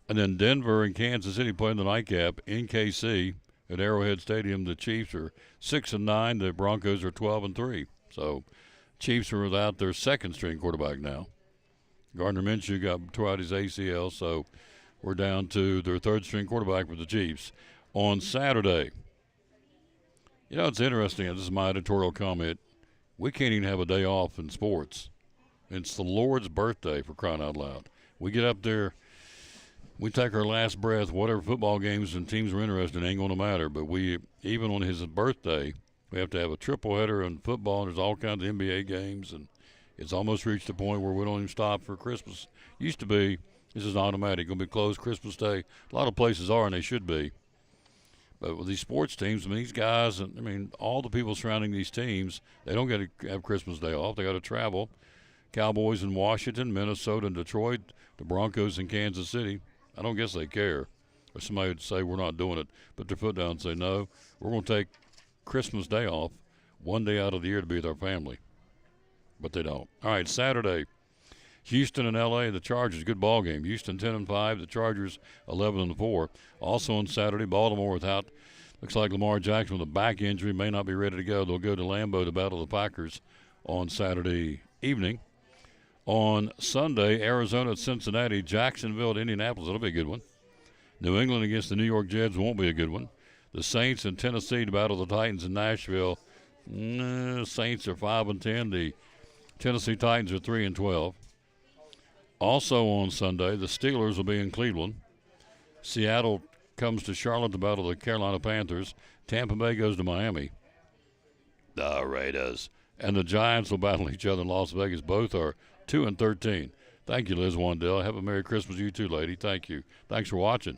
And then Denver and Kansas City playing the nightcap in KC at Arrowhead Stadium. The Chiefs are 6-9. The Broncos are 12-3. So Chiefs are without their second-string quarterback now. Gardner Minshew tore out his ACL, so we're down to their third-string quarterback for the Chiefs. On Saturday, you know, it's interesting. This is my editorial comment. We can't even have a day off in sports. It's the Lord's birthday, for crying out loud. We get up there, we take our last breath. Whatever football games and teams are interested in ain't going to matter. But even on his birthday, we have to have a triple header in football. And there's all kinds of NBA games, and it's almost reached a point where we don't even stop for Christmas. Used to be, this is automatic, going to be closed Christmas Day. A lot of places are, and they should be. But with these sports teams, I mean, these guys, I mean, all the people surrounding these teams, they don't get to have Christmas Day off. They got to travel. Cowboys in Washington, Minnesota and Detroit, the Broncos in Kansas City. I don't guess they care. Or somebody would say we're not doing it, put their foot down and say, no, we're going to take Christmas Day off one day out of the year to be with our family. But they don't. All right, Saturday, Houston and L.A., the Chargers, good ball game. Houston 10-5, the Chargers 11-4. Also on Saturday, Baltimore without, looks like Lamar Jackson with a back injury, may not be ready to go. They'll go to Lambeau to battle the Packers on Saturday evening. On Sunday, Arizona at Cincinnati, Jacksonville at Indianapolis. That'll be a good one. New England against the New York Jets won't be a good one. The Saints and Tennessee to battle the Titans in Nashville. Saints are 5-10. The Tennessee Titans are 3-12. Also on Sunday, the Steelers will be in Cleveland. Seattle comes to Charlotte to battle the Carolina Panthers. Tampa Bay goes to Miami. The Raiders. And the Giants will battle each other in Las Vegas. Both are 2-13. Thank you, Liz Wandell. Have a Merry Christmas to you too, lady. Thank you. Thanks for watching.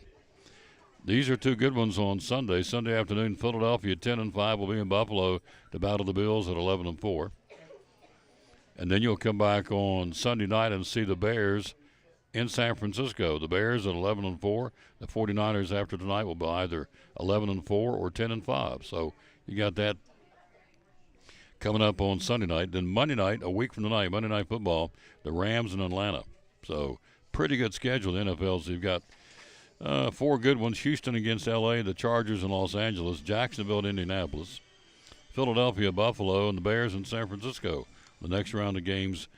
These are 2 good ones on Sunday. Sunday afternoon, Philadelphia 10-5 will be in Buffalo to battle the Bills at 11-4. And then you'll come back on Sunday night and see the Bears in San Francisco. The Bears at 11-4. The 49ers after tonight will be either 11-4 or 10-5. So you got that coming up on Sunday night. Then Monday night, a week from tonight, Monday Night Football, the Rams in Atlanta. So pretty good schedule, the NFL. So you've got 4 good ones. Houston against L.A., the Chargers in Los Angeles, Jacksonville, Indianapolis, Philadelphia, Buffalo, and the Bears in San Francisco. The next round of games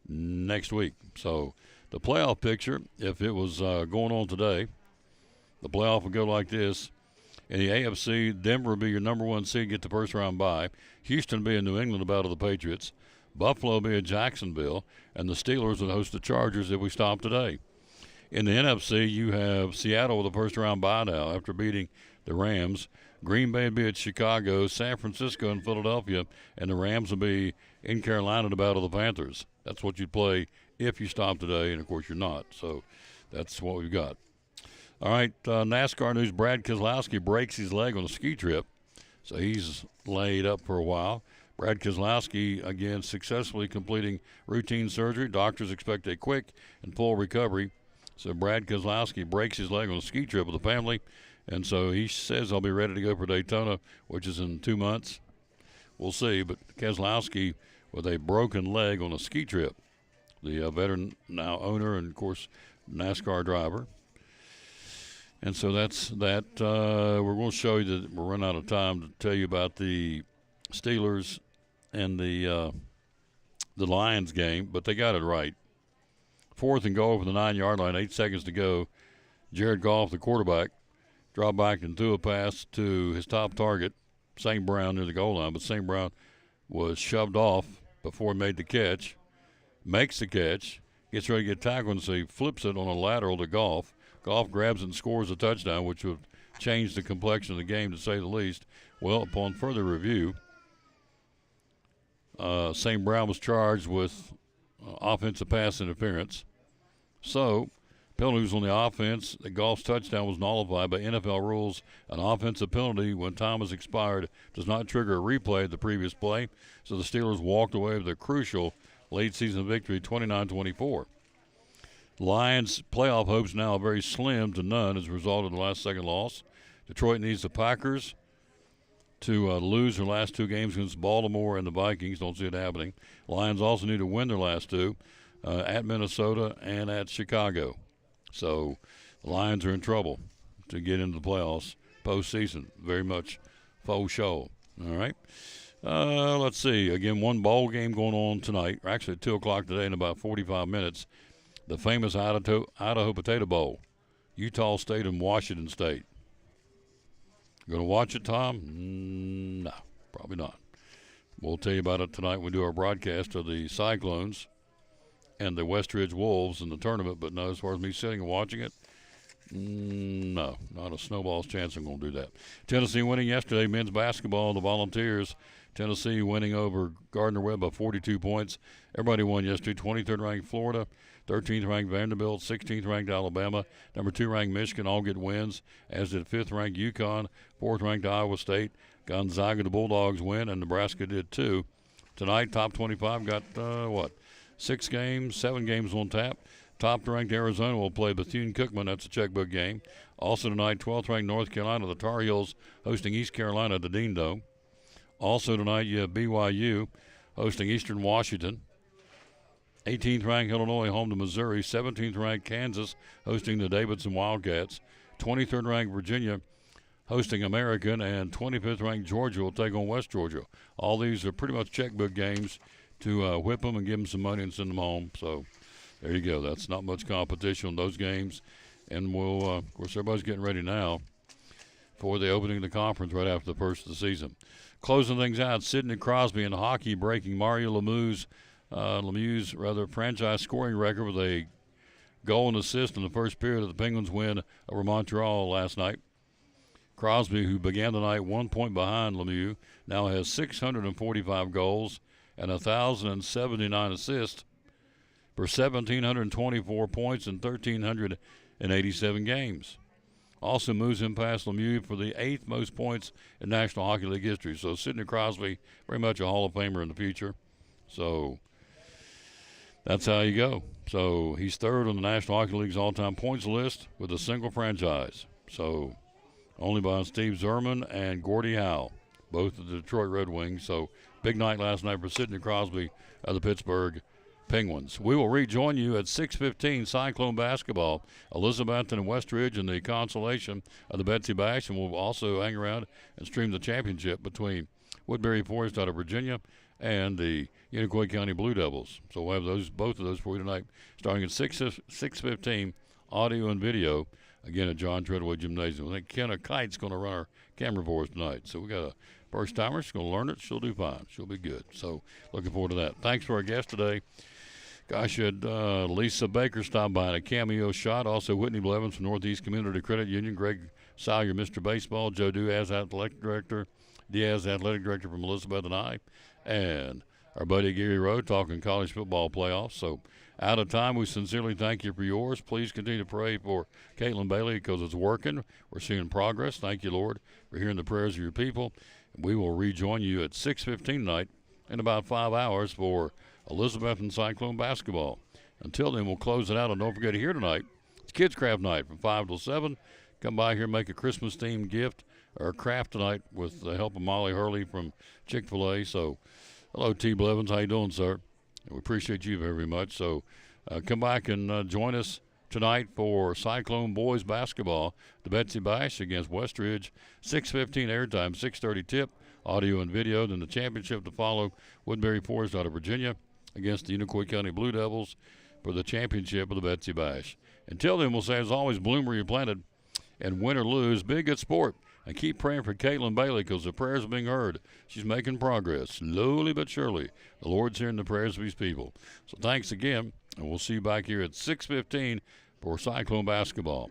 next week. So the playoff picture, if it was going on today, the playoff would go like this. In the AFC, Denver would be your number 1 seed, get the first round bye. Houston would be in New England to battle the Patriots. Buffalo would be at Jacksonville. And the Steelers would host the Chargers if we stop today. In the NFC, you have Seattle with a first round bye now after beating the Rams. Green Bay would be at Chicago, San Francisco and Philadelphia, and the Rams will be in Carolina to battle the Panthers. That's what you'd play if you stop today, and, of course, you're not. So that's what we've got. All right, NASCAR news. Brad Keselowski breaks his leg on a ski trip, so he's laid up for a while. Brad Keselowski, again, successfully completing routine surgery. Doctors expect a quick and full recovery. So Brad Keselowski breaks his leg on a ski trip with the family, and so he says I'll be ready to go for Daytona, which is in 2 months. We'll see, but Keselowski with a broken leg on a ski trip. The veteran now owner and, of course, NASCAR driver. And so that's that. We're going to show you that we're running out of time to tell you about the Steelers and the Lions game, but they got it right. 4th and goal for the 9-yard line, 8 seconds to go. Jared Goff, the quarterback, dropped back and threw a pass to his top target, St. Brown, near the goal line, but St. Brown was shoved off before he made the catch, makes the catch, gets ready to get tackled, and so he flips it on a lateral to Goff. Goff grabs it and scores a touchdown, which would change the complexion of the game, to say the least. Well, upon further review, St. Brown was charged with offensive pass interference. So, penalties on the offense. The Goff's touchdown was nullified by NFL rules. An offensive penalty when time has expired does not trigger a replay of the previous play. So the Steelers walked away with a crucial late-season victory, 29-24. Lions' playoff hopes now are very slim to none as a result of the last-second loss. Detroit needs the Packers to lose their last 2 games against Baltimore and the Vikings. Don't see it happening. Lions also need to win their last 2 at Minnesota and at Chicago. So the Lions are in trouble to get into the playoffs postseason. Very much faux show. All right. Let's see. Again, one bowl game going on tonight, or actually at 2 o'clock today in about 45 minutes. The famous Idaho Potato Bowl, Utah State and Washington State. Going to watch it, Tom? No, probably not. We'll tell you about it tonight when we do our broadcast of the Cyclones and the Westridge Wolves in the tournament. But no, as far as me sitting and watching it, no, not a snowball's chance I'm going to do that. Tennessee winning yesterday, men's basketball, the Volunteers. Tennessee winning over Gardner-Webb by 42 points. Everybody won yesterday. 23rd ranked Florida, 13th ranked Vanderbilt, 16th ranked Alabama, number 2 ranked Michigan all get wins, as did 5th ranked UConn, 4th ranked Iowa State. Gonzaga, the Bulldogs win, and Nebraska did too. Tonight, top 25 got 7 games on tap. Top ranked Arizona will play Bethune-Cookman. That's a checkbook game. Also tonight, 12th ranked North Carolina, the Tar Heels hosting East Carolina at the Dean Dome. Also tonight, you have BYU hosting Eastern Washington. 18th ranked Illinois home to Missouri. 17th ranked Kansas hosting the Davidson Wildcats. 23rd ranked Virginia hosting American. And 25th ranked Georgia will take on West Georgia. All these are pretty much checkbook games to whip them and give them some money and send them home. So there you go. That's not much competition on those games. And we'll, of course, everybody's getting ready now for the opening of the conference right after the first of the season. Closing things out, Sidney Crosby in hockey breaking Mario Lemieux's franchise scoring record with a goal and assist in the first period of the Penguins' win over Montreal last night. Crosby, who began the night 1 point behind Lemieux, now has 645 goals and 1,079 assists for 1,724 points in 1,387 games. Also moves him past Lemieux for the 8th most points in National Hockey League history. So Sidney Crosby, very much a Hall of Famer in the future. So that's how you go. So he's 3rd on the National Hockey League's all-time points list with a single franchise. So only by Steve Zerman and Gordie Howe, both of the Detroit Red Wings. So big night last night for Sidney Crosby of the Pittsburgh Penguins. We will rejoin you at 6:15 Cyclone basketball. Elizabethton and Westridge in the consolation of the Betsy Bash, and we'll also hang around and stream the championship between Woodbury Forest out of Virginia and the Unicoi County Blue Devils. So we'll have both of those for you tonight, starting at 6:15, audio and video, again at John Treadway Gymnasium. I think Kenna Kite's going to run our camera for us tonight. So we got a first-timer. She's going to learn it. She'll do fine. She'll be good. So looking forward to that. Thanks for our guest today. Gosh, had Lisa Baker stop by in a cameo shot. Also, Whitney Blevins from Northeast Community Credit Union. Greg Salyer, Mr. Baseball. Joe Diaz, Athletic Director. From Elizabeth and I. And our buddy Gary Rowe talking college football playoffs. So, out of time, we sincerely thank you for yours. Please continue to pray for Caitlin Bailey because it's working. We're seeing progress. Thank you, Lord, for hearing the prayers of your people. We will rejoin you at 6:15 tonight in about 5 hours for Elizabeth and Cyclone basketball. Until then, we'll close it out. And don't forget here tonight, it's Kids Craft Night from 5 till 7. Come by here, make a Christmas-themed gift or craft tonight with the help of Molly Hurley from Chick-fil-A. So, hello, T. Blevins. How you doing, sir? We appreciate you very much. So, come back and join us tonight for Cyclone boys basketball. The Betsy Bash against Westridge. 6:15 airtime, 6:30 tip, audio and video. Then the championship to follow. Woodbury Forest out of Virginia against the Unicoi County Blue Devils for the championship of the Betsy Bash. Until then, we'll say, as always, bloom where you're planted, and win or lose, be a good sport. And keep praying for Caitlin Bailey, because the prayers are being heard. She's making progress, slowly but surely. The Lord's hearing the prayers of his people. So thanks again, and we'll see you back here at 6:15 for Cyclone basketball.